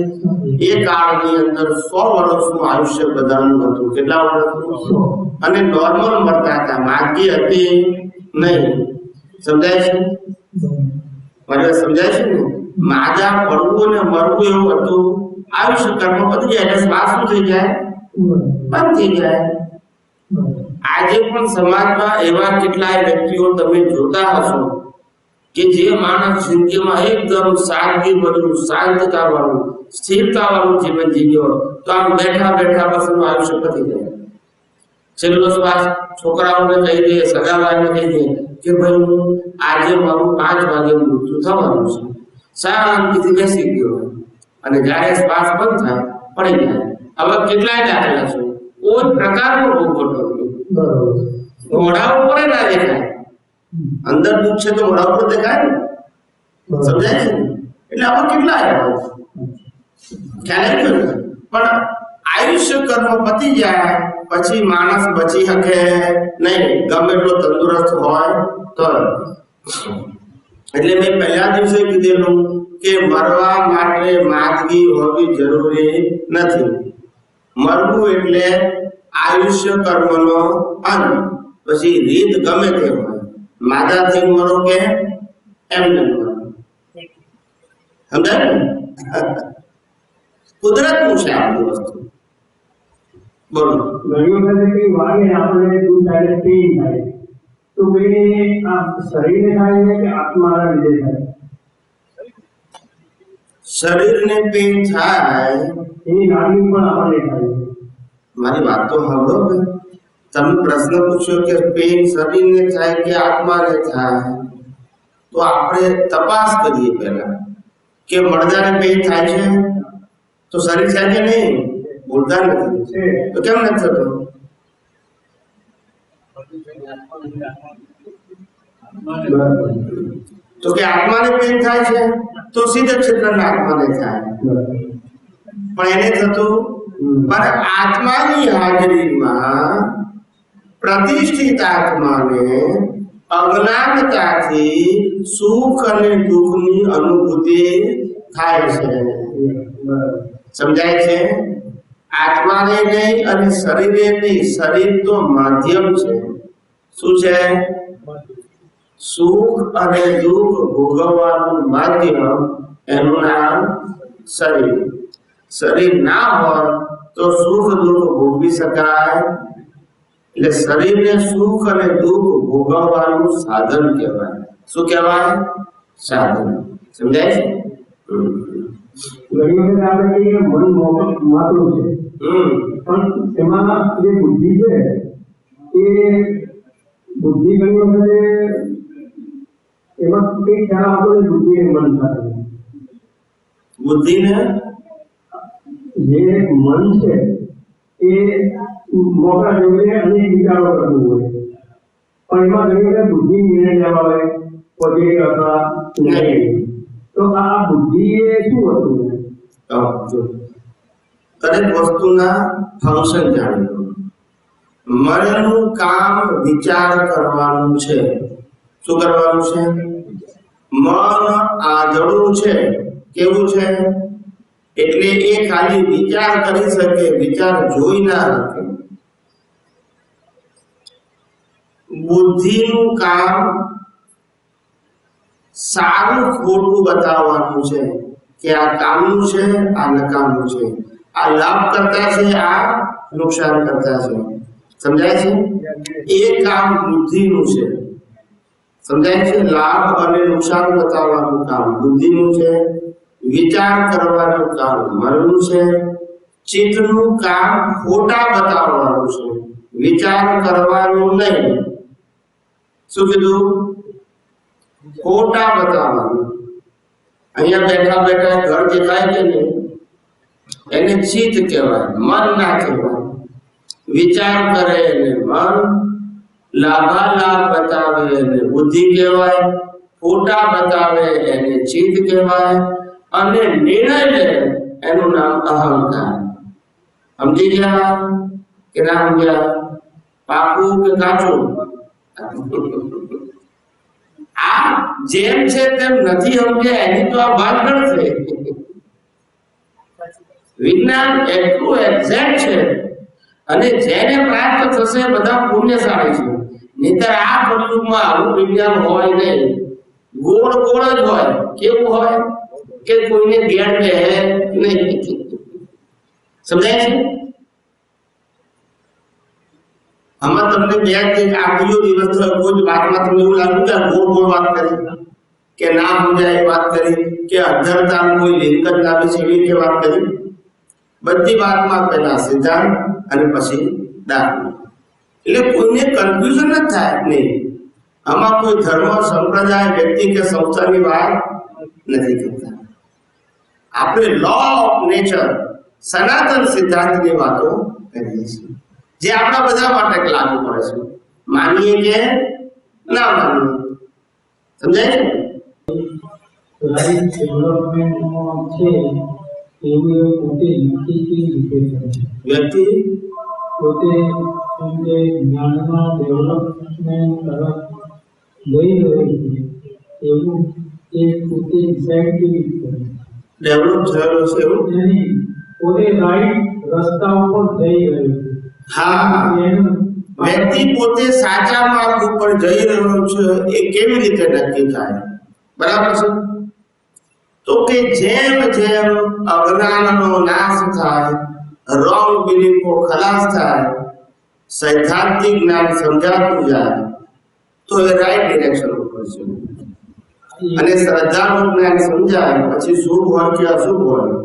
એ કાળની અંદર 100 વર્ષનું આયુષ્ય બધાનું હતું. કેટલા વર્ષનું? અને નોર્મલ મરતા હતા, માંદગી હતી નહીં. સમજાય છે? મને સમજાય છે ને? માદા પડવું ને મરવું એવું હતું. આયુષ્ય કર્મ બધી જાય એટલે શ્વાસ શું થઈ જાય? બંધ થઈ જાય. આજે પણ સમાજમાં એવા કેટલાય વ્યક્તિઓ તમે જોતા હશો કે જે માણસ જિંદગીમાં એકદમ સાદગી ભર્યું, શાંતતા વાળું, સ્થિરતા વાળું જીવન જીવ્યો, તો આમ બેઠા બેઠા બસ એનું આયુષ્ય પતી જાય. છેલ્લો શ્વાસ છોકરાઓને કહી દે, સગાવાને કહી દે કે ભાઈ હું આજે મારું 5 વાગે મૃત્યુ થવાનું છે. શાંતિથી બેસી ગયો અને જ્યારે શ્વાસ બંધ થાય પડી જાય. હવે કેટલાય દાખલા છે. કોઈ પ્રકારનો રોગ ઘટતો મોઢા ઉપર ના દેખાય. અંદર દુઃખ છે તો મોઢા ઉપર દેખાય ને. સમજાય છે? એટલે આમાં કેટલા આવ્યા ખ્યાલ આવ્યો ને? પણ આયુષ્ય કર્મ પતી જાય પછી માણસ બચી શકે નહીં, ગમે એટલો તંદુરસ્ત હોય તો. એટલે મેં પહેલા દિવસે કીધેલું કે મરવા માટે માંદગી હોવી જરૂરી નથી. મરવું એટલે આયુષ્ય કર્મનો અંત. પછી રીત ગમે તે હોય, માદાથી મરો કે એમને મરો, સમજાય ને? કુદરતનું છે આ બધી વસ્તુ. બોલો. ઘણી વખત કઈ વાગે આપણે દુઃખ થાય, પેઇન થાય, તો પેઇન આ શરીરને થાય છે કે આત્માના લીધે થાય? શરીરને પેઇન થાય એની લાગણી પણ આપણને થાય. મારી વાત તો સાંભળો ને. તમે પ્રશ્ન પૂછ્યો કે પેઇન શરીરને થાય કે આત્માને થાય, તો આપણે તપાસ કરીએ પહેલા કે મળદાને પેઇન થાય છે તો શરીર થાય કે નહીં? બોલતા નથી તો કેમ નથી થતો? તો કે આત્માને પેઇન થાય છે તો સિદ્ધ ક્ષેત્રના આત્માને થાય, પણ એને થતું. પણ આત્માની હાજરીમાં પ્રતિષ્ઠિત આત્માને અજ્ઞાનતાથી સુખ અને દુઃખની અનુભૂતિ થાય છે. સમજાય છે? આત્માને નહીં અને શરીરે નહીં. શરીર તો માધ્યમ છે. શું છે? સુખ અને દુઃખ ભોગવવાનું માધ્યમ, એનું નામ શરીર. શરીર ના હોય તો સુખ દુઃખ ભોગવી શકાય. એટલે શરીરને સુખ અને દુઃખ ભોગવવાનું સાધન કહેવાય. શું કહેવાય? સાધન. સમજાય છે? ઘણી વખત આપણે કહીએ મન માત્ર છે, પણ એમાં જે બુદ્ધિ છે એ બુદ્ધિ ઘણી વખતે એમાં કઈ ખ્યાલ આવતો નથી. બુદ્ધિ મન સાથે બુદ્ધિને જે મન છે એ મોટા જોઈને અનેક વિચારો કરવું હોય, પણ એમાં ઘણી વખત બુદ્ધિ નિર્ણય લેવા હોય પોઝિટિવ અથવા નેગેટિવ. તો આ બુદ્ધિ એ શું વસ્તુ છે? દરેક વસ્તુના ફંક્શન જાણી લો. મનનું કામ વિચાર કરવાનું છે. શું કરવાનું છે? મન આંધળું છે. કેવું છે? એટલે એ ખાલી વિચાર કરી શકે, વિચાર જોઈ ના શકે. બુદ્ધિનું કામ સારું ખોટું બતાવવાનું છે કે આ કામનું છે, આ નકામનું છે, આ લાભ કરતા છે, આ નુકસાન કરતા છે. સમજાય છે? એ કામ બુદ્ધિનું છે. સમજાય છે? લાભ અને નુકસાન બતાવવાનું કામ બુદ્ધિનું છે. વિચાર કરવાનું કામ મનનું છે. ચિત્તનું કામ ખોટા બતાવવાનું છે, વિચાર કરવાનું નહીં. શું કીધું? ખોટા બતાવવાનું. અહીંયા બેઠા બેઠા ઘર દેખાય કે નહીં, એને ચિત્ત કહેવાય, મન ના કહેવાય. વિચાર કરે એને મન, લાભાલાભ બતાવે એને બુદ્ધિ કહેવાય, ખોટા બતાવે એને ચિત્ત કહેવાય, અને નિર્ણય લે એનું નામ અહંકાર. સમજી ગયા કે ના સમજ્યા? પાકું કે કાચું? આ જેમ છે તેમ નથી સમજ્યા એની તો આ ભાગળ છે. વિજ્ઞાન એટલું એક્ઝેક્ટ છે અને જેને પ્રાપ્ત થશે બધા પુણ્યશાળી છે. નહીતર આ કળયુગમાં આવું વિજ્ઞાન હોય નહીં. ગોળ ગોળ જ હોય. કેવું હોય કે કોઈને ઘેર બે નહીં. સમજાય છે? આમાં તમને બે આ બીજો દિવસ થયો, કોઈ વાતમાં તમને એવું લાગ્યું કે ગોળ ગોળ વાત કરી કે ના સમજાય વાત કરી કે અધરતા કોઈ લિંક જ લાવી છે એવી રીતે વાત કરી? બધી વાતમાં પહેલા સિદ્ધાંત અને પછી દાખલો. એટલે કોઈને કન્ફ્યુઝન જ થાય નહીં. આમાં કોઈ ધર્મ, સંપ્રદાય, વ્યક્તિ કે સંસ્થાની વાત નથી કરતા. આપણે લો ઓફ નેચર, સનાતન સિદ્ધાંતની વાતો કરીએ છીએ, જે આપણા બધા માટે લાગુ પડે છે. માનીએ કે ના માનીએ. સમજાય છે? લાઈફ ડેવલપમેન્ટમાં છે એવું પોતે નક્કી કેવી રીતે કરે? વ્યક્તિ પોતે જ્ઞાનમાં ડેવલપમેન્ટ તરફ જઈ રહ્યો છે એવું એ પોતે ડિસાઈડ કેવી રીતે કરે? ડેવલપ થયેલો છે એવું એની પોતે રાઈટ રસ્તા ઉપર જઈ રહ્યો છે. હા એનું વ્યક્તિ પોતે સાચા માર્ગ ઉપર જઈ રહ્યો છે એ કેવી રીતે નક્કી થાય? બરાબર છે. તો કે જેમ જેમ અજ્ઞાનનો નાશ થાય, રોંગ બિલીફો ખલાસ થાય, સૈદ્ધાંતિક જ્ઞાન સમજાતું જાય તો એ રાઈટ ડિરેક્શન ઉપર છે. અને શ્રદ્ધાનું જ્ઞાન સમજાય પછી શુભ હોય કે અશુભ હોય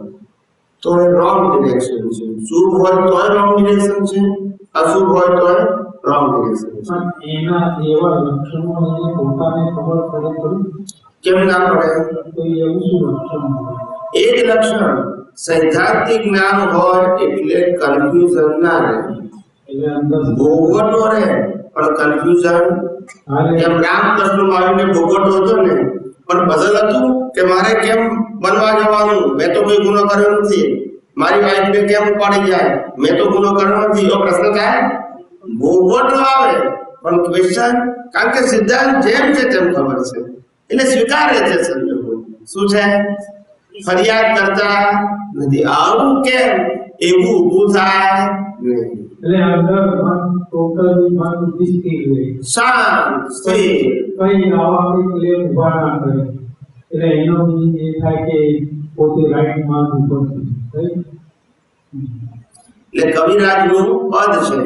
તો એ રોંગ ડિરેક્શન છે. શુભ હોય તોય રોંગ ડિરેક્શન છે, અશુભ હોય તોય રોંગ ડિરેક્શન છે. પણ એના એવા લક્ષણો એને પોતાને ખબર પડે ખરું? કેમ ના પડે? તો એવું શું લક્ષણ હોય? એ જ લક્ષણ સૈદ્ધાંતિક જ્ઞાન હોય એટલે કન્ફ્યુઝન ના રહે, એટલે અંદર ભોગવટો રહે પણ કન્ફ્યુઝન. જેમ રામકૃષ્ણમાં આવીને ભોગવટો હતો ને પણ પઝલ હતું કે મારે કેમ બનવા જવાનું, મેં તો કોઈ ગુનો કર્યો નથી, મારી વાઈફને કેમ ઉપાડી જાય, મેં તો ગુનો કર્યો નથી, એવો પ્રશ્ન થાય. ભોગવટો આવે પણ ક્વેશ્ચન, કારણ કે સિદ્ધાંત જેમ છે તેમ ખબર છે એટલે સ્વીકારે છે સંજોગો. શું છે? ફરિયાદ કરતા નથી. આવું કેમ એવું ઊભું થાય નહીં. એટલે અંદર મન ટોટલી મન સ્થિર રહે, શાંત સ્થિર. કઈ આવા કઈ ક્લેમ ઉભા ના કરે. એટલે એનો meaning એ થાય કે પોતે રાઈટ માર્ગ ઉપર છે. right? એટલે કવિરાજનું પદ છે,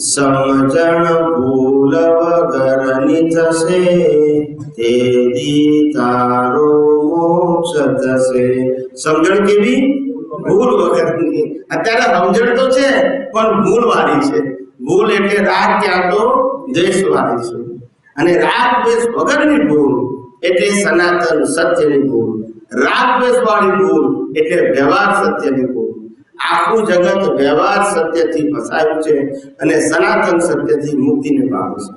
સમજણ ભૂલ વગરની થશે તેદી તારો મોક્ષ થશે. સમજણ કેવી? ભૂલ વગરની. અત્યારે સમજણ તો છે પણ ભૂલ વાળી છે. ભૂલ એટલે રાગ ક્યાં તો દ્વેષ વાળી છે, અને રાગ દ્વેષ વગરની ભૂલ એટલે સનાતન સત્યની ભૂલ. રાગ દ્વેષ વાળી ભૂલ એટલે વ્યવહાર સત્યની ભૂલ. આખું જગત વ્યવહાર સત્યથી ફસાયું છે અને સનાતન સત્યથી મુક્તિને પામે છે.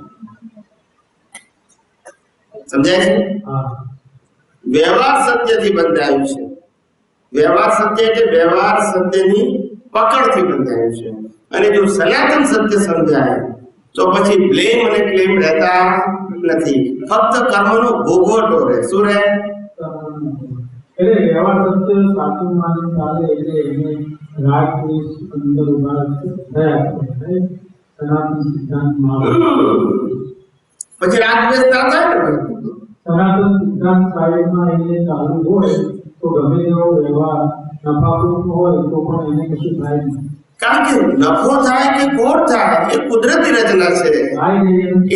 સમજાય છે? હા. વ્યવહાર સત્યથી બંધાયું છે. વ્યવહાર સત્ય એટલે વ્યવહાર સત્યની પકડથી બંધાયું છે. અને જો સનાતન સત્ય સમજાય તો પછી બ્લેમ અને ક્લેમ રહેતા નથી, ફક્ત કર્મનો ભોગવટો રહે. શું રહે? એટલે વ્યવહાર સત્ય સાચું માની ચાલે એટલે એને રાગ દ્વેષ અંદર ઉભા થયા છે. સનાતન સિદ્ધાંતમાં પછી રાગ દ્વેષ ના થાય ને. સનાતન સિદ્ધાંત સાહેબમાં એને ચાલુ હોય તો ગમે તેવો વ્યવહાર નફાપૂર્ણ હોય તો પણ એને કશું થાય નહીં. કારણ કે નફો થાય કે ખોટ થાય એ કુદરતી રચના છે.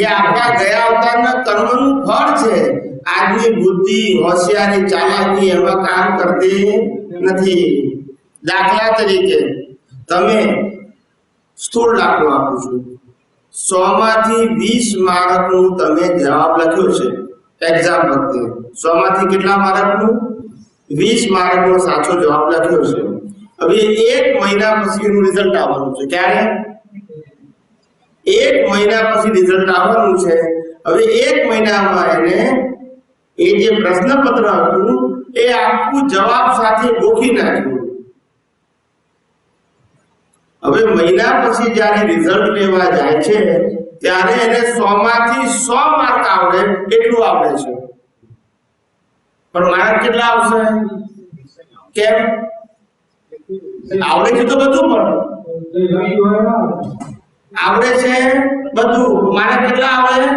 એ આપણા ગયા અવતારના કર્મનું ફળ છે. આજની બુદ્ધિ, હોશિયારી, ચાલાકી એમાં કામ કરતી નથી. દાખલા તરીકે તમે સ્થૂળ દાખલો આપું છું, 100 માંથી 20 માર્કનું તમે જવાબ લખ્યો છે એક્ઝામ વખતે. 100 માંથી કેટલા માર્કનું? 20 માર્કનો સાચો જવાબ લખ્યો છે. હવે 1 મહિના પછી એનું રિઝલ્ટ આવવાનું છે. ક્યારે? 1 મહિના પછી રિઝલ્ટ આવવાનું છે. હવે 1 મહિનામાં એને એ જે પ્રશ્નપત્ર હતું એ આખું જવાબ સાથે ગોખી નાખ્યું. હવે મહિના પછી જ્યારે રિઝલ્ટ લેવા જાય છે ત્યારે એને 100 માંથી 100 માર્ક આવડે એટલું આવડે છે, પણ માર્ક કેટલા આવશે? કેમ? આવડે છે તો બધું, પણ આવડે છે બધું, મારે કેટલા આવડે?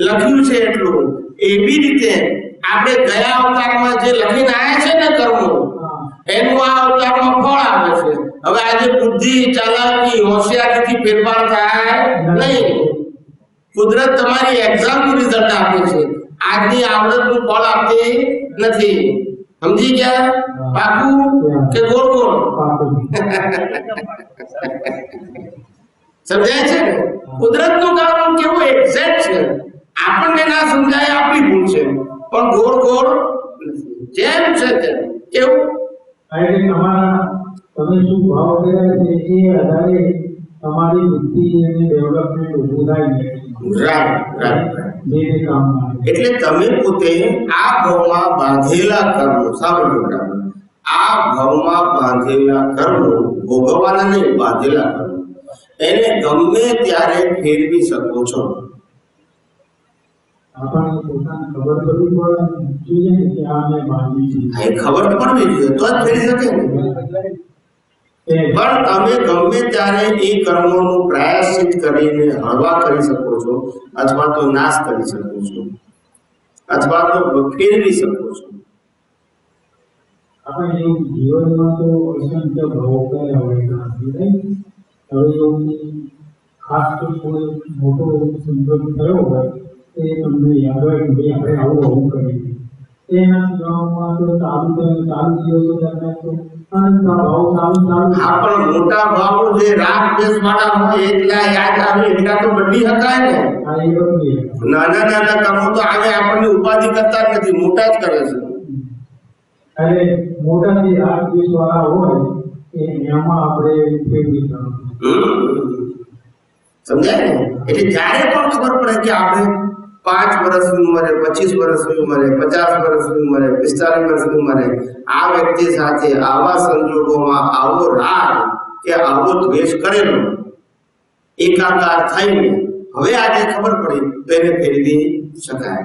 લખ્યું છે એટલું. એવી રીતે આપણે ગયા અવતારમાં જે લખીને આવ્યા છે ને કર્મો, એનું આ અવતારમાં ફળ આવે છે. હવે આજે બુદ્ધિ, ચાલાકી, હોશિયારીથી ફેરફાર થાય નહીં. કુદરત તમારી એક્ઝામનું રિઝલ્ટ આપે છે, આજની આવડતનું ફળ આપતી નથી. સમજી ગયા? પાકું કે ગોળ ગોળ? સમજાય છે ને? કુદરતનું કામ કેવું એક્ઝેક્ટ છે, આપણને ના સમજાય આપણી ભૂલ છે, પણ ગોળ ગોળ જેમ છે તેમ. કેવું? તમારા તમે શું ભાવ કર્યા છે એ આધારે તમારી બુદ્ધિ અને ડેવલપમેન્ટ ઊભું થાય છે. જે કામ એટલે તમે પોતે આ ભાવમાં બાંધેલા કર્મો, સાંભળો બરાબર, આ ભાવમાં બાંધેલા કર્મો ભોગવવાના નહીં, બાંધેલા કર્મો એને ગમે ત્યારે ફેરવી શકો છો. આપણને પોતાને ખબર પડવી પડે જોઈએ ને કે આ મેં બાંધી છે. હા, એ ખબર તો પડવી જોઈએ તો જ ફેરી શકે ને. પણ તમે ગમે ત્યારે એ કર્મોનું પ્રાયશ્ચિત કરીને હળવા કરી શકો છો, અથવા તો નાશ કરી શકો છો, અથવા તો ફેરવી શકો છો. આપણે એવું જીવનમાં તો અસંખ્ય ભાવો કર્યા હોય હવે એવું ખાસ તો કોઈ મોટો સંજોગ થયો હોય એ તમને યાદ હોય કે ભાઈ આપણે આવું કરીએ. એના ગામમાં તો ચાલુ દિવસો દરમિયાન તો અનંત ભાવ ચાલુ. હા, પણ મોટા ભાવો જે રાગ દ્વેષ વાળા હોય એટલા યાદ આવે એટલા તો બદલી શકાય ને. આ એ બધી નાના નાના કામો તો આવે આપણને ઉપાધિ કરતા જ નથી, મોટા જ કરે છે. અરે મોટા જે રાગ દ્વેષ વાળા હોય એમાં આપણે ફેરવી સમજાય ને? એટલે જ્યારે પણ ખબર પડે કે આપણે 5 વર્ષની ઉંમરે, 25 વર્ષની ઉંમરે, 50 વર્ષની ઉંમરે, 45 વર્ષની ઉંમરે આ વ્યક્તિ સાથે આવા સંજોગોમાં આવો રાગ કે આવો દ્વેષ કરેલો એકાકાર થઈને હવે આજે ખબર પડી તો એને ફેરવી શકાય.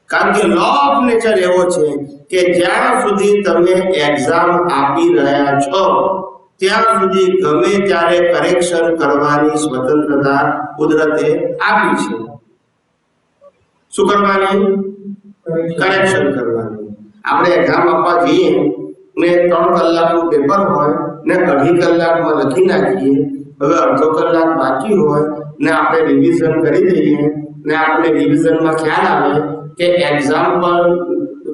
કારણ કે લો ઓફ નેચર એવો છે કે જ્યાં સુધી તમે એક્ઝામ આપી રહ્યા છો ત્યાં સુધી ગમે ત્યારે કરેક્શન કરવાની સ્વતંત્રતા કુદરતે આપી છે. શું કરવાની? કરેક્શન કરવાની. આપણે એક્ઝામ આપવા જઈએ ને 3 કલાકનું પેપર હોય ને 2.5 કલાકમાં લખી નાખીએ, હવે અડધો કલાક બાકી હોય ને આપણે રિવિઝન કરી દઈએ ને આપણે રિવિઝનમાં ખ્યાલ આવે કે એક્ઝામ્પલ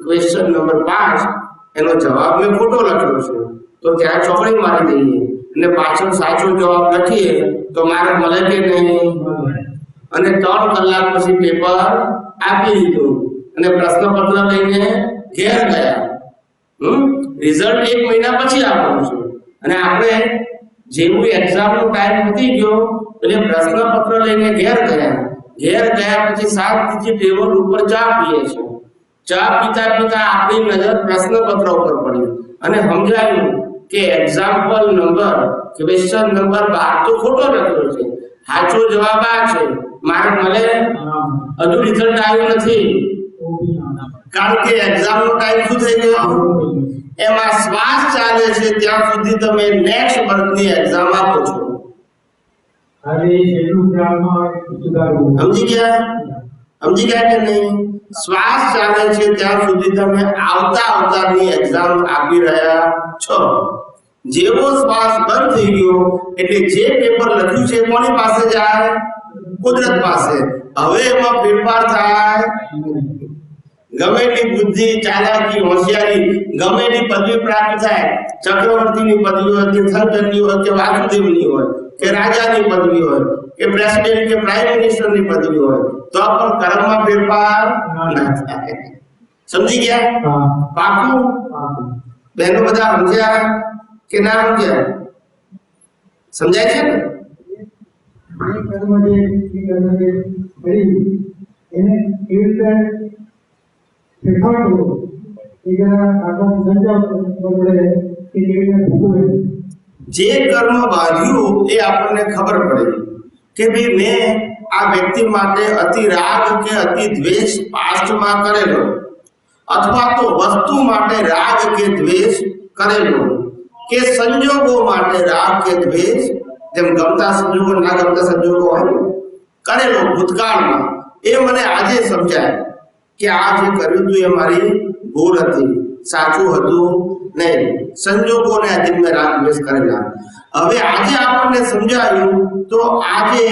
ક્વેશ્ચન નંબર 5 એનો જવાબ મેં ખોટો લખ્યો છે તો ત્યાં ચોકડી મારી દઈએ અને પાછળ સાચો જવાબ લખીએ તો મારે મળે કે નહીં? અને 3 કલાક પછી પેપર આપી દીધું અને પ્રશ્નપત્ર લઈને ઘેર ગયા. રિઝલ્ટ 1 મહિના પછી આવવાનું છે અને આપણે જેવું એક્ઝામનો ટાઈમ પતી ગયો એટલે પ્રશ્નપત્ર લઈને ઘેર ગયા પછી 7 થી ટેબલ ઉપર ચા પીએ છે. ચા પીતા પીતા આપણી નજર પ્રશ્નપત્ર ઉપર પડી અને સમજાયું કે એક્ઝામ્પલ નંબર ક્વેશ્ચન નંબર 12 તો ખોટો લખ્યો છે, સાચો જવાબ આ છે. મારે મળે? હજુ રિઝલ્ટ આવ્યું નથી કારણ કે એક્ઝામનો ટાઈમ શું થઈ ગયો? એમાં શ્વાસ ચાલે છે ત્યાં સુધી તમે નેક્સ્ટ વર્ષની એક્ઝામ આપો છો. સમજી ગયા કે નહીં? શ્વાસ ચાલે છે ત્યાં સુધી તમે આવતાની એક્ઝામ આપી રહ્યા છો. જેવો શ્વાસ બંધ થઈ ગયો એટલે જે પેપર લખ્યું છે કોની પાસે જાય? કુદરત પાસે. હવે એમાં ફેરફાર થાય. ગમે તેટલી બુદ્ધિ, ચાલાકી, હોશિયારી, ગમે તેટલી પદવી પ્રાપ્ત થાય, ચક્રવર્તીની પદવી હોય કે થરચંદની હોય કે વાસુદેવની હોય કે રાજાની પદવી હોય કે પ્રેસિડેન્ટ કે પ્રાઇમ મિનિસ્ટરની પદવી હોય તો પણ કર્મમાં ફેરફાર ના થાય. સમજી ગયા? પાકું? બહેનો બધા સમજ્યા કે ના સમજ્યા? સમજાય છે ને? જે કર્મ બાંધ્યું એ આપણને ખબર પડે કે ભાઈ મેં આ વ્યક્તિ માટે અતિ રાગ કે અતિ દ્વેષ પાસ્ટમાં કરેલો અથવા તો વસ્તુ માટે રાગ કે દ્વેષ કરેલો કે સંજોગો માટે રાગ કે દ્વેષ, જેમ ગમતા સંજોગો ના ગમતા સંજોગો હોય કરેલો ભૂતકાળમાં, એ મને આજે સમજાય કે આ જે કર્યું હતું એ મારી ભૂલ હતી, સાચું હતું નહીં. સંજોગોને આધીન મેં રાગ દ્વેષ કરેલા. હવે આજે આપણને સમજાયું તો આજે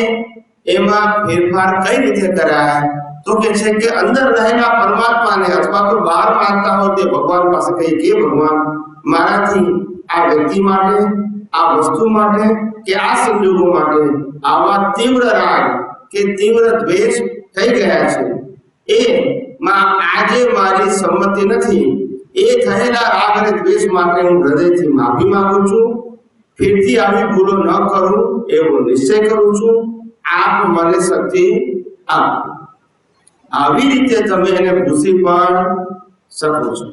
એમાં ફેરફાર કઈ રીતે કરાય? તો કે છે કે અંદર રહેલા પરમાત્માને અથવા તો બહાર માગતા હોય તે ભગવાન પાસે કહીએ કે ભગવાન મારાથી આ વ્યક્તિ માટે, આ વસ્તુ માટે કે આ સંજોગો માટે આવા તીવ્ર રાગ કે તીવ્ર દ્વેષ થઈ ગયા છે, એ માં આજે મારી સંમતિ નથી. એ થયેલા રાગ અને દ્વેષ માટે હું હૃદયથી માફી માંગુ છું. ફરીથી આવી ભૂલો ન કરું એવો નિશ્ચય કરું છું. આપ મને શક્તિ આપો. આવી રીતે તમે એને ભૂસી પણ શકો છો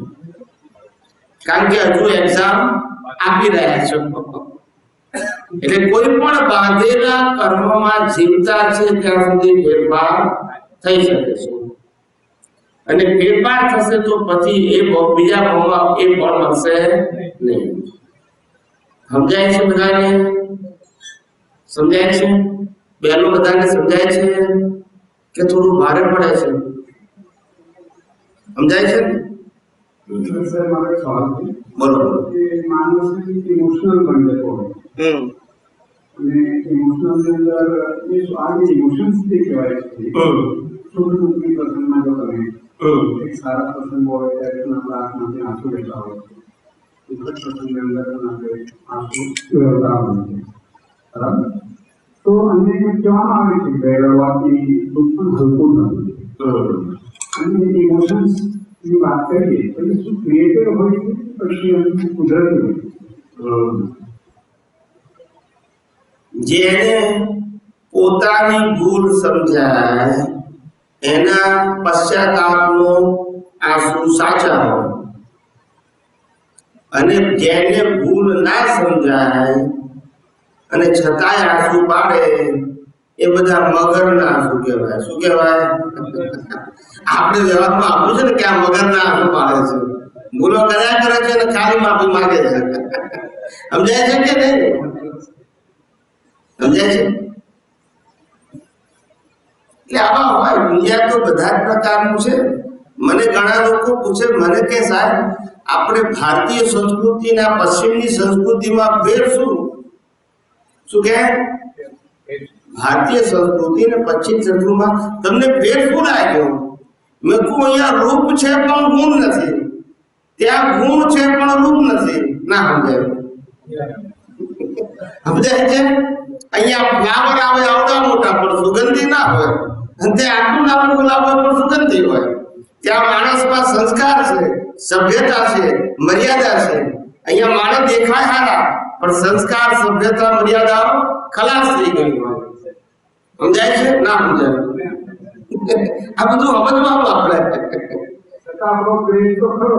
કારણ કે હજુ એક્ઝામ આપી રહ્યા છો. એટલે કોઈ પણ બાંધેલા કર્મમાં જીવતા છે ત્યાં સુધી ફેરફાર થઈ શકે છે. અને ફેરફાર થશે તો પછી એ બીજા ભાવમાં એ ફળ મળશે નહીં. સમજાય છે બધાને? સમજાય છે? બેનો બધાને સમજાય છે કે થોડું ભારે પડે છે? સમજાય છે ને? સર મારે સવાલ છે બરોબર. કે માણસ ઇમોશનલ બની જતો હોય અને ઇમોશનલ ની અંદર એ આગે ઇમોશન્સ જે કહેવાય છે શુભ દુઃખની પ્રસંગમાં જો તમે એક સારા પ્રસંગ હોય ત્યારે પણ આપણા આંખમાંથી આંસુ વહેતા હોય, દુઃખદ પ્રસંગની અંદર પણ આપણે આંસુ વહેતા હોય છે, બરાબર? તો અમને કહેવામાં આવે છે કે રડવાથી દુઃખ પણ હલકું થતું અને ઇમોશન્સ ની વાત કરીએ તો એ શું ક્રિએટેડ હોય છે પછી કુદરતી હોય છે? જેને પોતાની ભૂલ સમજાય એના પશ્ચાતાપનો આંસુ સાચા હોય, અને જેને ભૂલ ના સમજાય અને છતાંય આંસુ પાડે એ બધા મગરના આંસુ કહેવાય. શું કહેવાય? આપણે જવાબમાં આપ્યું છે ને કે આ મગરના આંસુ પાડે છે, ભૂલો કર્યા કરે છે અને ખાલી માફી માંગે છે. સમજાય છે કે નહીં? સમજાય છે? એટલે આવા હોય દુનિયા તો બધા જ પ્રકારનું છે. મને ઘણા લોકો પૂછે, મને કે સાહેબ આપણે ભારતીય સંસ્કૃતિના પશ્ચિમની સંસ્કૃતિમાં ફેર શું? શું કે ભારતીય સંસ્કૃતિ અને પશ્ચિમ સંસ્કૃતિમાં તમને ફેર શું લાગ્યો? મેં કહું અહીંયા રૂપ છે પણ ગુણ નથી, ત્યાં ગુણ છે પણ રૂપ નથી. ના સમજાય? સમજાય છે? અહીંયા ફ્લાવર આવે આવડા મોટા પણ સુગંધી ના હોય, અને ત્યાં આટલું નાનું ગુલાબ હોય પણ સુગંધી હોય. ત્યાં માણસમાં સંસ્કાર છે, સભ્યતા છે, મર્યાદા છે. અહીંયા માણસ દેખાય હારા પણ સંસ્કાર, સભ્યતા, મર્યાદાઓ ખલાસ થઈ ગઈ હોય. સમજાય છે? ના સમજાય? આ બધું સમજવાનું આપણે. આપણો ક્રેઝ તો ખરો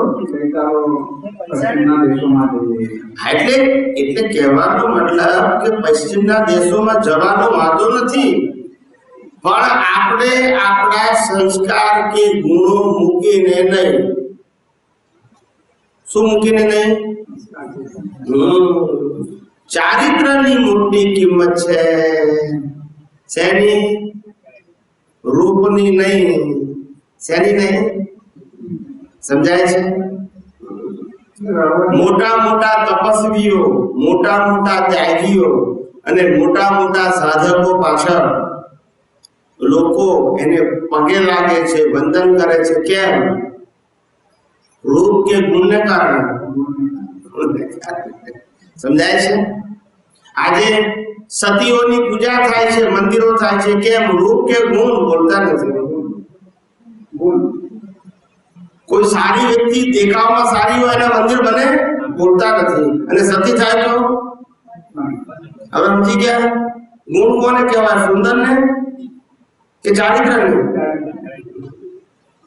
પશ્ચિમના દેશોમાં જઈએ. એટલે કહેવાનો મતલબ કે પશ્ચિમના દેશોમાં જવાનો વાંધો નથી, પણ આપણે આપણા સંસ્કાર કે ગુણો મૂકીને નહીં. શું મૂકીને નહીં? ચારિત્રની મોટી કિંમત છે. શેની? રૂપની નહીં. શેની નહીં? સમજાય છે? મોટા મોટા તપસ્વીઓ, મોટા મોટા ત્યાગીઓ અને મોટા મોટા સાધકો પાછળ લોકો એને પગે લાગે છે, વંદન કરે છે. કેમ? રૂપ કે ગુણને કારણે? સમજાય છે? આજે સતીઓની પૂજા થાય છે, મંદિરો થાય છે. કેમ? રૂપ કે ગુણ? બોલતા નથી. કોઈ સારી વ્યક્તિ દેખાવમાં સારી હોય એના મંદિર બને? બોલતા નથી. અને સતી થાય તો હવે સમજી ગયા? ગુણ કોને કહેવાય? સુંદર ને કે ચારિત્ર ને?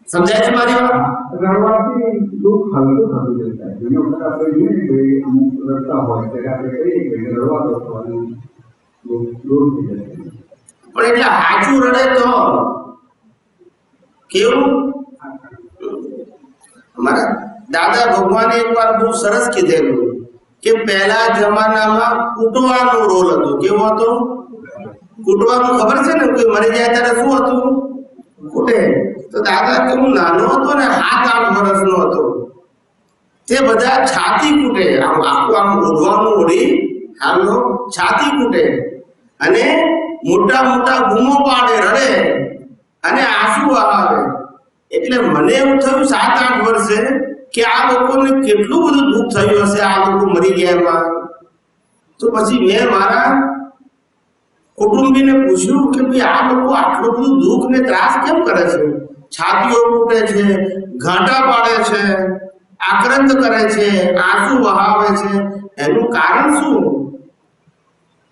સમજાય છે મારી વાત? રડવાથી દુઃખ હલકું થતું જતા. ઘણી વખત આપણે જોઈએ ને કે અમુક રડતા હોય ત્યારે આપણે કહીએ કે રડવા દો તો દુઃખ દૂર થઈ જાય. પણ એટલે હાચું રડે તો કેવું? અમારા દાદા ભગવાને એક વાર બહુ સરસ કીધેલું કે પહેલા જમાનામાં કૂટવાનો રોલ હતો. કેવો હતો? કૂટવાનું ખબર છે ને? કોઈ મરી જાય ત્યારે શું હતું? કૂટે. તો દાદા કે હું નાનો હતો ને 7-8 વર્ષનો હતો, તે બધા છાતી કૂટે. આમ ઓઢવાનું ઓઢી હાલો છાતી કૂટે અને મોટા મોટા બૂમો પાડે, રડે અને આંસુ આવે. એટલે મને એવું થયું 7-8 વર્ષે કે આ લોકોને કેટલું બધું દુઃખ થયું હશે, આ લોકો મરી ગયા એમાં. તો પછી મેં મારા કુટુંબીને પૂછ્યું કે ભાઈ આ લોકો આટલું બધું દુઃખ ને ત્રાસ કેમ કરે છે? છાતીઓ તૂટે છે, ઘાંટા પાડે છે, આક્રંદ કરે છે, આંસુ વહાવે છે, એનું કારણ શું?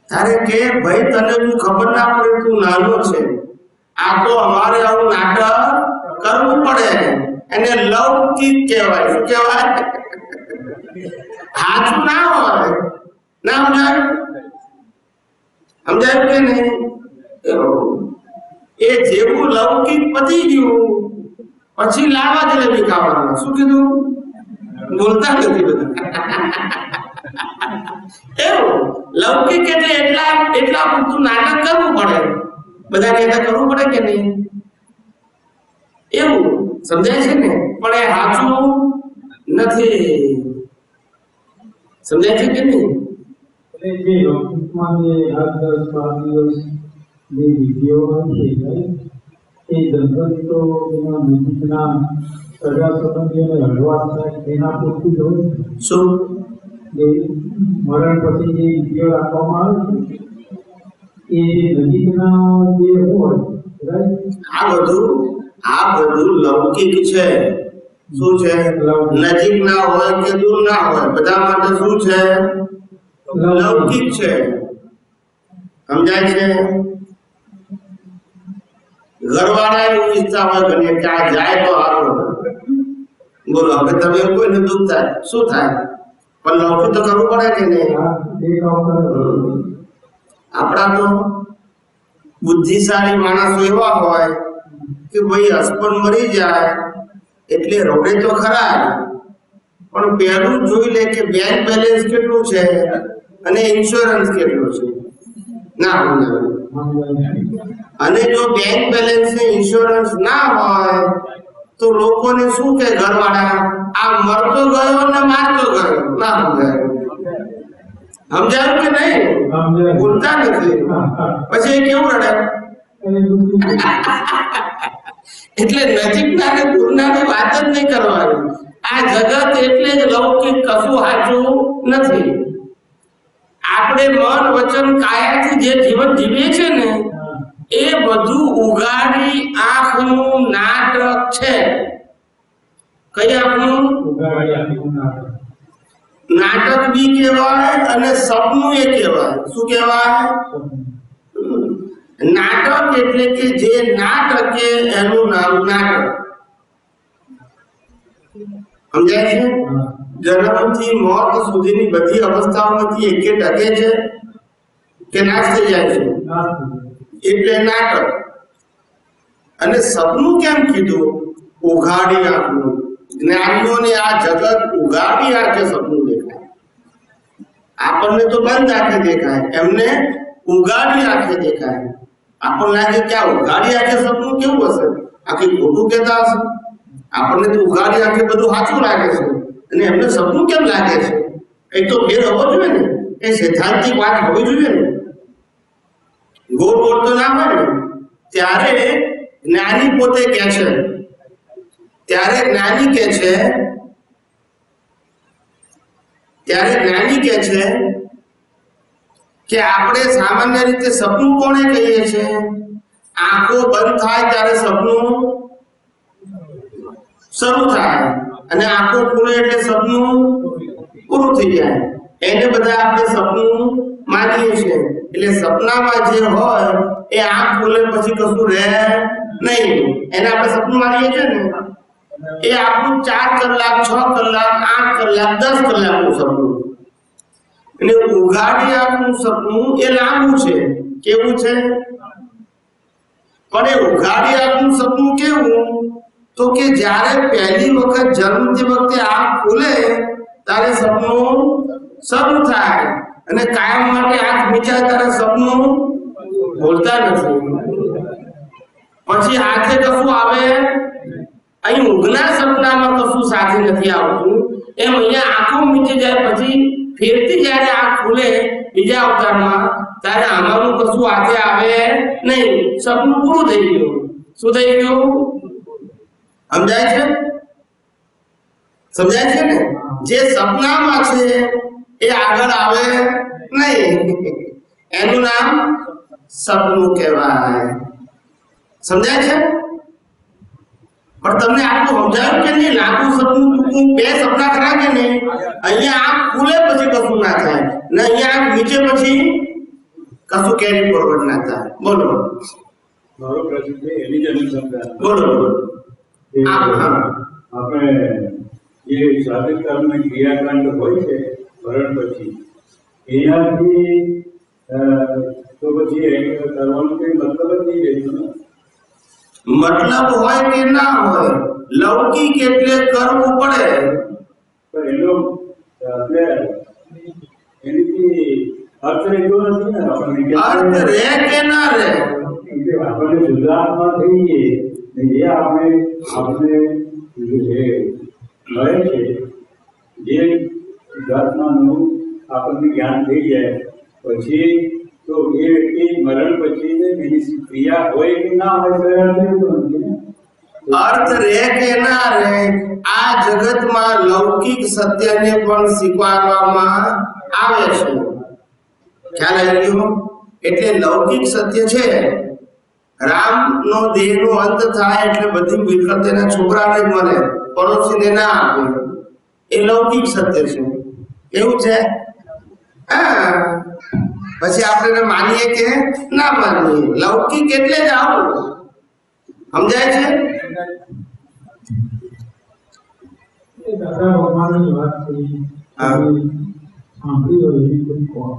તારે કે ભાઈ તને તું ખબર ના પડે, તું નાનો છે. આ તો અમારે આવું નાટક કરવું પડે. એને લૌકિક કહેવાય. શું કહેવાય? હાચું ના હોય. ના સમજાય? સમજાય કે નહીં? એ જેવું લૌકિક પતી ગયું પછી લાવા જલેબી ખાવાના. શું કીધું? બોલતા નથી બધા. એવું લૌકિક એટલે એટલા પૂરતું નાટક કરવું પડે. બધા કહેતા કરવું પડે કે નહીં? એવું સમજાય છે ને? પણ એ સાચું નથી. સમજાય છે કે નહીં? એટલે જે લૌકિકમાં જે 10-12 દિવસ જે વિધિઓ છે એ દંપતી તો એના નજીકના સગા સંબંધીઓને હળવાશ થાય એના પૂરતું જ હોય. શું જે મરણ પછી જે વિધિઓ રાખવામાં આવે છે એ નજીકના જે હોય રાઈટ આ બધું લૌકિક છે. શું છે? નજીક ના હોય કે દૂર ના હોય, બધા માટે શું છે? લૌકિક છે. સમજાય છે? ઘરવાળા એવું ઈચ્છતા હોય ઘણી કે આ જાય તો સારું. બોલો હવે તમે કોઈને દુઃખ થાય શું થાય? પણ લૌકિક તો કરવું પડે કે નહીં? આપણા તો બુદ્ધિશાળી માણસો એવા હોય કે ભાઈ હસબન્ડ મરી જાય એટલે રોડે તો ખરા, પણ પહેલું જોઈ લે કે બેંક બેલેન્સ કેટલું છે અને ઇન્સ્યોરન્સ કેટલું છે. ના અને જો બેંક બેલેન્સ ને ઇન્સ્યોરન્સ ના હોય તો લોકોને શું કે ઘરવાળા આ મરતો ગયો ને મારતો ગયો. ના સમજાયું કે નહીં? ભૂલતા નથી. પછી કેવું રડે? એટલે નજીકના ને દૂરનાની વાત જ નહીં કરવાની. આ જગત એટલે જ લૌકિક, કશું સાચું નથી. આપણે મન વચન કાયાથી જે જીવન જીવીએ છે ને એ બધું ઉઘાડી આંખનું નાટક છે. કઈ આંખનું નાટક બી કહેવાય અને સપનું એ કહેવાય. શું કહેવાય? નાટક એટલે કે જે નાટકે એનું નામ નાટક. સમજાય છે? જન્મથી મોત સુધીની બધી અવસ્થાઓમાંથી એકે ટકે છે કે નાશ થઈ જાય છે? એટલે નાટક. અને સપનું કેમ કીધું? ઉઘાડી આંખનું. જ્ઞાનીઓને આ જગત ઉઘાડી આંખે સપનું દેખાય. આપણને તો બંધ આંખે દેખાય, એમને ઉઘાડી આંખે દેખાય. આપણને લાગે કે આ ઉઘાડી આંખે સપનું કેવું હશે? આખી ખોટું કહેતા હશે. આપણને તો ઉઘાડી આંખે બધું સાચું લાગે છે અને એમને સપનું કેમ લાગે છે? કઈ તો ફેર હોવો જોઈએ ને, એ સિદ્ધાંતિક વાત હોવી જોઈએ ને. ગોળ ગોળ તો ના હોય ને. ત્યારે જ્ઞાની પોતે કહે છે, ત્યારે જ્ઞાની કહે છે કે આપણે સામાન્ય રીતે સપનું કોને કહીએ છીએ? આંખો બંધ થાય ત્યારે સપનું શરૂ થાય અને આંખો ખુલે એટલે સપનું પૂરું થઈ જાય. એને બધા આપણે સપનું માનીએ છીએ. એટલે સપનામાં જે હોય એ આંખ ખુલે પછી કશું રહે નહીં, એને આપણે સપનું માનીએ છીએ ને. એ આપણું 4 કલાક 6 કલાક 8 કલાક 10 કલાકનું સપનું. અને ઉઘાડી આંખનું સપનું એ લાંબુ છે. કેવું છે? પણ એ ઉઘાડી આંખનું સપનું કેવું? તો કે જ્યારે પહેલી વખત જન્મતી વખતે આંખ ખુલે ત્યારે સપનું શરૂ થાય અને કાયમ માટે આંખ મીચાય ત્યારે સપનું ભૂલતા નથી. પછી હાથે કશું આવે, અહીં ઊંઘના સપનામાં કશું સાથે નથી આવતું, એમ અહીંયા આંખો મીચી જાય પછી ફેરથી જ્યારે આંખ ખુલે બીજા અવતારમાં ત્યારે આમાંનું કશું હાથે આવે નહીં. સપનું પૂરું થઈ ગયું. શું થઈ ગયું? સમજાય છે? સમજાય છે ને? જે સપનામાં છે એ આગળ આવે નહીં, એનું નામ સપનું કહેવાય. સમજાય છે? પણ તમને આટલું સમજાયું કે નહીં? લાંબુ સપનું ટૂંકું 2 સપના ખરા કે નહીં? અહીંયા આંખ ખુલે પછી કશું ના થાય ને અહીંયા આંખ નીચે પછી કશું કેરી ફોરવર્ડ ના થાય. બોલો મારો પ્રશ્ન છે એની જ અનુસંધાન. બોલો. આપણે જે સાધક કર્મ ક્રિયાકાંડ હોય છે મરણ પછી એનાથી તો પછી કરવાનો કઈ મતલબ જ નહીં રહેતો ને. મતલબ હોય કે ના હોય, લૌકિક એટલે કરવું પડે. પણ એનો આપણે એની અર્થ રહેતો નથી ને આપણને અર્થ રે કે ના રે, આપણને શુદ્ધાત્મા થઈએ ને એ આપણે જે મળે છે જે શુદ્ધાત્માનું આપણને જ્ઞાન થઈ જાય પછી તો એ વ્યક્તિ મરણ પછી એની ક્રિયા હોય કે ના હોય અર્થ રે કે ના રે, આ જગતમાં લૌકિક સત્યને પણ સ્વીકારવામાં આવે છે. ખ્યાલ આવી ગયો? એટલે લૌકિક સત્ય છે, રામનો દેહનો અંત થાય એટલે બધી મિલકત એના છોકરાને જ મળે, પડોશીને ના આપે, એ લૌકિક સત્ય છે. એવું છે? હા. પછી આપણે માનીએ કે ના માનીએ, લૌકિક એટલે જ આવું. સમજાય છે? દાદા ભગવાનની વાત કરી, સાંભળી હોય એવી કોઈ કોણ?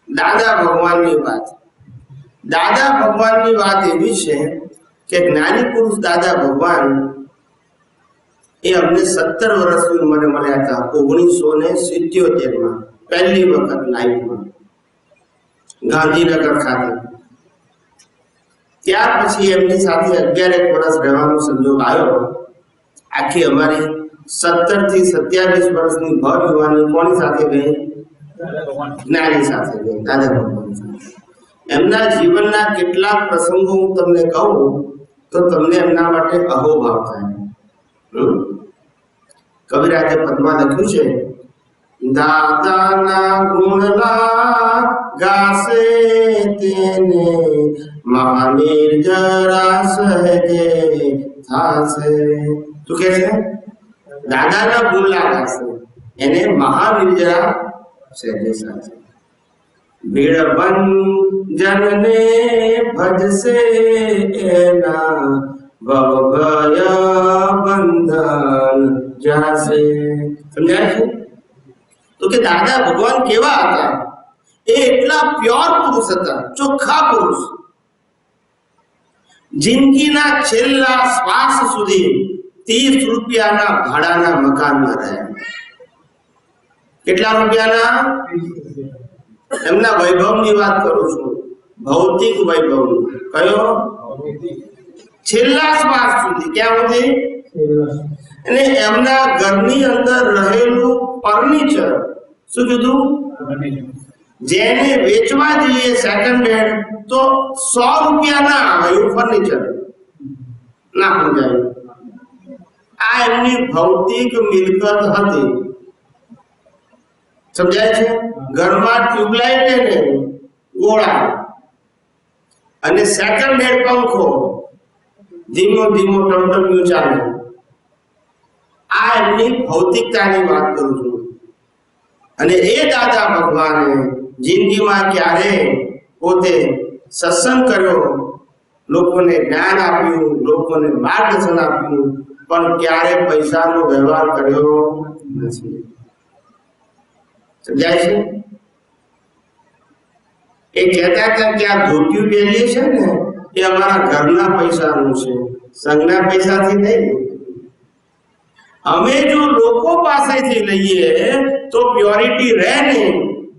દાદા ભગવાનની વાત, દાદા ભગવાનની વાત એવી છે કે જ્ઞાની પુરુષ દાદા ભગવાન એ અમને 17 વર્ષની ઉંમરે મળ્યા હતા, 1977 પહેલી વખત લાઈફમાં ગાંધીનગર ખાતે. ત્યાર પછી એમની સાથે 11 વર્ષ રહેવાનો સંજોગ આવ્યો. આખી અમારી 17 થી 27 વર્ષની ભર યુવાની કોની સાથે ગઈ? જ્ઞાની સાથે ગઈ, દાદા ભગવાન સાથે. એમના જીવનના કેટલાક પ્રસંગો હું તમને કહું તો તમને એમના માટે અહોભાવ થાય. કવિરાજે પદમાં લખ્યું છે, દાદાના ગુણલા ગાસે તેને મહાનિર્જરા સહજે થાશે. શું કે છે? દાદાના ગુણલા ગાશે એને મહાનિર્જરા સહજે થાશે. ભીડબન જનને ભજશે એના ભવભય બંધન જાશે. સમજાય છે? તો કે દાદા ભગવાન કેવા હતા? એ એટલા પ્યોર પુરુષ હતા, ચોખ્ખા પુરુષ. જિંદગીના છેલ્લા શ્વાસ સુધી 30 રૂપિયાના ભાડાના મકાનમાં રહ્યા. કેટલા રૂપિયાના? એમના વૈભવની વાત કરું છું, ભૌતિક વૈભવ. કયો? છેલ્લા શ્વાસ સુધી. ક્યાં સુધી? અને એમના ઘરની અંદર રહેલું ફર્નિચર, શું કીધું? જેને વેચવા જઈએ સેકન્ડ હેન્ડ તો 100 રૂપિયા ના આવે એવું ફર્નિચર ના સમજાય. આ એમની ભૌતિક મિલકત હતી. સમજાય છે? ઘરમાં ટ્યુબલાઇટ ને ગોળા અને સેકન્ડ હેન્ડ પંખો ધીમો ધીમો ટમટમ્યું ચાલે. આ એમની ભૌતિકતાની વાત કરું છું. અને એ દાદા ભગવાને જિંદગીમાં ક્યારે પોતે સત્સંગ કર્યો, લોકોને જ્ઞાન આપ્યું, લોકોને માર્ગદર્શન આપ્યું, પણ ક્યારે પૈસાનો વ્યવહાર કર્યો નથી. સમજાય છે? એ કહેતા હતા કે આ ધોતિયું પહેરીએ છે ને એ અમારા ઘરના પૈસાનું છે, સંઘના પૈસાથી નહીં. અમે જો લોકો પાસેથી લઈએ તો પ્યોરિટી રહે નહીં,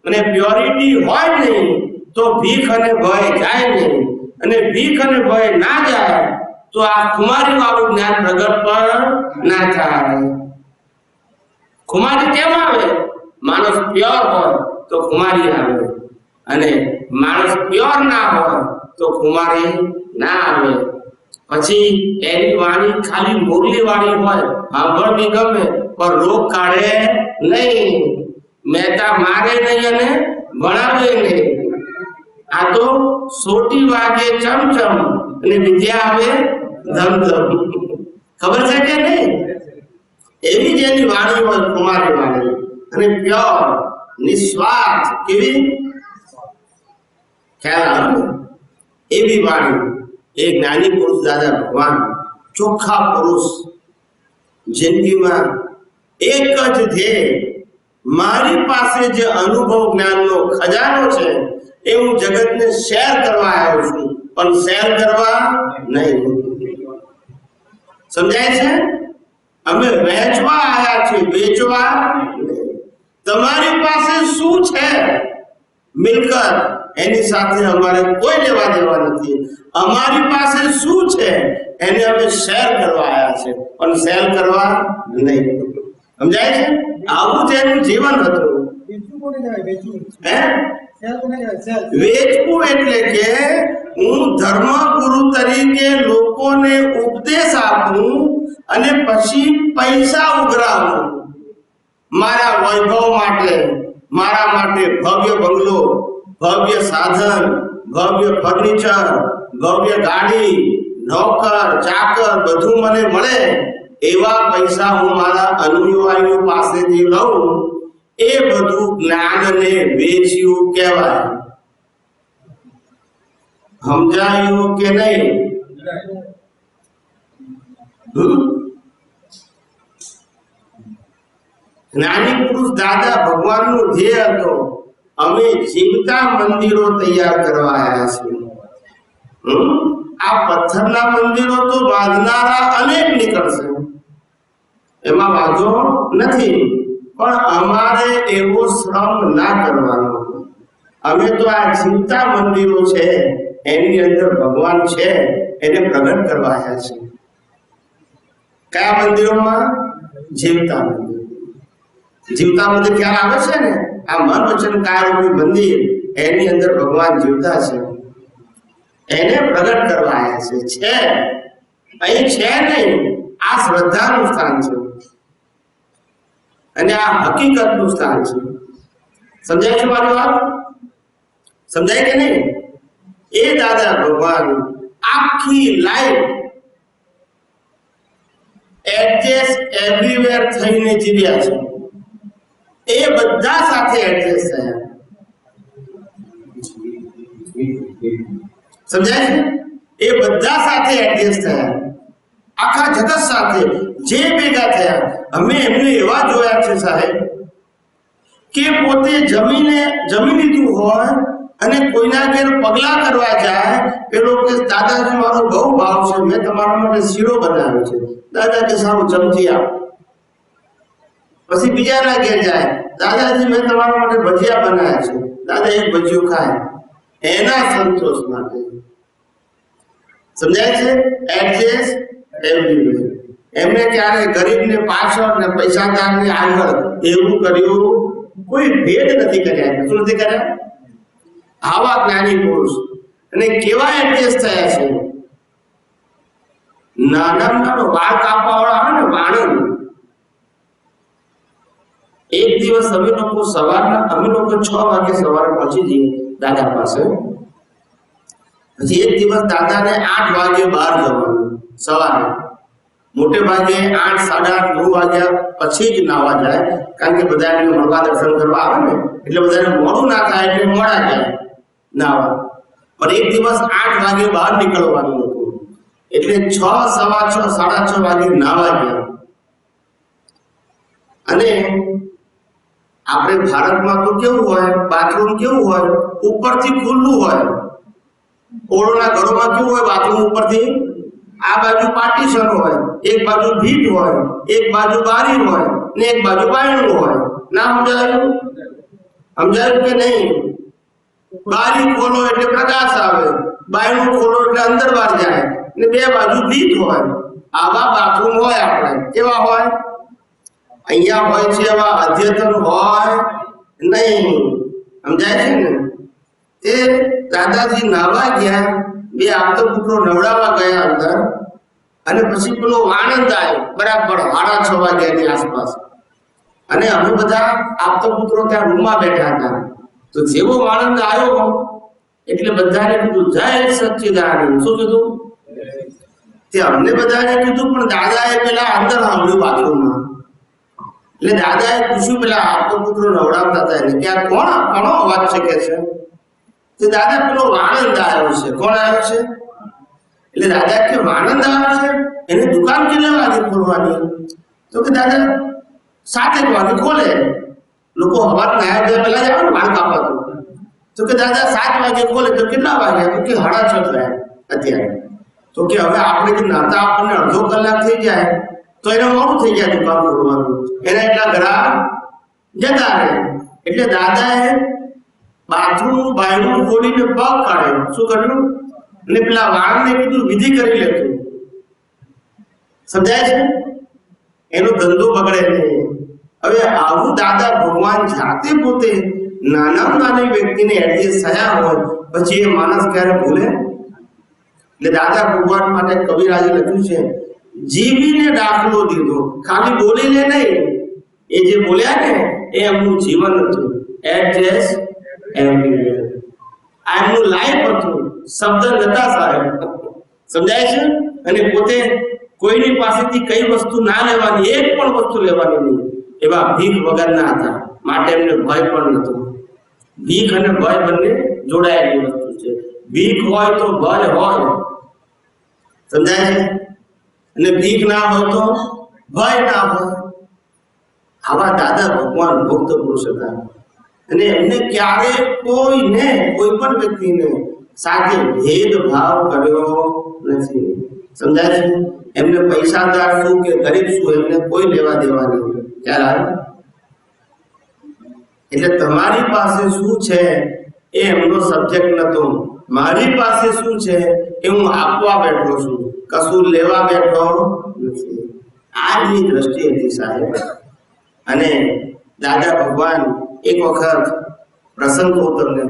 અને પ્યોરિટી હોય નહીં તો ભીખ અને ભય જાય નહીં, અને ભીખ અને ભય ના જાય તો આ ખુમારી વાળું જ્ઞાન પ્રગટ પણ ના થાય. ખુમારી કેમ આવે? માણસ પ્યોર હોય તો ખુમારી આવે, અને માણસ પ્યોર ના હોય તો ખુમારી ના આવે. પછી એની વાણી ખાલી મુરલી વાળી હોય, સાંભળવી ગમે પણ રોગ કાઢે નહીં, મહેતા મારે નહીં અને ભણાવે નહીં. આ તો સોટી વાગે ચમચમ અને વિદ્યા આવે ધમધમ. ખબર છે કે નહીં? એવી જ એની વાણી હોય, કુમારી વાણી, અને પ્યોર નિસ્વાર્થ. કેવી? ખ્યાલ આવે? એવી વાણી. એ જ્ઞાની પુરુષ દાદા ભગવાન, ચોખ્ખા પુરુષ. જિંદગીમાં એક જ ધ્યેય, મારી પાસે જે અનુભવ જ્ઞાનનો ખજાનો છે એ હું જગતને શેર કરવા આવ્યો છું, પણ શેર કરવા નહીં. સમજાય છે? અમે વહેંચવા આવ્યા છીએ, વેચવા નહીં. તમારી પાસે શું છે મિલકત, એની સાથે અમારે કોઈ લેવા દેવા નથી. અમારી પાસે શું છે એને અમે શેર કરવા આવ્યા છે, પણ શેર કરવા નહીં. સમજાય છે? આવું જ એનું જીવન હતું. વેચવું એટલે કે હું ધર્મગુરુ તરીકે લોકોને ઉપદેશ આપું અને પછી પૈસા ઉઘરાવું. મારા વૈભવ માટે, મારા માટે ભવ્ય બંગલો, ભવ્ય સાધન, ભવ્ય ફર્નિચર, ભવ્ય ગાડી, નોકર ચાકર બધું મને મળે એવા પૈસા હું મારા અનુયાયીઓ પાસેથી લઉં, એ બધું જ્ઞાનને વેચ્યું કહેવાય. સમજાયું કે નહીં? જ્ઞાની પુરુષ દાદા ભગવાનનું ધ્યેય હતો, અમે જીવતા મંદિરો તૈયાર કરવા આવ્યા છીએ. આ પથ્થરના મંદિરો તો બાંધનારા અનેક નીકળશે, એમાં વાંધો નથી, પણ અમારે એવો શ્રમ ના કરવાનો. અમે તો આ જીવતા મંદિરો છે એની અંદર ભગવાન છે એને પ્રગટ કરવા આવ્યા છે. કયા મંદિરોમાં? જીવતા મંદિર. જીવતા મંદિર ખ્યાલ આવે છે ને? આ મન વચન કાયરૂપી મંદિર, એની અંદર ભગવાન જીવતા છે, એને પ્રગટ કરવા આવ્યા છે. અહીં છે નહીં, આ શ્રદ્ધાનું સ્થાન છે અને આ હકીકતનું સ્થાન છે. સમજાય છે મારી વાત? સમજાય કે નહીં? એ દાદા ભગવાન આખી લાઈફ એડજસ્ટ એવરીવેર થઈને જીવ્યા છે. એ બધા સાથે એડજસ્ટ થયા. સમજાય છે? એ બધા સાથે એડજસ્ટ થયા, આખા જગત સાથે જે ભેગા થયા. અમે એમને એવા જોયા છે સાહેબ કે પોતે જમી લીધું હોય અને કોઈના ઘેર પગલા કરવા જાય, પેલો કે દાદાજી મારો બહુ ભાવ છે, મેં તમારા માટે શીરો બનાવ્યો છે. દાદા કે સારું ચમચી આપ. પછી બીજાના ઘેર જાય, દાદાજી મેં તમારા માટે ભજીયા બનાવ્યા છે. દાદા એક ભજીયું ખાય એના સંતોષ માટે. સમજાય છે? Adjust everywhere. એમને ક્યારે ગરીબને પાછળ ને પૈસાદારને આગળ એવું કર્યું કોઈ ભેદ નથી કર્યા. શું નથી કર્યા? આવા જ્ઞાની પુરુષ અને કેવા એડજસ્ટ થયા છે. નાનો વાળ કાપવા વાળા આવે ને વાણંદ, એક દિવસ અમે લોકો 6 વાગે સવારે પહોંચી જઈએ દાદા પાસે. પછી એક દિવસ દાદાને 8 વાગે બહાર જવાનું સવારે. મોટે ભાગે 8, 8:30, 9 વાગ્યા પછી જ નાવા જાય, કારણ કે બધા એમને મળવા દર્શન કરવા આવે ને, એટલે બધાને મોડું ના થાય એટલે મોડા જાય નાવા. પણ એક દિવસ 8 વાગે બહાર નીકળવાનું હતું, એટલે 6, 6:15, 6:30 વાગે નાવા ગયા. અને આપણે ભારતમાં તો કેવું હોય, બાથરૂમ કેવું હોય, ઉપરથી ખુલ્લું હોય. ઓળોના ઘરોમાં કેવું હોય, બાથરૂમ ઉપરથી આ બાજુ પાર્ટીશન હોય, એક બાજુ ભીત હોય, એક બાજુ બારી હોય ને એક બાજુ બાયણું હોય. ના સમજાયું? સમજાયું કે નહીં? બારી ખોલો એટલે પ્રકાશ આવે, બાયણું ખોલો એટલે અંદર બહાર જાય ને બે બાજુ ભીત હોય. આવા બાથરૂમ હોય આપણે. કેવા હોય? અહીંયા હોય છે એવા અદ્યતન હોય નહીં. સમજાય છે ને? તે દાદાજી નાવા ગયા, બે આપતો પુત્રો નવડાવવા ગયા અંદર, અને પછી પેલો આનંદ આવ્યો બરાબર 6:30 વાગ્યાની આસપાસ. અને અમે બધા આપતો પુત્રો ત્યાં રૂમમાં બેઠા હતા. તો જેવો આનંદ આવ્યો એટલે બધાને કીધું જય સચ્ચિદાનંદ. શું કીધું? તે અમને બધાને કીધું, પણ દાદાએ પેલા અંદર સાંભળ્યું બાથરૂમમાં. એટલે દાદાએ પૂછ્યું પેલા આપતો પુત્રો નવડાવતા હતા એને કે આ કોનો અવાજ છે કે છે? તે દાદા પેલો આનંદ આવ્યો છે. કોણ આવ્યો છે? એટલે દાદા કે આનંદ આવ્યો છે, એને દુકાન કેટલા વાગે ખોલવાની? તો કે દાદા 7 વાગે ખોલે. લોકો હવાર નાયા ગયા પેલા જ આવે ને વાળ કાપવા. તો કે દાદા 7 વાગે ખોલે. તો કેટલા વાગ્યા? તો કે 6:30 થયા અત્યારે. તો કે હવે આપણે જે નાતા આપણને અડધો કલાક થઈ જાય તો એને મોડું થઈ જાય દુકાન ખોલવાનું, એના એટલા ગ્રાહક જતા રહે. એટલે દાદાએ બાથરૂમ બાયણું ખોલીને પગ કાઢ્યો. શું કર્યું? અને પેલા વાળને કીધું વિધિ કરી લેતું. સમજાય છે? એનો ધંધો બગડે નહીં. હવે આવું દાદા ભગવાન જાતે પોતે નાનામાં નાની વ્યક્તિને એડજસ્ટ થયા હોય પછી એ માણસ ક્યારે ભૂલે? એટલે દાદા ભગવાન માટે કવિરાજે લખ્યું છે, જીવીને દાખલો દીધો. ખાલી બોલીને નહીં, એ જે બોલ્યા ને એ એમનું જીવન હતું. એડજસ્ટ એવરીવેર આ એમનું લાઈફ હતું. શબ્દ નતા સાહેબ. સમજાય છે? અને પોતે કોઈની પાસેથી કઈ વસ્તુ ના લેવાની, એક પણ વસ્તુ લેવાની નહીં, એવા ભીખ વગરના હતા. માટે એમને ભય પણ નતો. ભીખ અને ભય બંને જોડાયેલી વસ્તુ છે. ભીખ હોય તો ભય હોય. સમજાય છે? અને ભીખ ના હોય તો ભય ના હોય. આવા દાદા ભગવાન ભક્ત પુરુષ હતા. અને એમને ક્યારે કોઈને, કોઈ પણ વ્યક્તિને સાથે ભેદભાવ કર્યો નથી. સમજાય છે? એમને પૈસાદાર શું કે ગરીબ શું એમને કોઈ લેવા દેવા નહીં. ખ્યાલ આવે? એટલે તમારી પાસે શું છે એ એમનો સબ્જેક્ટ નતો. મારી પાસે શું છે એ હું આપવા બેઠો છું, કશું લેવા બેઠો નથી. આજની દ્રષ્ટિ હતી સાહેબ. અને દાદા ભગવાન એક વખત પ્રસંગ કહું તમને,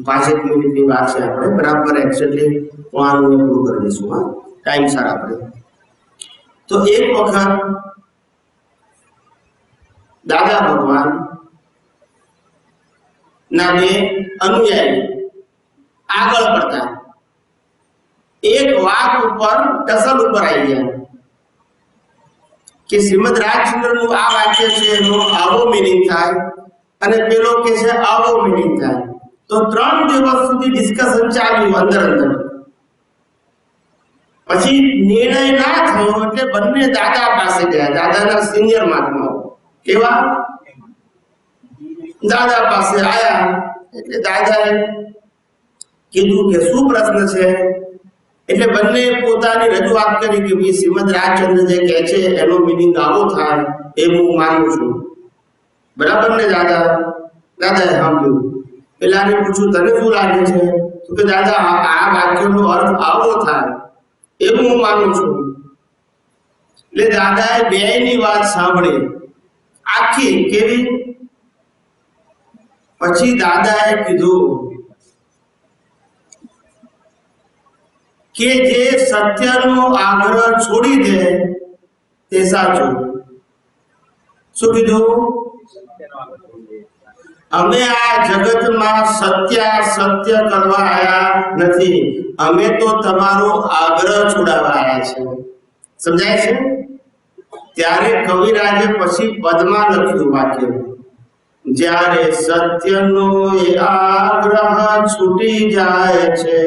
5 મિનિટની વાત છે, આપણે બરાબર એક્ઝેક્ટલી પૂરું કરી દઈશું. હા, ટાઈમ સર આપણે. તો એક વખત દાદા ભગવાન ના બે અનુયાયી આગળ પડતા એક વાત ઉપર ટસલ ઉપર આવી ગયા કે શ્રીમદ રાજચંદ્રનું આ વાક્ય છે એનો આવો મિનિંગ થાય અને પેલો કે છે આવો મિનિંગ થાય. તો 3 દિવસ સુધી ડિસ્કશન ચાલ્યું અંદર અંદર. પછી નિર્ણય ના થયો એટલે બંને દાદા પાસે ગયા. દાદાના સિનિયર મહાત્માઓ કેવા? દાદા પાસે આયા એટલે દાદાએ કીધું કે શું પ્રશ્ન છે? એટલે બંને પોતાની રજૂઆત કરી કે ભાઈ શ્રીમદ રાજચંદ્ર જે કહે છે એનો મિનિંગ આવો થાય એ હું માનું છું. બરાબર ને દાદા? દાદાએ સાંભળ્યું. પેલાને પૂછ્યું તને શું લાગે છે? તો કે દાદા આ વાક્યનો અર્થ આવો થાય એવું હું માનું છું. એટલે દાદાએ બેયની વાત સાંભળી આખી. કેવી? પછી દાદાએ કીધું કે જે સત્યનો આગ્રહ છોડી દે તે સાચું. શું કીધું? અમે આ જગતમાં સત્ય કરવા આયા નથી, અમે તો તમારો આગ્રહ છોડાવવા આયા છે. સમજાય છે? ત્યારે કવિરાજે પછી પદમાં લખ્યું વાક્ય, જ્યારે સત્યનો એ આગ્રહ છૂટી જાય છે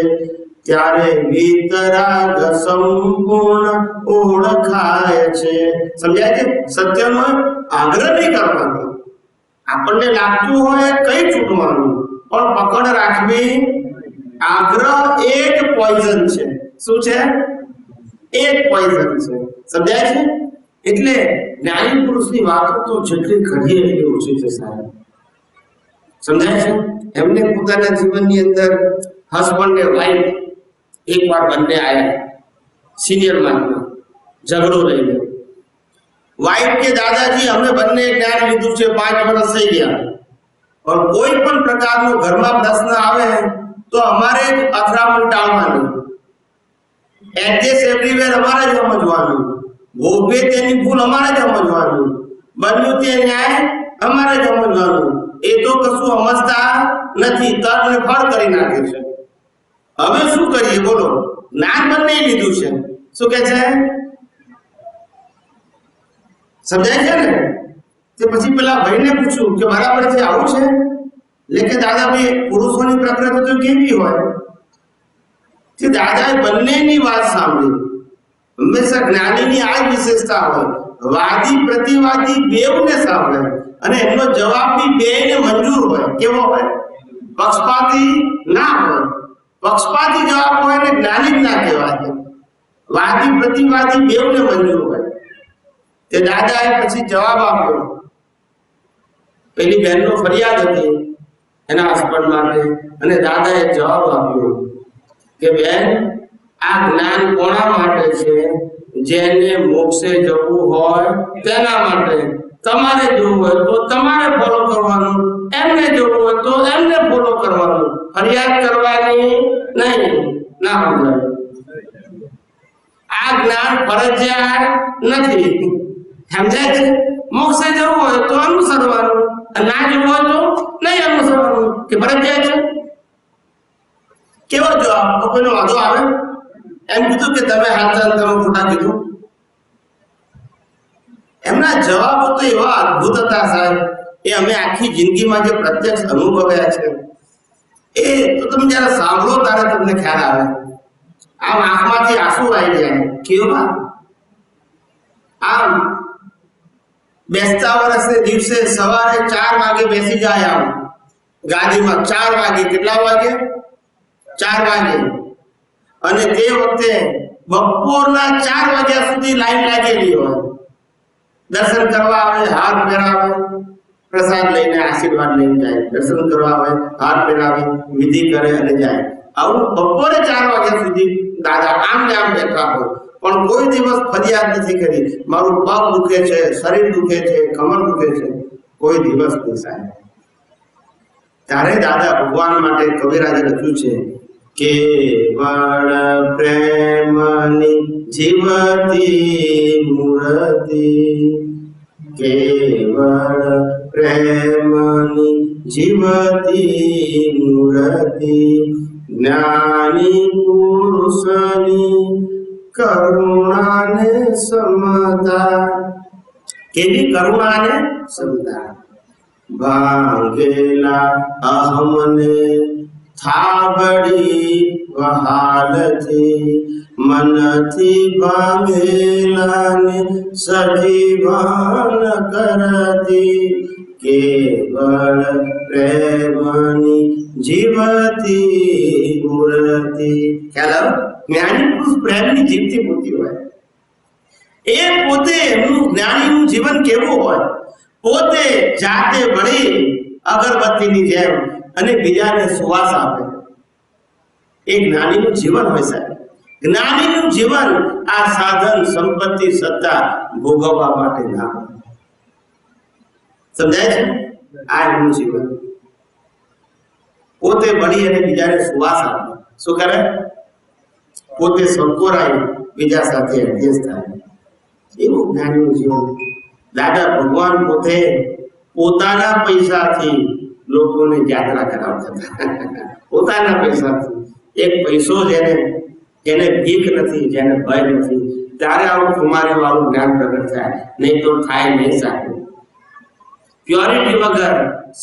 ત્યારે વિતરાગ સંપૂર્ણ ઓળખાય છે. સમજાય છે? સત્યનો આગ્રહ નહીં કરવાનો. આપણને લાગતું હોય કઈ છૂટવાનું, પણ પકડ રાખવી. આગ્રહ એક પોઈઝન છે. શું છે? એક પોઈઝન છે. સમજાય છે? એટલે જ્ઞાની પુરુષની વાતો તો જેટલી કરીએ એટલી ઓછી છે સાહેબ. સમજાય છે? એમને પોતાના જીવનની અંદર હસબન્ડ ને વાઈફ એકવાર બંને આયા સિનિયર મહાત્મા, ઝઘડો લઈને. વાઈફ કે દાદાજી અમે બંને જ્ઞાન લીધું છે, 5 વર્ષ થઈ ગયા, પણ કોઈ પણ પ્રકારનો ઘરમાં પ્રશ્ન આવે તો અમારે જ અથડામણ ટાળવાની, એડજસ્ટ એવરીવેર અમારે જ સમજવાનું, ભોગે તેની ભૂલ અમારે જ સમજવાનું, બન્યું તે ન્યાય અમારે જ સમજવાનું. એ તો કશું સમજતા નથી, તર્ક ને ફળ કરી નાખે છે. હવે શું કરીએ બોલો? જ્ઞાન બંને લીધું છે. શું કે છે? સમજાય છે ને? તે પછી પેલા ભાઈને પૂછ્યું કે બરાબર છે આવું છે? એટલે કે દાદા ભાઈ પુરુષોની પ્રકૃતિ તો કેવી હોય? કે દાદાએ બંનેની વાત સાંભળી. હંમેશા જ્ઞાનીની આ જ વિશેષતા હોય, વાદી પ્રતિવાદી બેવને સાંભળે અને એમનો જવાબ બી બેયને મંજૂર હોય. કેવો હોય? પક્ષપાતી ના હોય. પક્ષપાતી જવાબ હોય ને જ્ઞાની ના કહેવાય. વાદી પ્રતિવાદી બેવને મંજૂર હોય. તે દાદાએ પછી જવાબ આપ્યો. પેલી બહેનનો ફરિયાદ હતી એના હસબન્ડ માટે, અને દાદાએ જવાબ આપ્યો કે બેન, આ જ્ઞાન કોના માટે છે? જેને મોક્ષે જવું હોય તેના માટે. તમારે જોવું હોય તો તમારે ફોલો કરવાનું, એમને જોવું હોય તો એમને ફોલો કરવાનું, ફરિયાદ કરવાની નહીં. ના સમજાય. આ જ્ઞાન ફરજિયાત નથી. સમજાય છે? મોક્ષે જવું હોય તો અનુસરવાનું, ના જવું હોય તો નહીં અનુસરવાનું. કે ફરજિયાત છે? કેવો જવાબ? કોઈનો વાંધો આવે? એમ કીધું કે તમે હાચા તમે ખોટા કીધું? એમના જવાબો તો એવા અદભુત હતા સાહેબ. એ અમે આખી જિંદગીમાં જે પ્રત્યક્ષ અનુભવ્યા છે, એ તો તમે જયારે સાંભળો ત્યારે તમને ખ્યાલ આવે. આમ આંખમાંથી આંસુ આવી જાય. કેવા? આમ બેસતા વર્ષને દિવસે સવારે 4 વાગે બેસી જાય આમ ગાડીમાં. 4 વાગે. કેટલા વાગે? 4 વાગે. અને તે વખતે બપોરના 4 વાગ્યા સુધી લાઈન લાગેલી હોય. દર્શન કરવા આવે, હાથ પહેરાવે, પ્રસાદ લઈને આશીર્વાદ લઈને જાય. દર્શન કરવા આવે, હાથ પહેરાવે, વિધિ કરે અને જાય. આવું બપોરે 4 વાગ્યા સુધી દાદા આમ ને આમ બેઠા હોય. પણ કોઈ દિવસ ફરિયાદ નથી કરી, મારું પગ દુખે છે, શરીર દુખે છે, કમર દુખે છે. કોઈ દિવસ નહીં સાહેબ. ત્યારે દાદા ભગવાન માટે કવિરાજે લખ્યું છે, કેવળ પ્રેમની જીવતી મૂર્તિ, કેવળ પ્રેમની જીવતી મૂર્તિ, જ્ઞાની પુરુષની કરુણાને સમતા. કેવી કરુણાને સમતા? ભાંગેલા અહમને થાબડી વહાલથી, મનથી ભાંગેલાને સજીવન કરતી, કેવળ પ્રેમની જીવતી મૂર્તિ. ખ્યાલ? જ્ઞાની પુરુષ પ્રેમની જીવતી મૂર્તિ હોય. એ પોતે એમનું જ્ઞાનીનું જીવન કેવું હોય? પોતે જાતે બળી અગરબત્તીની જેમ અને બીજાને સુવાસ આપે. એ જ્ઞાનીનું જીવન હોય સાહેબ. જ્ઞાનીનું જીવન આ સાધન સંપત્તિ સત્તા ભોગવવા માટે ના હોય. સમજાય છે? આ એમનું જીવન. પોતે બળી અને બીજાને સુવાસ આપે. શું કરે? પોતે સંકોરાય, બીજા સાથે એડજસ્ટ થાય. એવું જ્ઞાનીનું જીવન. દાદા ભગવાન પોતે પોતાના પૈસાથી લોકોને યાત્રા કરાવતા હતા. પોતાના પૈસાથી. એક પૈસો જેને ભીખ નથી, જેને ભય નથી, ત્યારે આવું ખુમારી વાળું જ્ઞાન પ્રગટ થાય. નહીં તો થાય નહીં સાચું. પ્યોરિટી વગર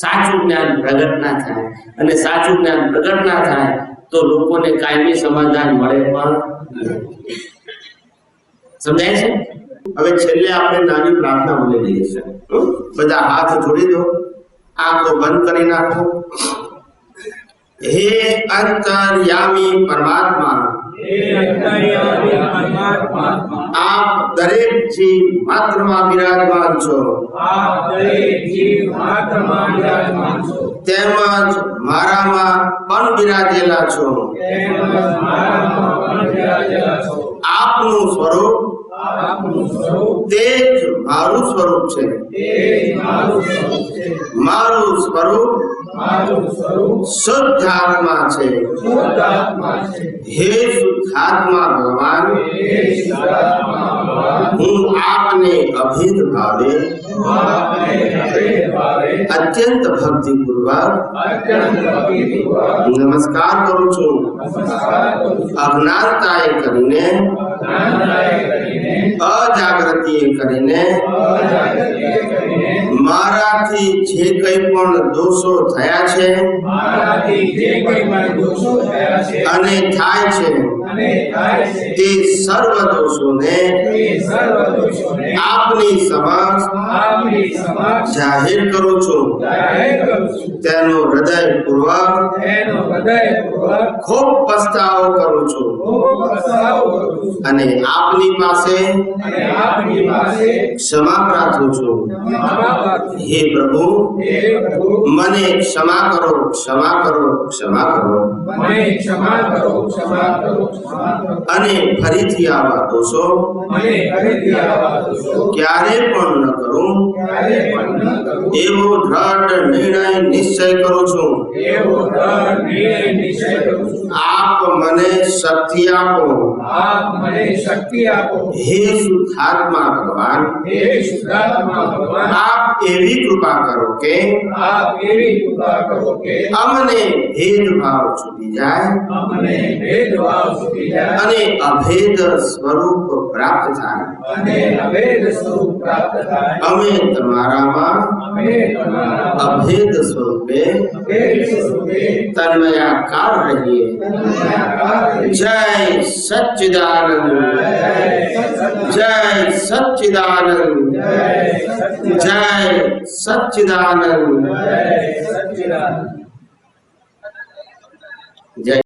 સાચું જ્ઞાન પ્રગટ ના થાય. અને સાચું જ્ઞાન પ્રગટ ના થાય તો લોકોને કાયમી સમાધાન મળે પણ. સમજાય છે? હવે છેલ્લે આપણે નાની પ્રાર્થના બોલી લઈએ છીએ. બધા હાથ જોડી દો, આંખો બંધ કરી નાખો. હે અંતર્યામી પરમાત્મા, આપ દરેક જીવ માત્રમાં બિરાજમાન છો. તેમજ મારામાં પણ બિરાજેલા છો. આપનું સ્વરૂપ તે જ મારું સ્વરૂપ છે. મારું સ્વરૂપ શુદ્ધ આત્મા છે. હે શુદ્ધાત્મા ભગવાન, હું આપને અભેદ ભાવે અત્યંત ભક્તિપૂર્વક નમસ્કાર કરું છું. અજ્ઞાનતાએ કરીને, અજાગૃતિએ કરીને મારાથી જે કંઈ પણ દોષો થયા છે અને થાય છે તે સર્વ દોષોને આપની સમક્ષ જાહેર કરું છું. તેનો હૃદયપૂર્વક એનો હૃદયપૂર્વક ખૂબ પસ્તાવો કરું છું ખૂબ પસ્તાવો કરું છું અને આપની પાસે અને આપની પાસે ક્ષમા પ્રાર્થું છું। ક્ષમા પ્રાર્થું છું। હે પ્રભુ, હે પ્રભુ, મને ક્ષમા કરો, ક્ષમા કરો, ક્ષમા કરો મને ક્ષમા કરો, ક્ષમા કરો, ક્ષમા કરો। અને ફરીથી આવા દોષો મને ફરીથી આવા દોષો ક્યારે પણ ન કરું ક્યારે પણ ન કરું એવો દ્રઢ નિર્ણય નિશ્ચય કરું છું। એવો દ્રઢ નિર્ણય નિશ્ચય કરું છું। આપ મને શક્તિ આપો। આપ મને શક્તિ આપો। હે શુદ્ધાત્મા ભગવાન, હે શુદ્ધાત્મા ભગવાન, આપ એવી કૃપા કરો કે આપ એવી કૃપા કરો કે અમને ભેદભાવ છૂટી જાય અમને ભેદભાવ છૂટી જાય અને અભેદ સ્વરૂપ પ્રાપ્ત થાય। અને અભેદ સ્વરૂપ પ્રાપ્ત થાય। અમે તમારામાં અમે તમારા અભેદ સ્વરૂપે અભેદ સ્વરૂપે તન્મયાકાર રહીએ। તન્મયાકાર રહીએ। જય સચ્ચિદાનંદ, જય સચ્ચિદાનંદ, જય સચ્ચિદાનંદ, જય સચ્ચિદાનંદ। જય